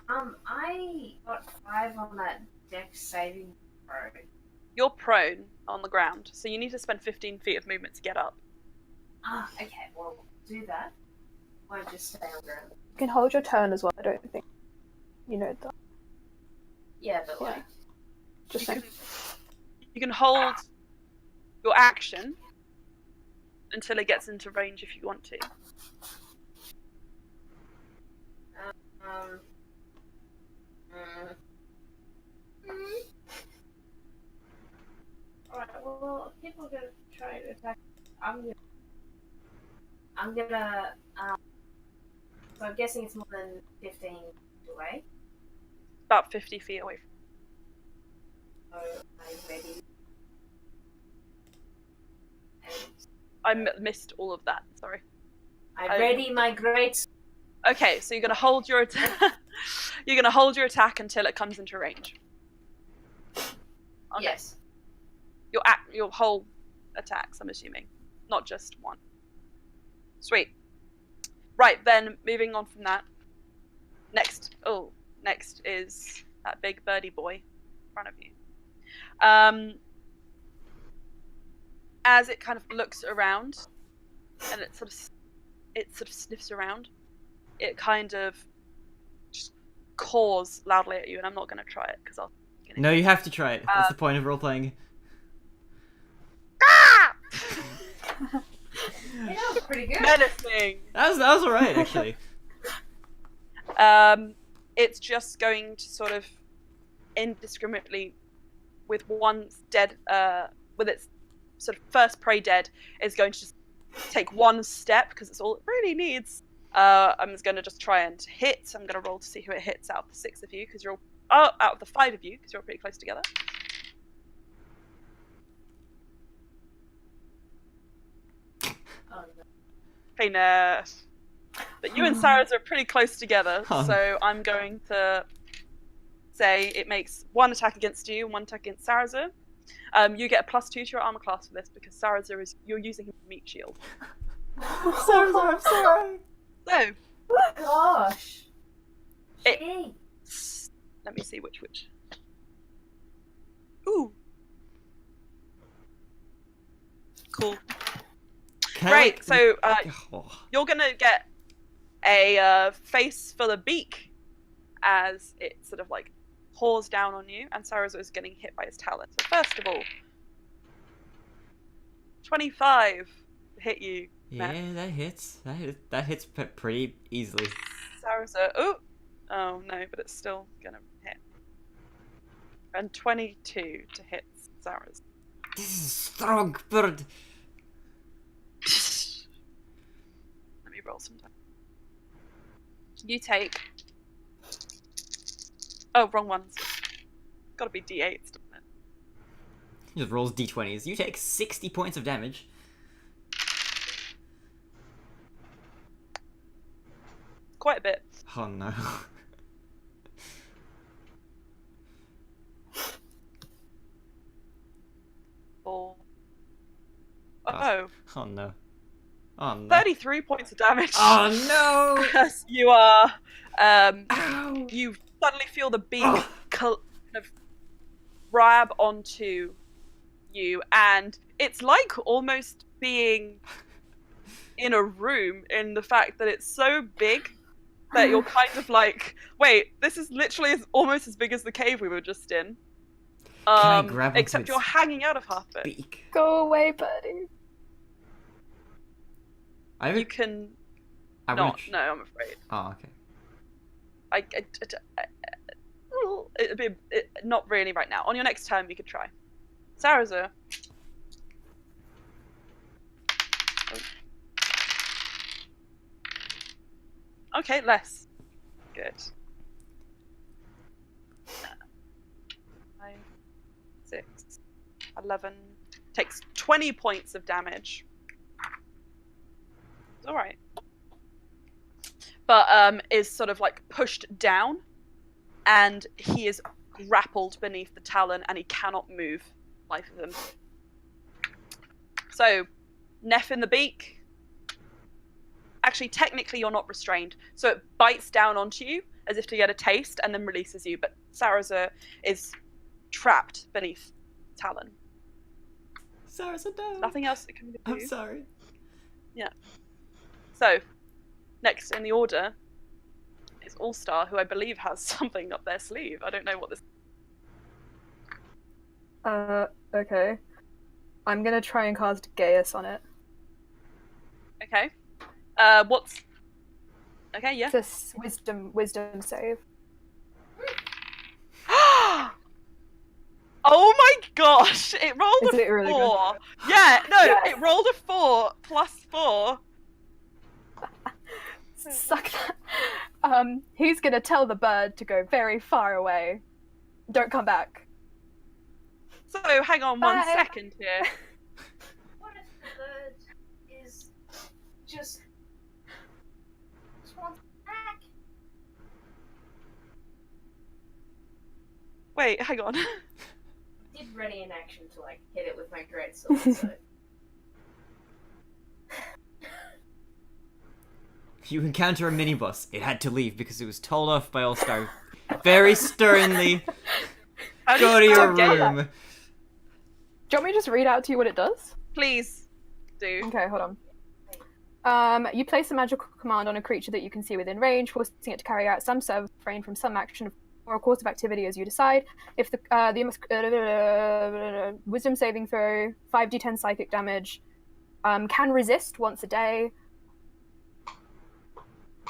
I got 5 on that deck saving throw. You're prone on the ground, so you need to spend 15 feet of movement to get up. Ah, okay, well, do that. Won't just stay on ground. You can hold your turn as well. I don't think you know that. Yeah, but Yeah. like. Just You saying. You can hold your action until it gets into range if you want to. Um. Alright, well, people are gonna try to attack. I'm gonna. So I'm guessing it's more than 15 away. About 50 feet away. So I'm ready. And I missed all of that. Sorry. I ready my great. Okay, so you're gonna hold your attack. You're gonna hold your attack until it comes into range. Okay. Yes. Your whole attacks, I'm assuming, not just one. Sweet. Right, then moving on from that. Next is that big birdie boy in front of you. As it kind of looks around, and it sort of sniffs around, it kind of just caws loudly at you, and I'm not going to try it because I'll. No, you have to try it. That's the point of role playing. That was pretty good. Menacing. That was alright actually. It's just going to sort of indiscriminately, with one dead, with its sort of first prey dead, is going to just take one step because it's all it really needs. I'm just going to just try and hit. I'm going to roll to see who it hits out of the 6 of you because you're all out of the 5 of you because you're all pretty close together. Oh, no. Penis. But you and Sarah's are pretty close together, Oh. so I'm going to say it makes 1 attack against you and 1 attack against Sarazar. You get a +2 to your armor class for this because Sarazar you're using his meat shield. I'm sorry. So, Gosh. It- Gee. let me see which. Ooh. Cool. Great, so you're gonna get a face full of beak as it sort of like paws down on you, and Sarazar is getting hit by his talon. So first of all, 25 to hit you. Yeah, that hits. That hits pretty easily. Sarazar. Oh no, but it's still gonna hit. And 22 to hit Sarazar. This is a strong bird. Let me roll some time. You take. Oh, wrong ones. Gotta be D8s, doesn't it? He just rolls d20s. You take 60 points of damage. Quite a bit. Oh no. Or. Oh, Oh no. Oh no. 33 points of damage. Oh no! As you are. Ow! You suddenly feel the beak Oh. kind of grab onto you, and it's like almost being in a room in the fact that it's so big that you're kind of like, wait, this is literally almost as big as the cave we were just in. I grab onto Except its you're hanging out of half of it. Beak. Go away, buddy. I You haven't. can I not. wanna No, I'm afraid. Oh, okay. It'd be not really right now. On your next turn, you could try. Sarazar. Okay, less. Good. 5, 6, 11. Takes 20 points of damage. It's alright. But is sort of like pushed down, and he is grappled beneath the talon, and he cannot move. Life of him. So, Neff in the beak. Actually, technically, you're not restrained, so it bites down onto you as if to get a taste, and then releases you. But Sarazar is trapped beneath Talon. Sarazar, no. Nothing else it can do. I'm sorry. Yeah. So, next in the order is All-Star, who I believe has something up their sleeve. I don't know what this. Okay. I'm gonna try and cast Gaius on it. Okay. What's? Okay, yeah. This wisdom save. Oh my gosh! It rolled Is a it really 4. Yeah, no, Yes. it rolled a 4 plus 4. Suck that. He's gonna tell the bird to go very far away. Don't come back. So hang on one Bye. second here. What if the bird is just wants back? Wait, hang on. Did ready in action to like hit it with my greatsword, so You encounter a mini boss. It had to leave because it was told off by All-Star very sternly. How do Go to you your spell Gaius? room. Do you want me to just read out to you what it does? Please do. Okay, hold on. You place a magical command on a creature that you can see within range, forcing it to carry out some serve refrain from some action or a course of activity as you decide. If the wisdom saving throw, 5d10 psychic damage, can resist once a day.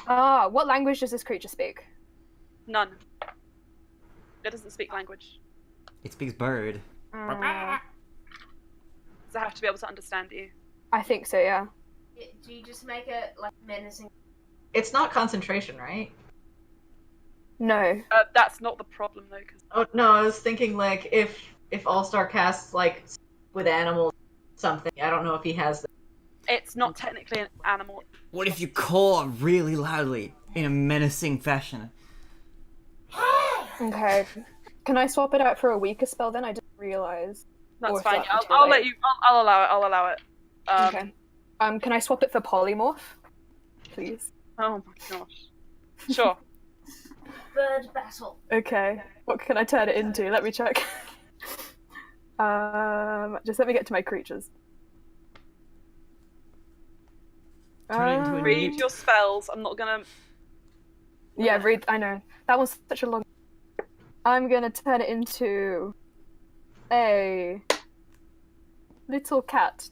What language does this creature speak? None. It doesn't speak language. It speaks bird. Does it have to be able to understand you? I think so, yeah. do you just make it like menacing? It's not concentration, right? No. That's not the problem though, because Oh no, I was thinking like if All-Star casts like with animals something. I don't know if he has that. it's not technically an animal. What if you caw really loudly in a menacing fashion? Okay. Can I swap it out for a weaker spell then? I didn't realize. That's Or if fine. that's too I'll late. let you. I'll allow it. I'll allow it. Okay. Can I swap it for polymorph? Please. Oh my gosh. Sure. Bird battle. Okay. What can I turn it into? Let me check. Just let me get to my creatures. Turn it into a Read your spells. I'm not gonna. Yeah, read. I know. That one's such a long. I'm gonna turn it into a little cat.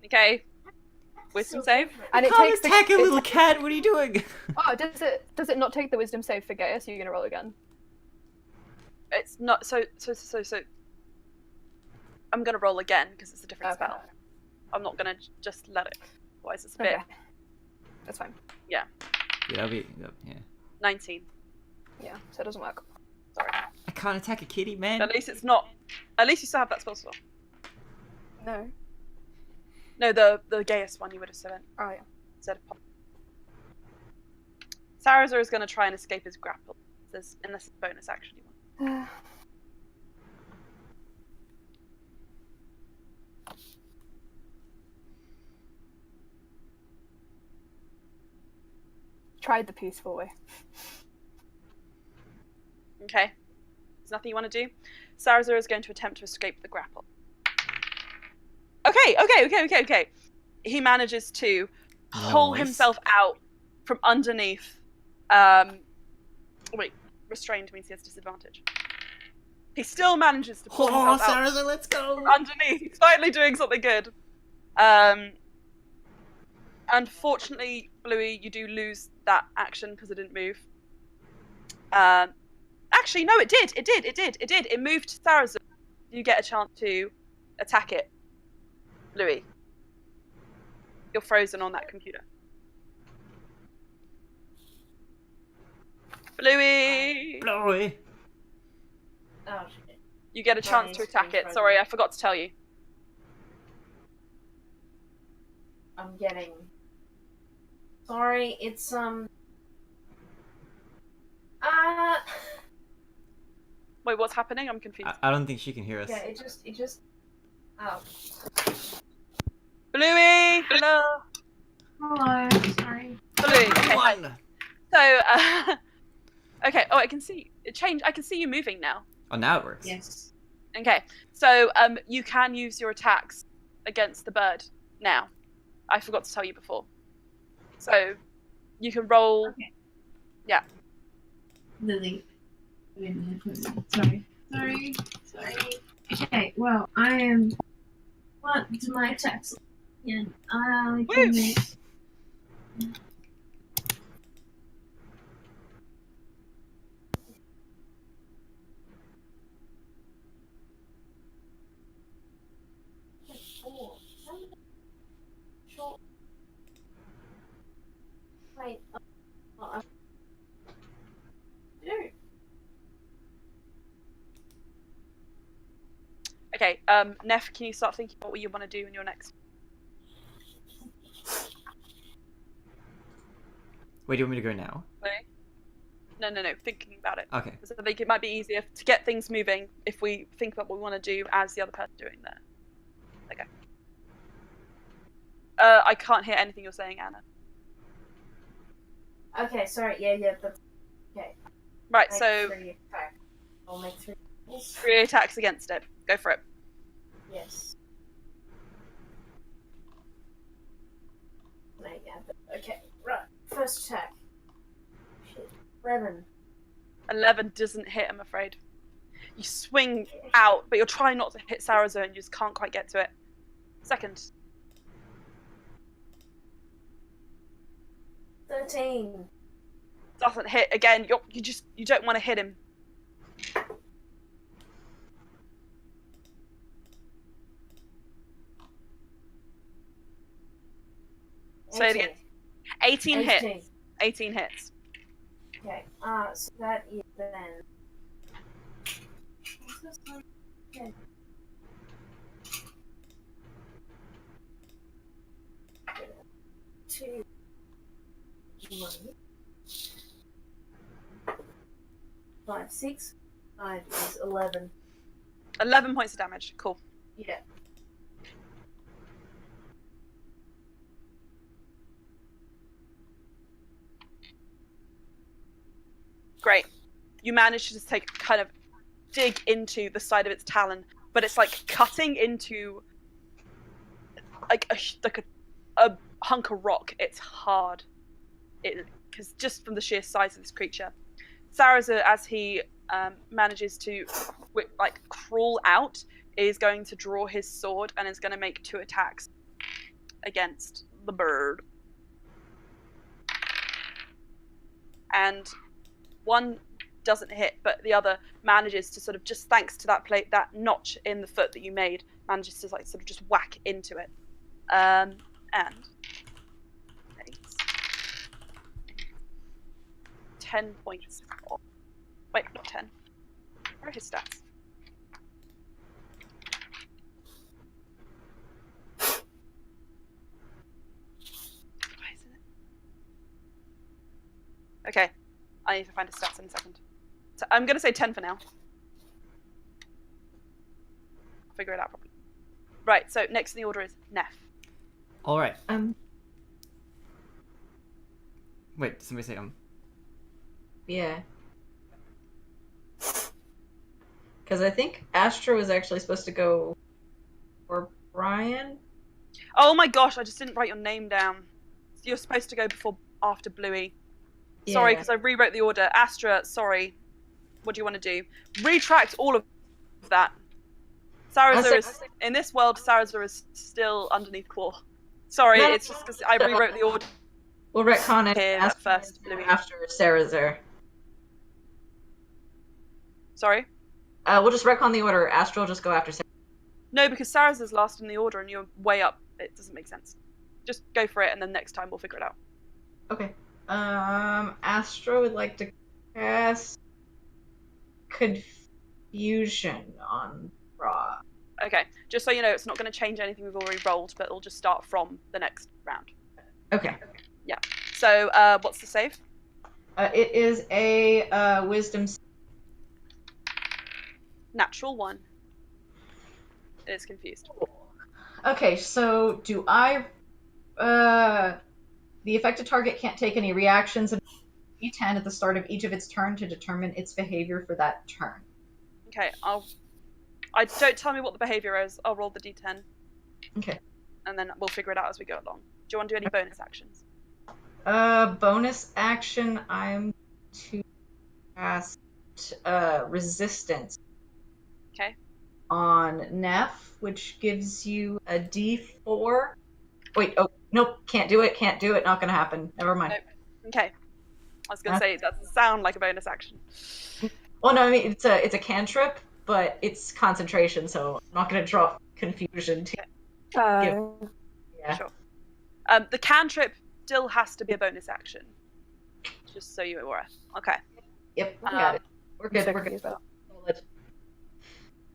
Okay. Wisdom save. And it Can't takes attack a it- little cat. What are you doing? Oh, does it not take the wisdom save for Gaius? You're gonna roll again. It's not so. I'm gonna roll again because it's a different Okay. spell. I'm not gonna just let it. Otherwise, it's a Okay. bit. That's fine. Yeah, that'll be. Yeah. 19. Yeah, so it doesn't work. Sorry. I can't attack a kitty, man. At least it's not. At least you still have that spell slot. No. No, the Gaius one you would have said Oh yeah. instead of. Sarazar is gonna try and escape his grapple. Unless it's bonus action you want. Tried the peaceful way. Okay. There's nothing you want to do. Sarazar is going to attempt to escape the grapple. Okay. He manages to pull Nice. himself out from underneath. Wait, restrained means he has disadvantage. He still manages to pull Oh, himself out Sarazar, let's go. from underneath. He's finally doing something good. Unfortunately, Bluey, you do lose that action because it didn't move. Actually, no, it did. It moved to Sarazar. You get a chance to attack it. Bluey. You're frozen on that computer. Bluey! Blowy. Oh shit. You get a chance to attack it. Sorry, I forgot to tell you. I'm getting. Sorry, it's Wait, what's happening? I'm confused. I don't think she can hear us. Yeah, it just. Oh. Bluey, hello. Hello. Sorry. Bluey. Okay, hi. One. So, okay. Oh, I can see it changed. I can see you moving now. Oh, now it works. Yes. Okay. So, you can use your attacks against the bird now. I forgot to tell you before. So, you can roll. Okay. Yeah. Lily. Sorry. Okay, well, I am. What do my attacks? Yeah, I can make. Wait. Okay. Neff, can you start thinking about what you want to do in your next? Wait, do you want me to go now? No. Thinking about it. Okay. Because I think it might be easier to get things moving if we think about what we want to do as the other person doing there. Okay. I can't hear anything you're saying, Anna. Okay, sorry. Yeah. Okay. Right. Make So 3 attack. I'll make 3 rolls. 3 attacks against it. Go for it. Yes. Okay, right. First attack. Shit. 11. 11 doesn't hit, I'm afraid. You swing out, but you're trying not to hit Sarazo and you just can't quite get to it. Second. 13. Doesn't hit again. You don't want to hit him. Say it again. 18 hits. 18 hits. Okay, so that is then. Okay. Two. 5, 6. 5 is 11. 11 points of damage. Cool. Yeah. Great. You manage to just kind of dig into the side of its talon, but it's like cutting into like a hunk of rock. It's hard. Because just from the sheer size of this creature. Saraza, as he manages to like crawl out, is going to draw his sword and is going to make 2 attacks against the bird. And one doesn't hit, but the other manages to sort of, just thanks to that notch in the foot that you made, manages to like sort of just whack into it. And 10 points. Wait, not 10. Where are his stats? Why isn't it? Okay, I need to find his stats in a second. So I'm going to say 10 for now. I'll figure it out properly. Right, so next in the order is Neff. Alright. Wait, somebody say Yeah. Because I think Astra was actually supposed to go for Brian. Oh my gosh, I just didn't write your name down. You're supposed to go after Bluey. Sorry, because I rewrote the order. Astra, sorry. What do you want to do? Retract all of that. Saraza is, in this world, Saraza is still underneath Claw. Sorry, it's just because I rewrote the order. We'll retcon it Here first, Bluey. after Sarazer. Sorry? We'll just retcon the order. Astral will just go after Sarazer. No, because Saraza's last in the order and you're way up. It doesn't make sense. Just go for it and then next time we'll figure it out. Okay. Astra would like to cast Confusion on Ra. Okay, just so you know, it's not going to change anything we've already rolled, but it'll just start from the next round. Okay. Yeah. So, what's the save? It is a Wisdom. Natural 1. It is confused. Okay, so do I... the affected target can't take any reactions and D10 at the start of each of its turn to determine its behavior for that turn. Okay, don't tell me what the behavior is. I'll roll the d10. Okay. And then we'll figure it out as we go along. Do you want to do any bonus actions? Bonus action, I'm to cast resistance Okay. on Neff, which gives you a D4. Wait, oh, nope, can't do it, not gonna happen. Never mind. Nope. Okay. I was gonna say it doesn't sound like a bonus action. Well, no, I mean it's a cantrip, but it's concentration, so I'm not gonna draw confusion to Uh, yeah. Sure. The cantrip still has to be a bonus action. Just so you're aware. Okay. Yep, I got it. We're good, so we're good. confused about Solid.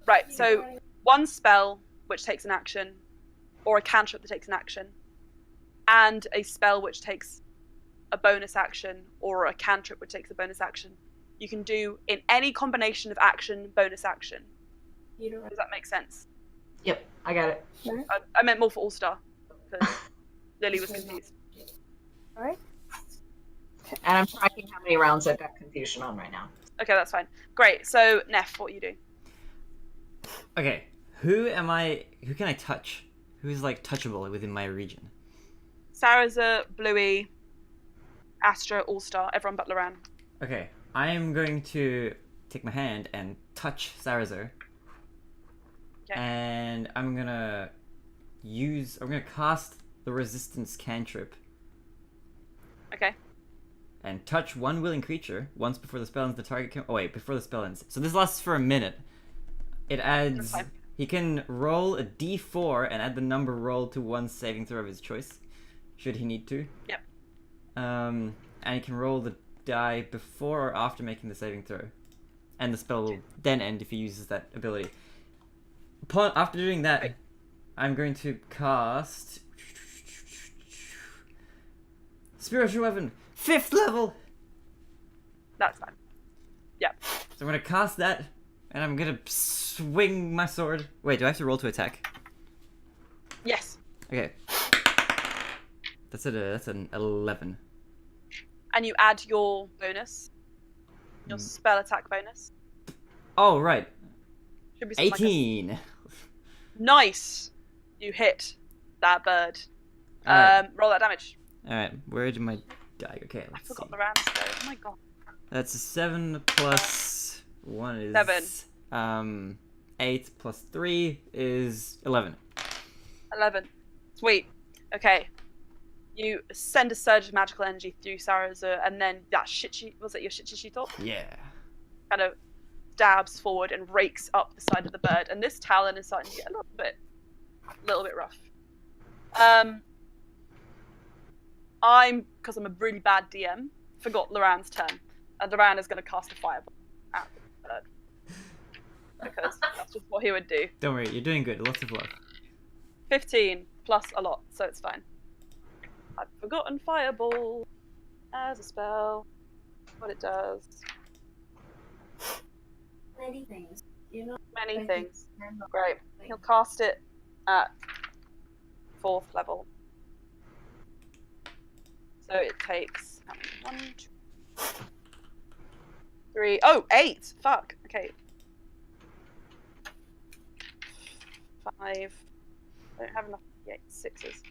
Right, so one spell which takes an action, or a cantrip that takes an action, and a spell which takes a bonus action, or a cantrip which takes a bonus action, you can do in any combination of action, bonus action. Does that make sense? Yep, I got it. I meant more for All-Star, because Lily was confused. Alright. And I'm tracking how many rounds I've got confusion on right now. Okay, that's fine. Great, so Neff, what you do? Okay, who can I touch? Who's like touchable within my region? Saraza, Bluey, Astra, All-Star, everyone but Loran. Okay, I am going to take my hand and touch Sarazer. Okay. And I'm gonna cast the resistance cantrip Okay. and touch one willing creature once before the spell ends. The target can... Oh wait, before the spell ends. So this lasts for a minute. It adds... That's fine. He can roll a d4 and add the number rolled to one saving throw of his choice, should he need to. Yep. And he can roll the die before or after making the saving throw. And the spell will then end if he uses that ability. After doing that, Right. I'm going to cast... Spiritual Weapon! 5th level! That's fine. Yep. So I'm going to cast that, and I'm going to swing my sword. Wait, do I have to roll to attack? Yes. Okay. That's an 11. And you add your bonus. Your spell attack bonus. Oh, right. Should be something like 18. Nice! You hit that bird. Alright. Roll that damage. Alright, where did my die go? Okay, I let's forgot see. the rounds go. Oh my god. That's a 7 plus 1 is... 7. 8 plus 3 is 11. 11. Sweet. Okay. You send a surge of magical energy through Sarazu, and then that was it your Shichishito? Yeah. Kind of stabs forward and rakes up the side of the bird, and this talon is starting to get a little bit rough. Because I'm a really bad DM, forgot Loran's turn, and Loran is going to cast a fireball at the bird. Because that's just what he would do. Don't worry, you're doing good. Lots of love. 15 plus a lot, so it's fine. I've forgotten fireball as a spell. What it does. Many things. You know, Many things. Great. He'll cast it at 4th level. So it takes 1, 2, 3. Oh, 8! Fuck. Okay. 5. I don't have enough. 8, 6s.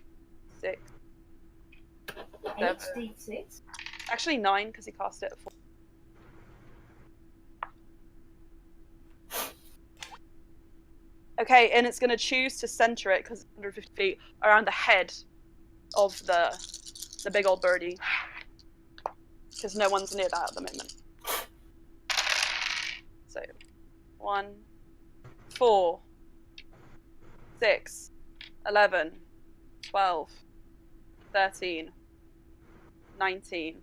6. 7. HD6. Actually 9 because he cast it at 4. Okay, and it's going to choose to center it because it's 150 feet around the head of the big old birdie, because no one's near that at the moment. So 1, 4, 6, 11, 12, 13, 19,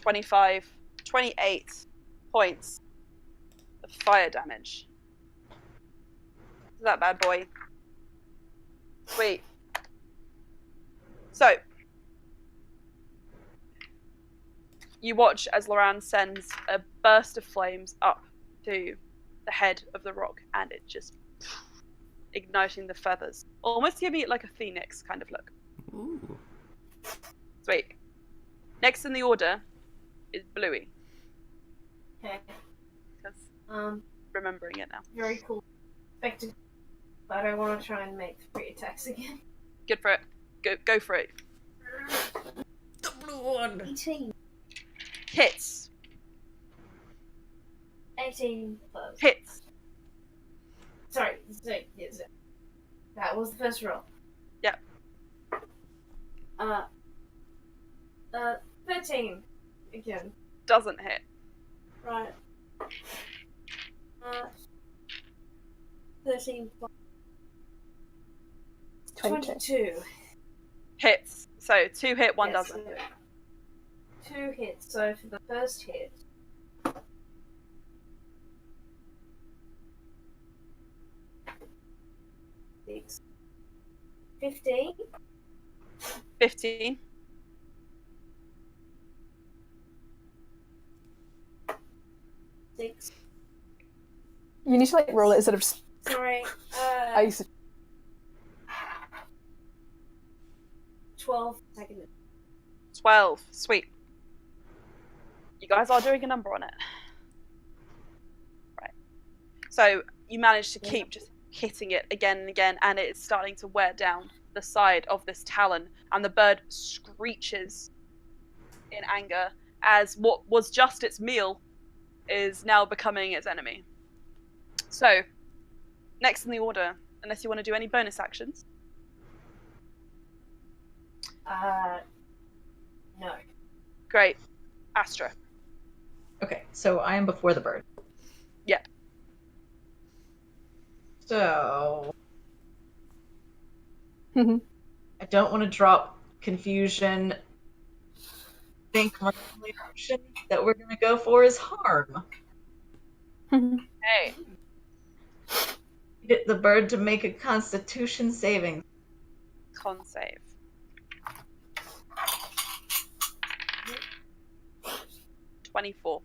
25, 28 points of fire damage. That bad boy. Sweet. So, you watch as Loran sends a burst of flames up to the head of the rock, and it just igniting the feathers. Almost give me like a phoenix kind of look. Ooh. Sweet. Next in the order is Bluey. Okay. Because remembering it now. Very cool. Spectacle. But I don't want to try and make 3 attacks again. Good for it. Go for it. The blue one. 18. Hits. 18 plus. Hits. Sorry, yes. That was the first roll. Yep. 13. Again. Doesn't hit. Right. 13 plus 22. Hits. So 2 hit, 1 Yes, doesn't. so 2 hits. So for the first hit. 6. 15. 15. 6. You need to like roll it instead of. Sorry. I used to. 12 seconds. 12. Sweet. You guys are doing a number on it. Right. So you manage to keep just hitting it again and again, and it's starting to wear down the side of this talon, and the bird screeches in anger as what was just its meal is now becoming its enemy. So, next in the order, unless you want to do any bonus actions. No. Great. Astra. Okay, so I am before the bird. Yep. So Mhm. I don't want to drop confusion. I think my only option that we're gonna go for is harm. Hey. Get the bird to make a Constitution saving. Con save. $24.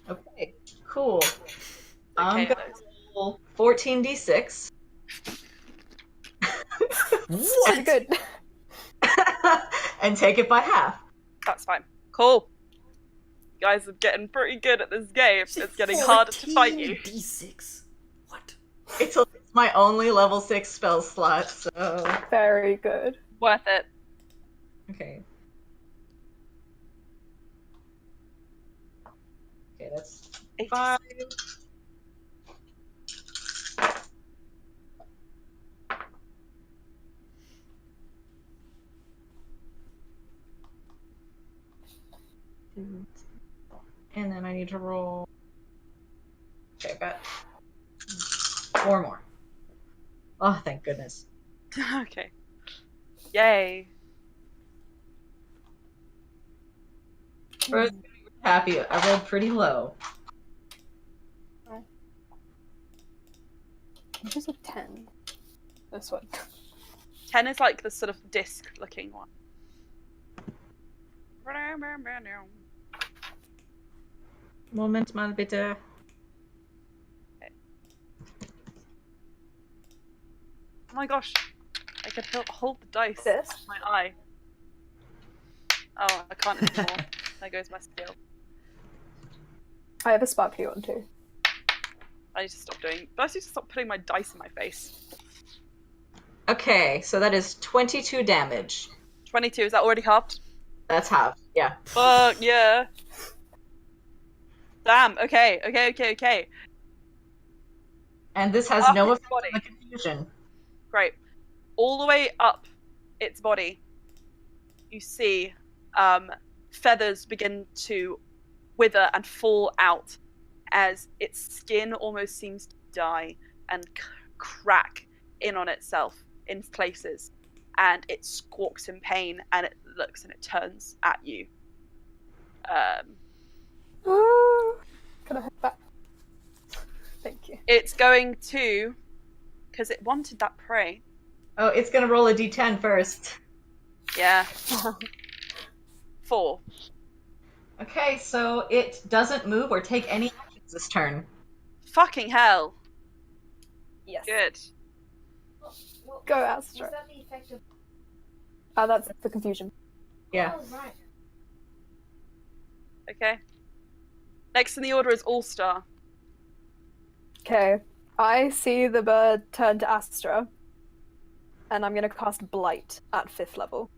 Okay, cool. I'm Okay, gonna roll 14d6. What? Good. And take it by half. that's fine. Cool. You guys are getting pretty good at this game. It's getting harder to fight you. D6. What? It's my only level 6 spell slot, so... Very good. Worth it. Okay. Okay, that's 5. And then I need to roll... Okay, I've got 4 more. Oh, thank goodness. Okay. Yay. Bird's gonna be happy. I rolled pretty low. Which is a 10. This one. 10 is like the sort of disc looking one. Moment mal bitte. Oh my gosh. I could hold the dice. This? with my eye. Oh, I can't anymore. There goes my skill. I have a sparkly one too. I need to stop doing. I need to stop putting my dice in my face. Okay, so that is 22 damage. 22. Is that already halved? That's half, yeah. Fuck yeah. Damn. Okay. And this has Half no its effect on body. the confusion. Great. All the way up its body, you see feathers begin to wither and fall out as its skin almost seems to die and crack in on itself in places, and it squawks in pain, and it looks and it turns at you. Can I head back? Thank you. It's going to, because it wanted that prey. Oh, it's gonna roll a d10 first. Yeah. 4. Okay, so it doesn't move or take any actions this turn. Fucking hell. Yes. Good. What Go, was Astra. that the effect of? That's the confusion. Yeah. Oh, right. Okay. Next in the order is All-Star. Okay. I see the bird turn to Astra, and I'm gonna cast Blight at 5th level.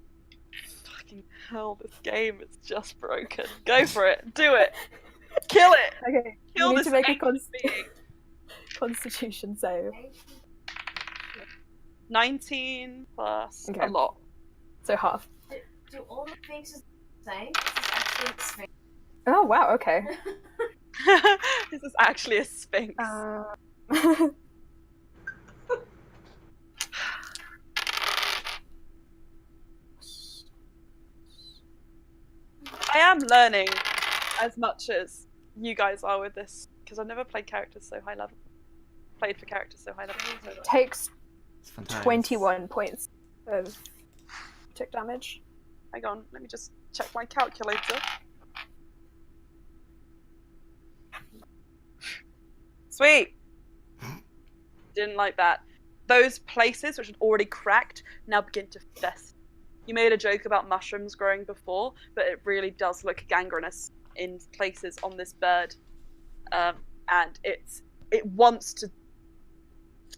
Fucking hell, this game is just broken. Go for it. Do it. Kill it. Okay. Kill you need this to make a ancient being. Constitution save. 19 plus Okay. a lot. So half. Do all the sphinxes the same? This is actually a sphinx. Oh wow. Okay. This is actually a sphinx. I am learning as much as you guys are with this because I've never played characters so high level. Played for characters so high level. So Takes It's fun times. 21 points of tick damage. hang on, let me just check my calculator. Sweet. Didn't like that. Those places which had already cracked now begin to fest. You made a joke about mushrooms growing before, but it really does look gangrenous in places on this bird, and it wants to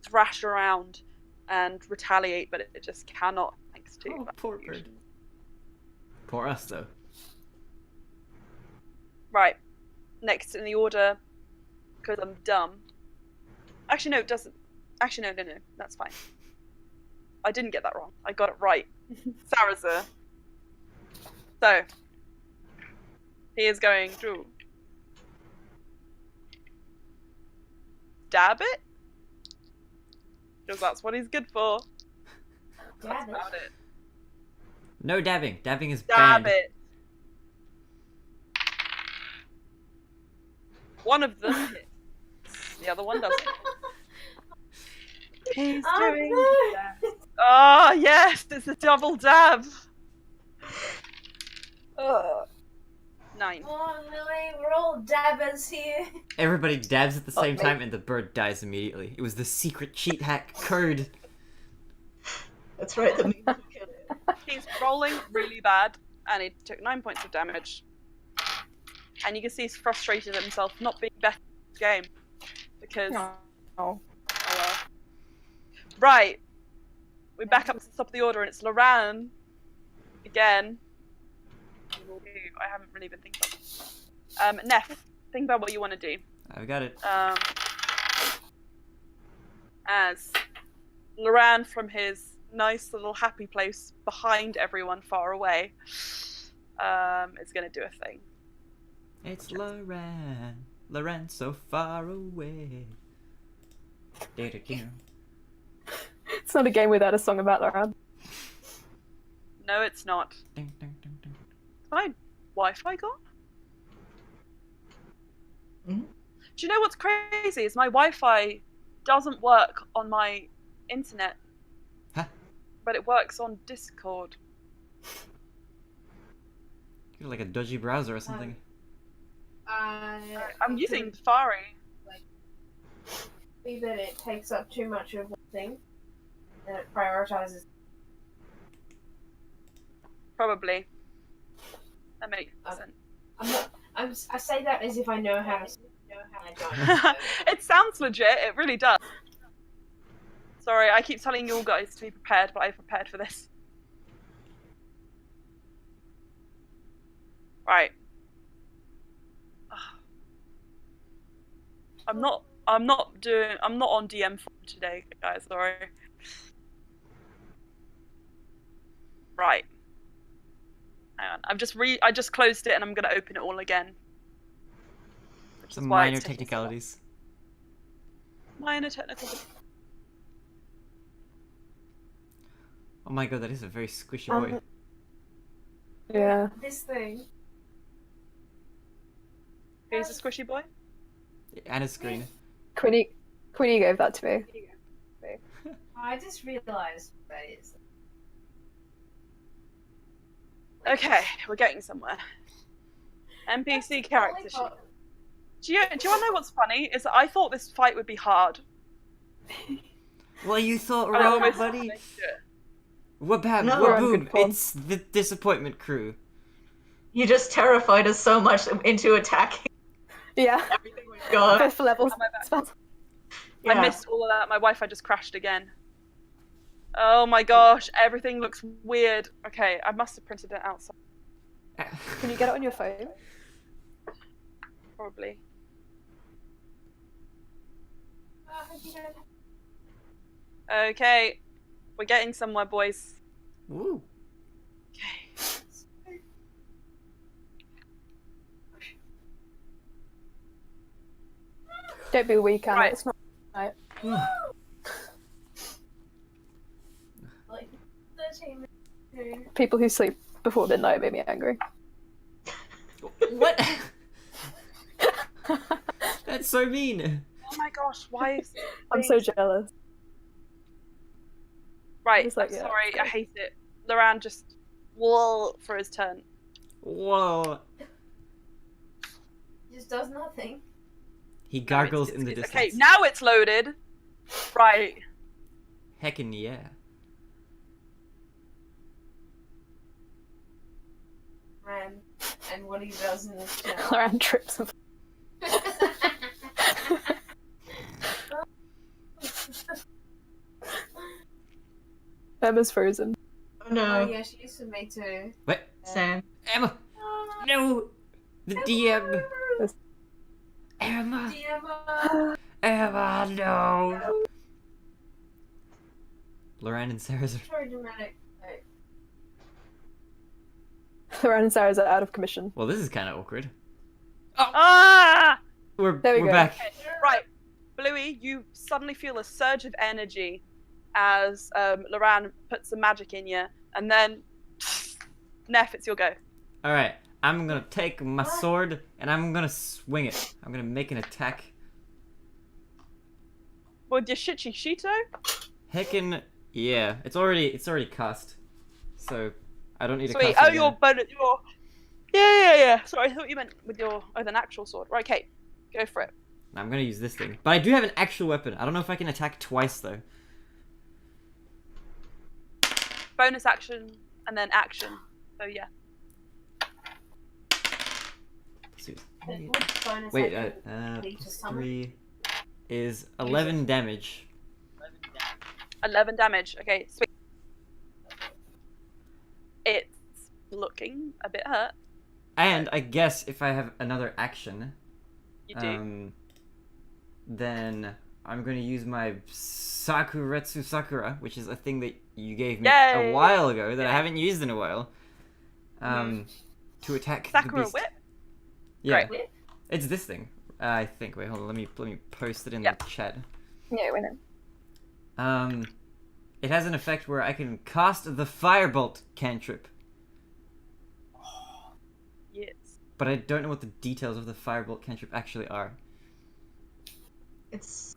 thrash around and retaliate, but it just cannot, thanks to Oh, that poor confusion. bird. Poor us, though. Right, next in the order, because I'm dumb. Actually, no, it doesn't. Actually, no, that's fine. I didn't get that wrong. I got it right. Sarazar. So, he is going to dab it, because that's what he's good for. That's Dab it. about it. No dabbing. Dabbing is Dab banned. it. One of them hits. The other one doesn't. He's doing no. that. Oh, yes, it's a double dab. Ugh. 9. Oh, Lily, we're all dabbers here. Everybody dabs at the same Okay. time and the bird dies immediately. It was the secret cheat hack code. That's right. The means will kill it. He's rolling really bad, and he took 9 points of damage. And you can see he's frustrated at himself not being better in this game. Because, Oh. oh well. Right. We're back up to the top of the order, and it's Loran again. I haven't really been thinking about it. Neff, think about what you want to do. I've got it. As Loran from his nice little happy place behind everyone far away is going to do a thing. It's Loran. Loran so far away. It's not a game without a song about Laura. No, it's not. Ding, ding, ding, ding. Is my Wi-Fi gone? Mhm. Do you know what's crazy? Is my Wi-Fi doesn't work on my internet, Huh? but it works on Discord. You're like a dodgy browser or something. I'm using Safari. Be that it takes up too much of one thing, and it prioritizes. Probably. That makes Okay. sense. I say that as if I know how to. I don't. It sounds legit. It really does. Sorry, I keep telling you all guys to be prepared, but I've prepared for this. Right. I'm not on DM form today, guys. Sorry. Right. Hang on. I just closed it and I'm gonna open it all again. Which Some is why minor it's taking so long. technicalities. Minor technical. Oh my god, that is a very squishy boy. Yeah. This thing. Who's the squishy boy? And a screen. Quinny gave that to me. I just realised what that is. Okay, we're getting somewhere. NPC character sheet. Do you want to know what's funny? Is that I thought this fight would be hard. Well, you thought I wrong, almost buddy. finished it. Wabab, No. waboom. Good fun. It's the disappointment crew. You just terrified us so much into attacking Yeah. everything we've got. 5th level Oh, my bad. spells. I missed all of that. My Wi-Fi just crashed again. Oh my gosh, everything looks weird. Okay, I must have printed it outside. Can you get it on your phone? Probably. Okay, we're getting somewhere, boys. Woo. Okay. Don't be weak, Anna. Right. It's not. Like 13 minutes. People who sleep before midnight make me angry. What? That's so mean. Oh my gosh, why is I'm so jealous. Right, Just like, I'm yeah, sorry, it's I hate it. Loran just whoa for his turn. Whoa. Just does nothing. He gargles in the Okay, distance. now it's loaded. Right. Heckin' yeah. And what he does in this channel. Loran trips him. Emma's frozen. Oh Oh no. yeah, she used to me too. What? Same. Emma! No! The DM! Emma! Emma. Emma, no! Loran and Sarah's are... Very dramatic. Loran and Sarah's are out of commission. Well, this is kind of awkward. Ah! We're There we go. back. Okay, right. Bluey, you suddenly feel a surge of energy as Loran puts some magic in you, and then Neff, it's your go. Alright, I'm gonna take my sword and I'm gonna swing it. I'm gonna make an attack. With your Shichishito? Heckin' yeah. It's already cast. So I don't need to Sweet. cast it Oh, again. your bonus. Yeah. Sorry, I thought you meant with an actual sword. Right, okay. Go for it. I'm gonna use this thing. But I do have an actual weapon. I don't know if I can attack twice though. Bonus action and then action. So yeah. So, Bonus wait, action. Lead to summon. 3 is 11 damage. 11 damage. Okay, sweet. It's looking a bit hurt. And I guess if I have another action, You do. then I'm going to use my Sakuretsu Sakura, which is a thing that you gave me Yay! a while ago that I Yeah. haven't used in a while, to attack Sakura the beast. whip. Yeah, Great. it's this thing. I think. Wait, hold on. Let me post it in Yep. the chat. Yeah, we know. It has an effect where I can cast the Firebolt cantrip, Yes. but I don't know what the details of the Firebolt cantrip actually are. It's.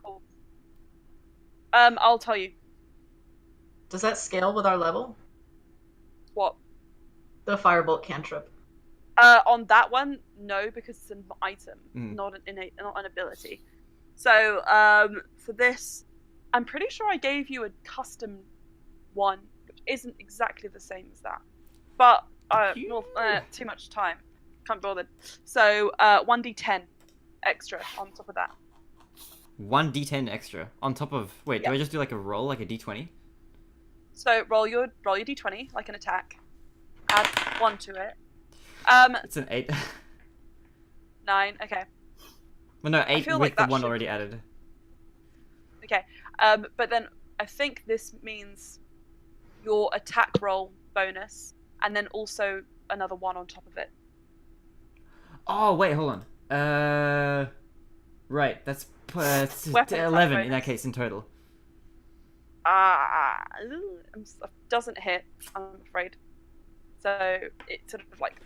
I'll tell you. Does that scale with our level? What? The firebolt cantrip. On that one, no, because it's an item, not an ability. So, for this, I'm pretty sure I gave you a custom one, which isn't exactly the same as that. But, too much time. Can't be bothered. So, 1d10 extra on top of that. 1d10 extra on top of. Wait, Yeah. do I just do like a roll, like a d20? So, roll your d20, like an attack. Add 1 to it. It's an 8. 9, okay. Well, no, 8 feel with like the that 1 should- already added. Okay. But then I think this means your attack roll bonus, and then also another 1 on top of it. Oh, wait, hold on. Right, that's Weapon 11 attack in that bonus. case in total. Doesn't hit, I'm afraid. So it sort of like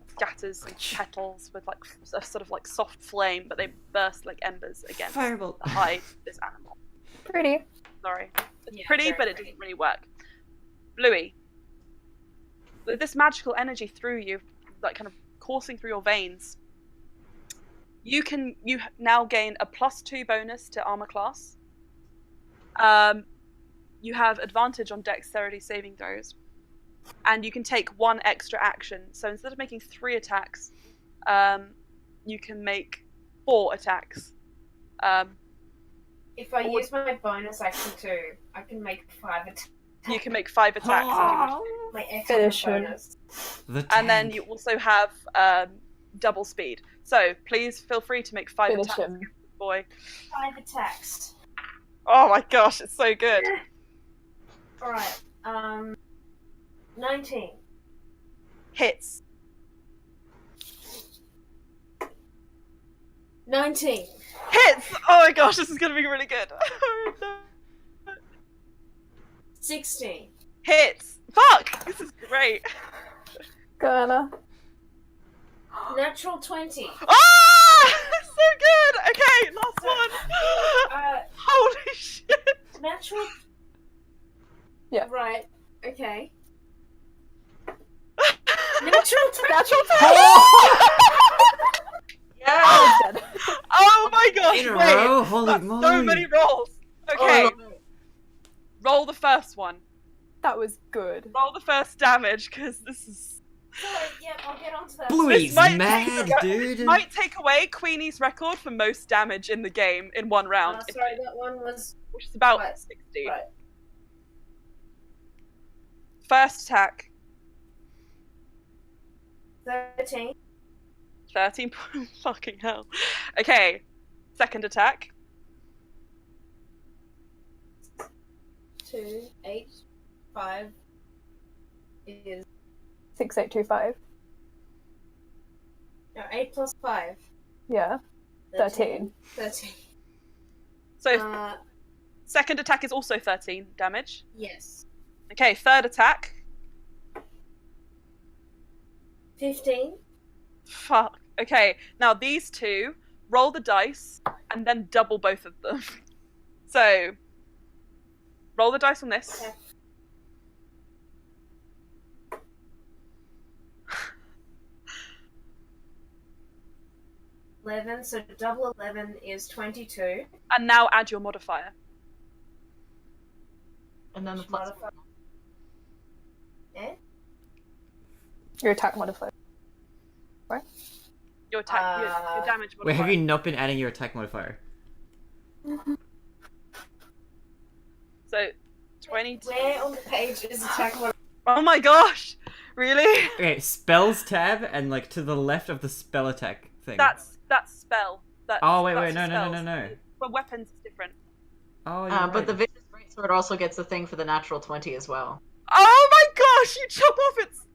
scatters and petals with like a sort of like soft flame, but they burst like embers against Firebolt. the hide of this animal. Pretty. Sorry. It's Yeah, pretty, very but it pretty. doesn't really work. Bluey, this magical energy through you, like kind of coursing through your veins. You now gain a +2 bonus to armor class. You have advantage on dexterity saving throws, and you can take 1 extra action. So instead of making 3 attacks, you can make 4 attacks. If I use my bonus action too, I can make 5 attacks. You can make 5 attacks if you wish. My extra Finish him. bonus. And then you also have double speed. So please feel free to make 5 Finish attacks, him. against this boy. 5 attacks. Oh my gosh, it's so good. Alright, 19. Hits. 19. Hits! Oh my gosh, this is gonna be really good. 16. Hits! Fuck! This is great. Gonna. Natural 20. Ah! So good! Okay, last one. Holy shit. Natural. Yeah. Right. Okay. Natural 20. Natural Yeah. dead. Oh my gosh, In a wait. row? Holy That's moly. so many rolls. Okay, Oh, roll the first one. That was good. Roll the first damage, because this is... Sorry, yeah, I'll get onto that. Bluey's This might mad, take- dude. Might take away Queenie's record for most damage in the game in 1 round, Sorry, that one was. which is about Right. 60. Right. First attack, 13. 13 fucking hell. Okay, second attack, 2, 8, 5 is. 6825. No, 8 plus 5. Yeah. 13. 13. so second attack is also 13 damage. Yes. Okay, third attack, 15. fuck. Okay, now these two, roll the dice, and then double both of them. So, roll the dice on this. Okay. 11, so double 11 is 22. And now add your modifier. And then the plus Modifier. Eh? Your attack modifier. Your attack, your damage modifier. Wait, have you not been adding your attack modifier? So, 22. Where on the page is attack modifier? Oh my gosh! Really? Okay, spells tab and like to the left of the spell attack thing. That's spell. Oh wait, that's no. spells. But weapons is different. Oh, you're but the right. vicious greatsword also gets the thing for the natural 20 as well. Oh my gosh! You chop off its.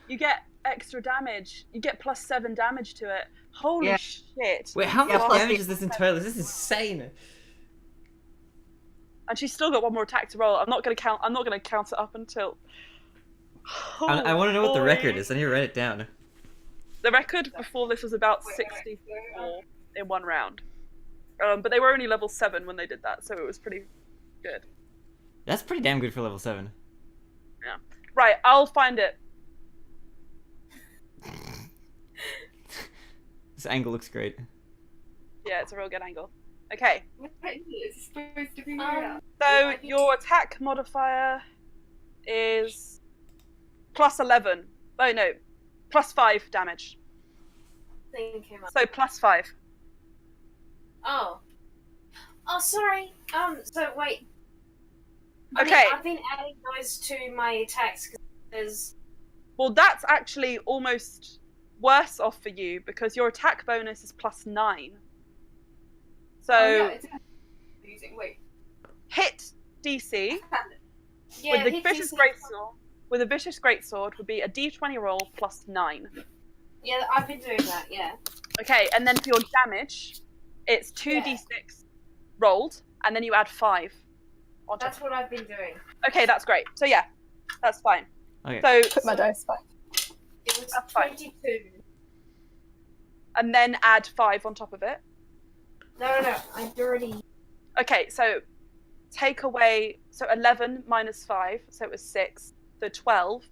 You get extra damage. You get +7 damage to it. Holy Yeah. shit! Wait, how Yeah, much plus damage the- is this in total? This is insane. And she's still got 1 more attack to roll. I'm not gonna count it up until. I want to know what the record Holy- is. I need to write it down. The record before this was about 64 in 1 round. But they were only level 7 when they did that, so it was pretty good. That's pretty damn good for level 7. Right, I'll find it. This angle looks great. Yeah, it's a real good angle. Okay, It's supposed to be so your attack modifier is +11. Oh no, +5 damage. Thing came up. So +5. Oh. Oh, sorry. So wait. Okay. I've been adding those to my attacks because there's. Well, that's actually almost worse off for you because your attack bonus is +9. So it's confusing. Wait. hit DC Yeah, with the hit vicious DC. greatsword. With a vicious greatsword would be a D20 roll +9. Yeah, I've been doing that. Yeah. Okay, and then for your damage, it's 2d6 rolled, and then you add 5 on top. That's what I've been doing. Okay, that's great. So yeah, that's fine. Okay. So Put my dice back. It was That's fine. 22. and then add 5 on top of it. No, I've already. Okay, so take away 11 minus 5, so it was 6. So 12.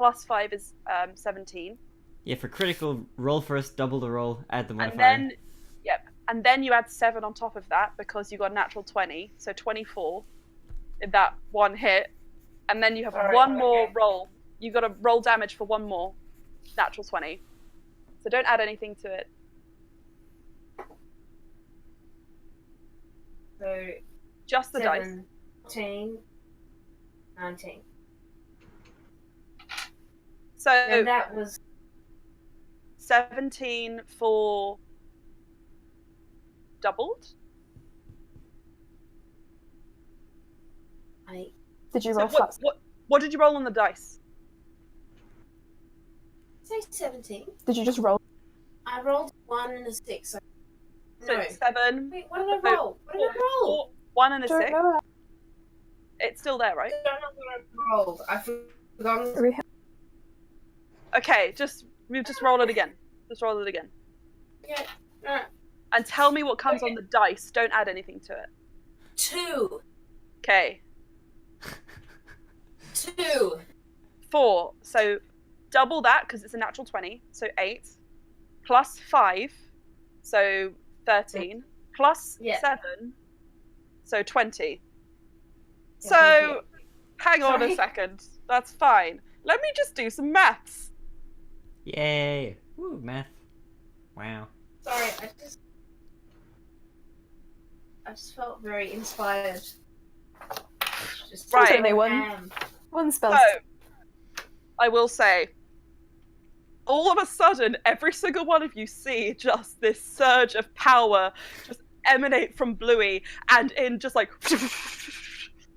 plus 5 is 17. Yeah, for critical, roll first, double the roll, add the modifier. And then, yep, and then you add 7 on top of that because you got a natural 20, so 24 in that one hit. And then you have one more roll. You got to roll damage for one more natural 20. So don't add anything to it. So Just the dice. 17, 19. So And that was 17 for doubled. Did you So roll flat? what did you roll on the dice? say 17. Did you just roll? I rolled 1 and a 6. So So no. 7. Wait, what did I roll? What did I roll? 1 and a Don't 6. know. It's still there, right? I don't know what I rolled. I've forgotten. Are we- Okay, just roll it again. Just roll it again. Yeah. No. And tell me what comes on the dice. Don't add anything to it. 2. Okay. 2. 4. So double that because it's a natural 20. So 8 plus 5. So 13 plus Yeah. 7. So 20. Yeah, So thank you. hang on a Sorry. second. That's fine. Let me just do some maths. Yay! Woo, math. Wow. Sorry, I just felt very inspired. Just Right. Only one. Bam. One spell. So, I will say, all of a sudden, every single one of you see just this surge of power just emanate from Bluey, and in just like,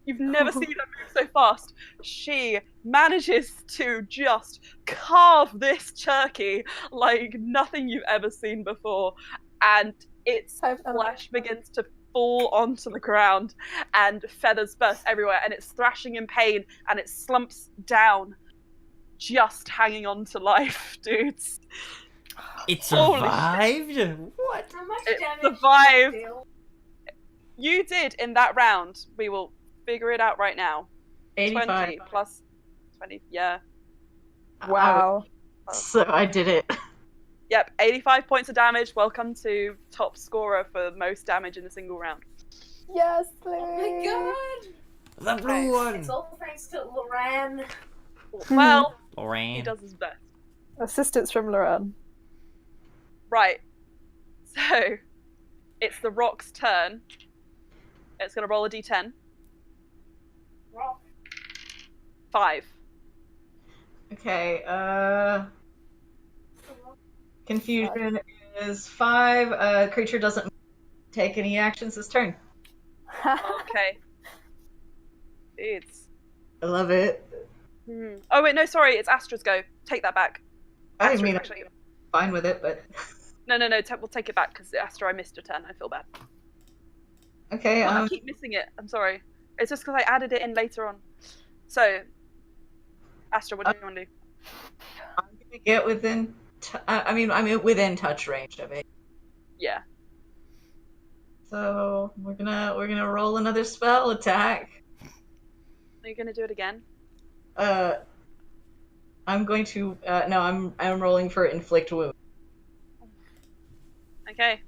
you've never seen her move so fast. She manages to just carve this turkey like nothing you've ever seen before, and its flesh begins to fall onto the ground, and feathers burst everywhere, and it's thrashing in pain, and it slumps down, just hanging on to life, dudes. It Holy survived? What? How much It damage survived. did you deal? You did in that round. We will figure it out right now. 85. 20 plus 20, yeah. Wow. So I did it. Yep, 85 points of damage. Welcome to top scorer for most damage in a single round. Yes, please. Oh my god! The blue one! It's all thanks to Loran. Well, he Lorraine. does his best. Assistance from Loran. Right. So, it's the rock's turn. It's going to roll a d10. Rock. 5.5. Confusion is 5. Creature doesn't take any actions this turn. Okay. It's... I love it. Oh wait, no, sorry, it's Astra's go. Take that back. I Astra, mean, actually... I'm fine with it, but... No, we'll take it back, because Astra, I missed your turn. I feel bad. Okay, I keep missing it. I'm sorry. It's just because I added it in later on. So, Astra, what do you want to do? I'm gonna get within... I'm within touch range of it. Yeah. So, we're gonna roll another spell attack. Are you going to do it again? I'm going to... no, I'm rolling for inflict wound. Okay.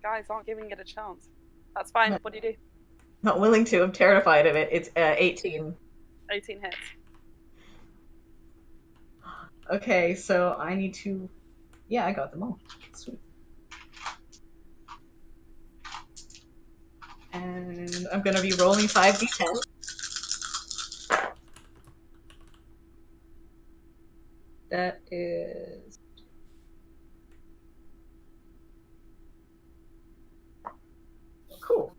Guys aren't giving it a chance. That's fine. No. What do you do? Not willing to, I'm terrified of it. It's 18. 18 hits. Okay, so I need to... Yeah, I got them all. Sweet. And I'm gonna be rolling 5d10. That is... Cool.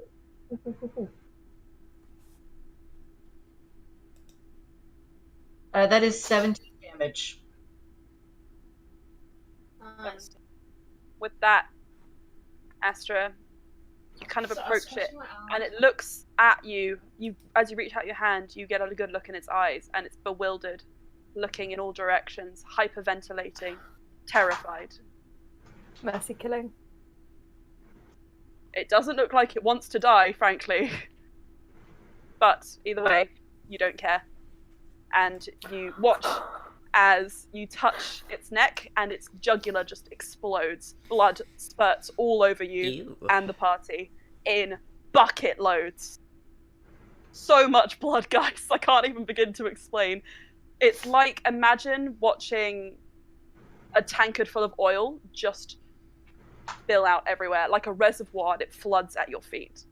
That is 17 damage. With that, Astra, you kind of approach it, and it looks at you. As you reach out your hand, you get a good look in its eyes, and it's bewildered, looking in all directions, hyperventilating, terrified. Mercy killing. It doesn't look like it wants to die, frankly. But either way, you don't care. And you watch as you touch its neck and its jugular just explodes. Blood spurts all over you Ew. and the party in bucket loads. So much blood, guys. I can't even begin to explain. It's like, imagine watching a tankard full of oil just spill out everywhere, like a reservoir, and it floods at your feet.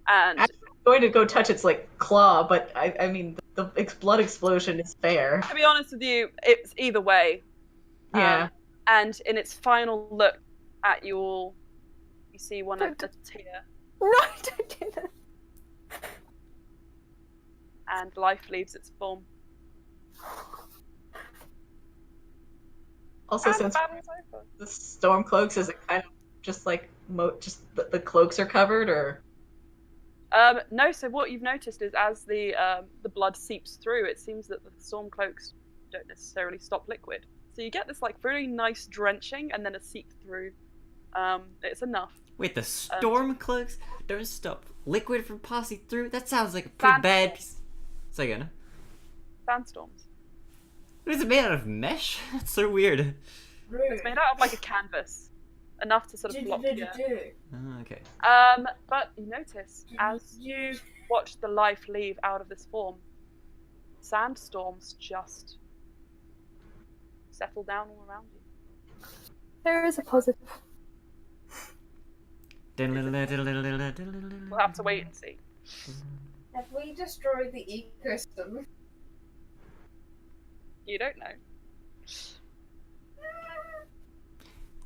And I'm going to go touch its like claw, but I mean the blood explosion is fair. to be honest with you, it's either way. Yeah. And in its final look at you all, you see one of the tear, No, don't do that. and life leaves its form. Also, And the since battle's over. the storm cloaks, is it kind of just like just the cloaks are covered, or? No, so what you've noticed is as the blood seeps through, it seems that the storm cloaks don't necessarily stop liquid. So you get this like really nice drenching and then a seep through. It's enough. Wait, the storm cloaks don't stop liquid from passing through? That sounds like a pretty bad piece. Say again. Sandstorms. Is it made out of mesh? That's so weird. It's made out of like a canvas. Enough to sort of block you. Oh, okay. But you notice as you watch the life leave out of this form, sandstorms just settle down all around you. There is a positive. We'll have to wait and see. Have we destroyed the ecosystem? You don't know.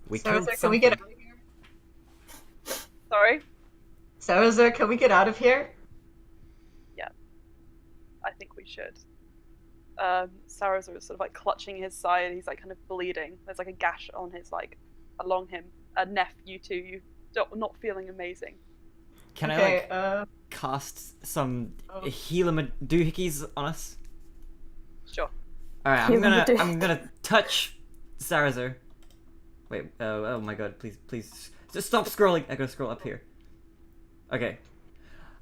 We So killed can we get out something. of here? Sorry? So can we get out of here? I think we should. Sarazar is sort of like clutching his side. He's like kind of bleeding. There's like a gash on his like along him. Neff, you too. You not feeling amazing. Can Okay, I like cast some healer doohickeys on us? Sure. All right, Healer I'm gonna touch Sarazar. Wait, oh my god, please, just stop scrolling. I gotta scroll up here. Okay.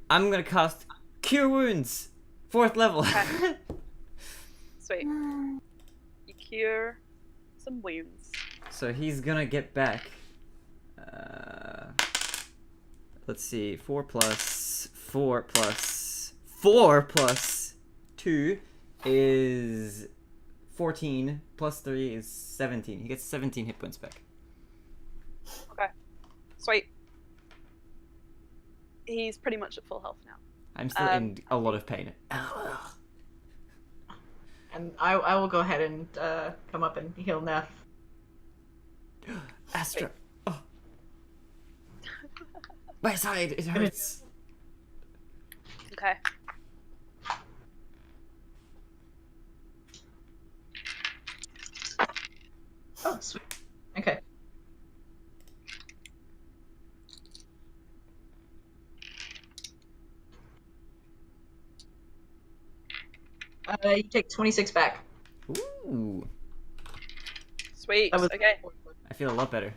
I'm gonna cast Cure Wounds, 4th level. Okay. Sweet. You cure some wounds. So he's gonna get back. Let's see, 4 plus 4 plus 4 plus 2 is 14, plus 3 is 17. He gets 17 hit points back. Okay. Sweet. He's pretty much at full health now. I'm still in a lot of pain. And I will go ahead and come up and heal Neff. Astra. Oh. My side, it hurts. Okay. Oh, sweet. Okay. You take 26 back. Ooh. Sweet. That was Okay. I feel a lot better.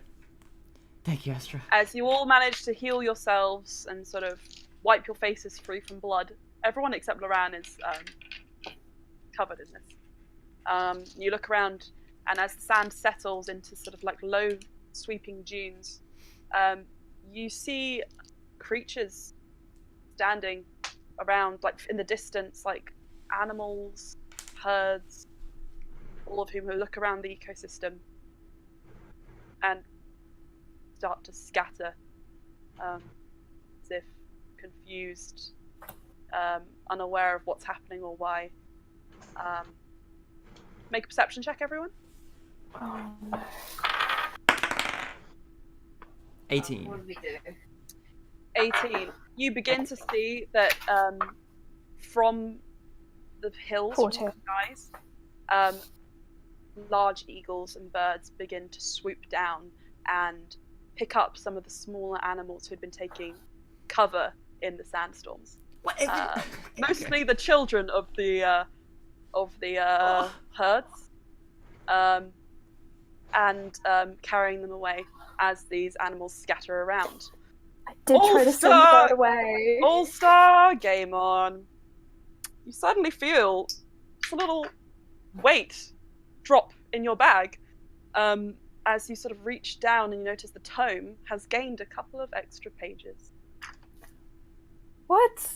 Thank you, Astra. As you all manage to heal yourselves and sort of wipe your faces free from blood, everyone except Loran is covered in this. You look around, and as the sand settles into sort of like low sweeping dunes, you see creatures standing around, like in the distance, like animals, herds, all of whom look around the ecosystem and start to scatter, as if confused, unaware of what's happening or why. Make a perception check, everyone. 18. What did we do? 18. You begin to see that from the hills, from 14. the skies, large eagles and birds begin to swoop down and pick up some of the smaller animals who'd been taking cover in the sandstorms. Mostly the children of the herds, and carrying them away as these animals scatter around. I did try to send All-star! that away. All-star, game on. You suddenly feel just a little weight drop in your bag as you sort of reach down and you notice the tome has gained a couple of extra pages. What?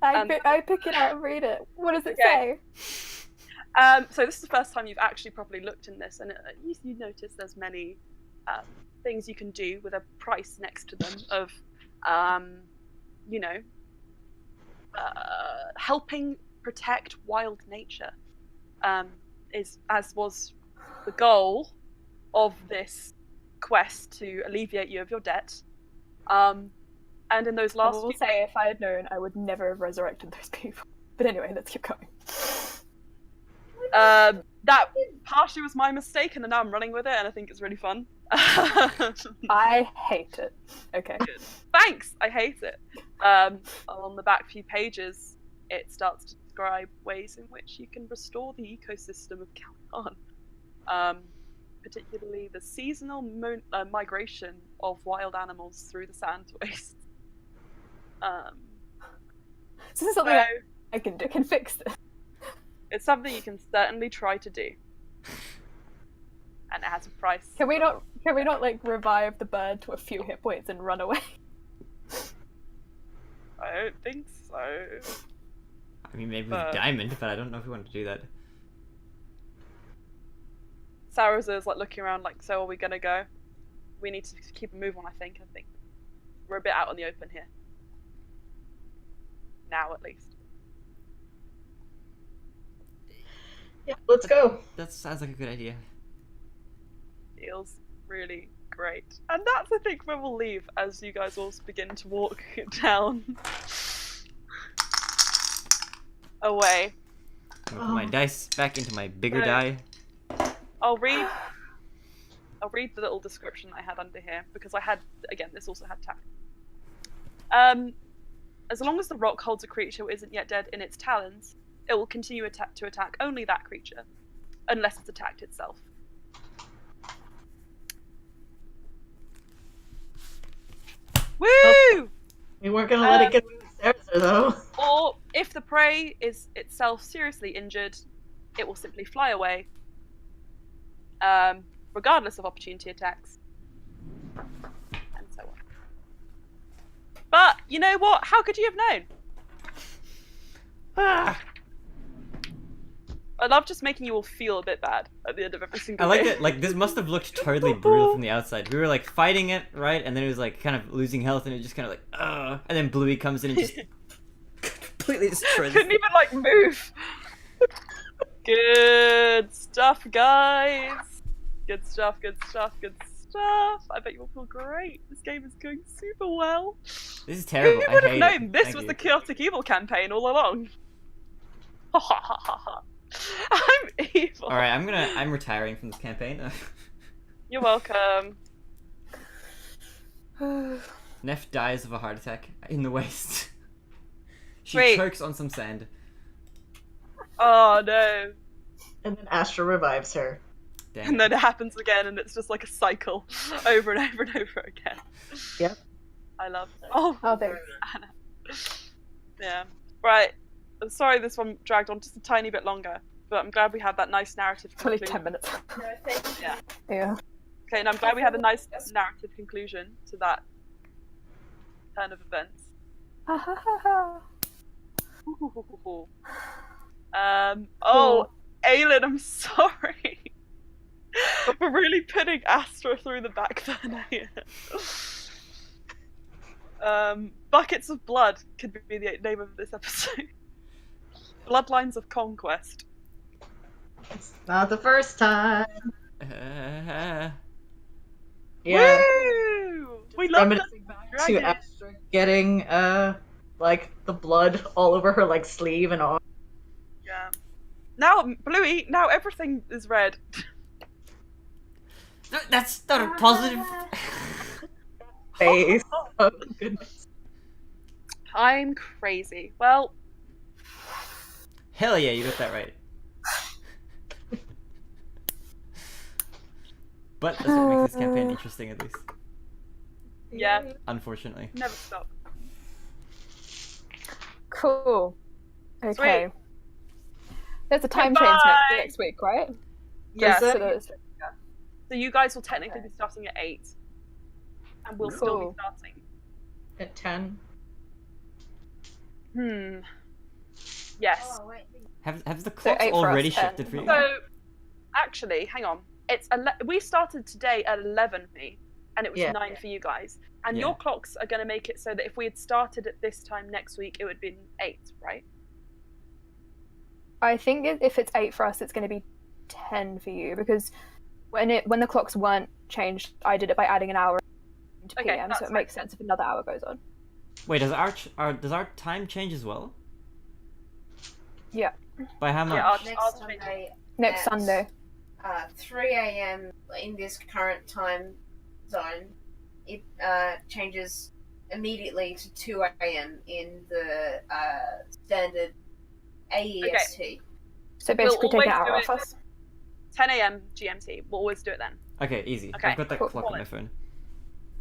I pick it out and read it. What does it Okay. say? So this is the first time you've actually properly looked in this, and you notice there's many things you can do with a price next to them of, helping protect wild nature. Is as was the goal of this quest to alleviate you of your debt. And in those I last will say, if I had known, I would never have resurrected those people. But anyway, let's keep going. that partially was my mistake, and now I'm running with it, and I think it's really fun. I hate it. Okay. Good. Thanks. I hate it. On the back few pages, it starts to describe ways in which you can restore the ecosystem of Calgon. Particularly the seasonal migration of wild animals through the sand wastes. So this is something I can fix this. It's something you can certainly try to do, and it has a price. Can we not like revive the bird to a few hit points and run away? I don't think so. I mean, maybe with diamond, but I don't know if we want to do that. Sarazir's like looking around, like, so are we gonna go? We need to keep a move on. I think we're a bit out in the open here. Now, at least. Yeah, let's go. That sounds like a good idea. Feels really great. And that's, I think, where we'll leave as you guys all begin to walk down away. I'm gonna put my dice back into my bigger die. I'll read the little description I had under here, because I had, again, this also had tag. As long as the rock holds a creature who isn't yet dead in its talons, it will continue to attack only that creature, unless it's attacked itself. Woo! We weren't gonna let it get rid of Sarah, though. Or if the prey is itself seriously injured, it will simply fly away, regardless of opportunity attacks, and so on. But you know what? How could you have known? I love just making you all feel a bit bad at the end of every single I like game. it. Like, this must have looked totally brutal from the outside. We were like fighting it, right? And then it was like kind of losing health, and it just kind of like, and then Bluey comes in and just completely destroys. Couldn't even like move. Good stuff, guys. Good stuff. Good stuff. Good stuff. I bet you all feel great. This game is going super well. This is terrible. Who would I have hate known it. this Thank was you. the Chaotic Evil campaign all along? Ha ha ha ha ha. I'm evil. All right, I'm retiring from this campaign. You're welcome. Neff dies of a heart attack in the waste. She Wait. chokes on some sand. Oh no. And then Astra revives her. Damn. And then it happens again, and it's just like a cycle over and over and over again. Yep. I love that. Oh, thanks. Anna. Yeah. Right. I'm sorry this one dragged on just a tiny bit longer, but I'm glad we had that nice narrative It's only conclusion. 10 minutes. No, thank you. Yeah. Yeah. Okay, and I'm glad we had a nice narrative conclusion to that turn of events. Ha ha ha ha. Oh, Aelin, I'm sorry for really putting Astra through the back burner here. Buckets of Blood could be the name of this episode. Bloodlines of Conquest. It's not the first time. Uh, Yeah. Woo! We love that Reminiscing back to dragon. Astra getting like the blood all over her like sleeve and arm. Yeah. Now, Bluey, now everything is red. that's not a positive. Face. Oh goodness. I'm crazy. Well, Hell yeah, you got that right. But that's what makes this campaign interesting, at least. yeah, Unfortunately. never stop. Cool. Okay. There's a time change Goodbye. next week, right? Yes. Is So it? there's- So you guys will technically be starting at 8. And we'll still be Cool. starting. At 10. Yes. Oh, wait. Have the clocks 8 for us, already 10. shifted for you? So, actually, hang on. We started today at 11 for me, and it was Yeah. 9 for you guys. And Yeah. your clocks are going to make it so that if we had started at this time next week, it would have been 8, right? I think if it's 8 for us, it's going to be 10 for you because when the clocks weren't changed, I did it by adding an hour to Okay, PM, so that's it makes sense if another hour goes on. Wait, does our time change as well? Yeah. By how much? Yeah, I'll Next change it. Sunday Next at, Sunday. 3 a.m. in this current time zone, it changes immediately to 2 a.m. in the standard AEST. So basically take an always hour do off it- us. 10 a.m. GMT. We'll always do it then. Okay, easy. Okay, I've got that cool. clock on my phone.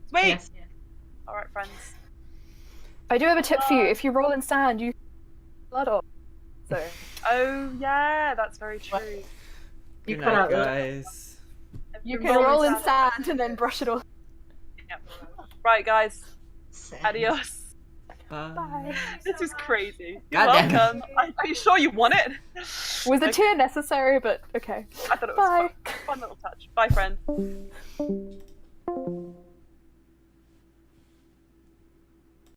Sweet! Yes. Alright, friends. I do have a tip for you. If you roll in sand, you blood off. So Oh, yeah, that's very true. You Good cut night, out the- guys. you can roll in sand and then brush it off. Yep. Right, guys. Sad. Adios. Bye. Bye. This is crazy. You're God damn it. welcome. Are you sure you want it? Was the tear necessary? But okay. I thought it was Bye. fun little touch. Bye, friend.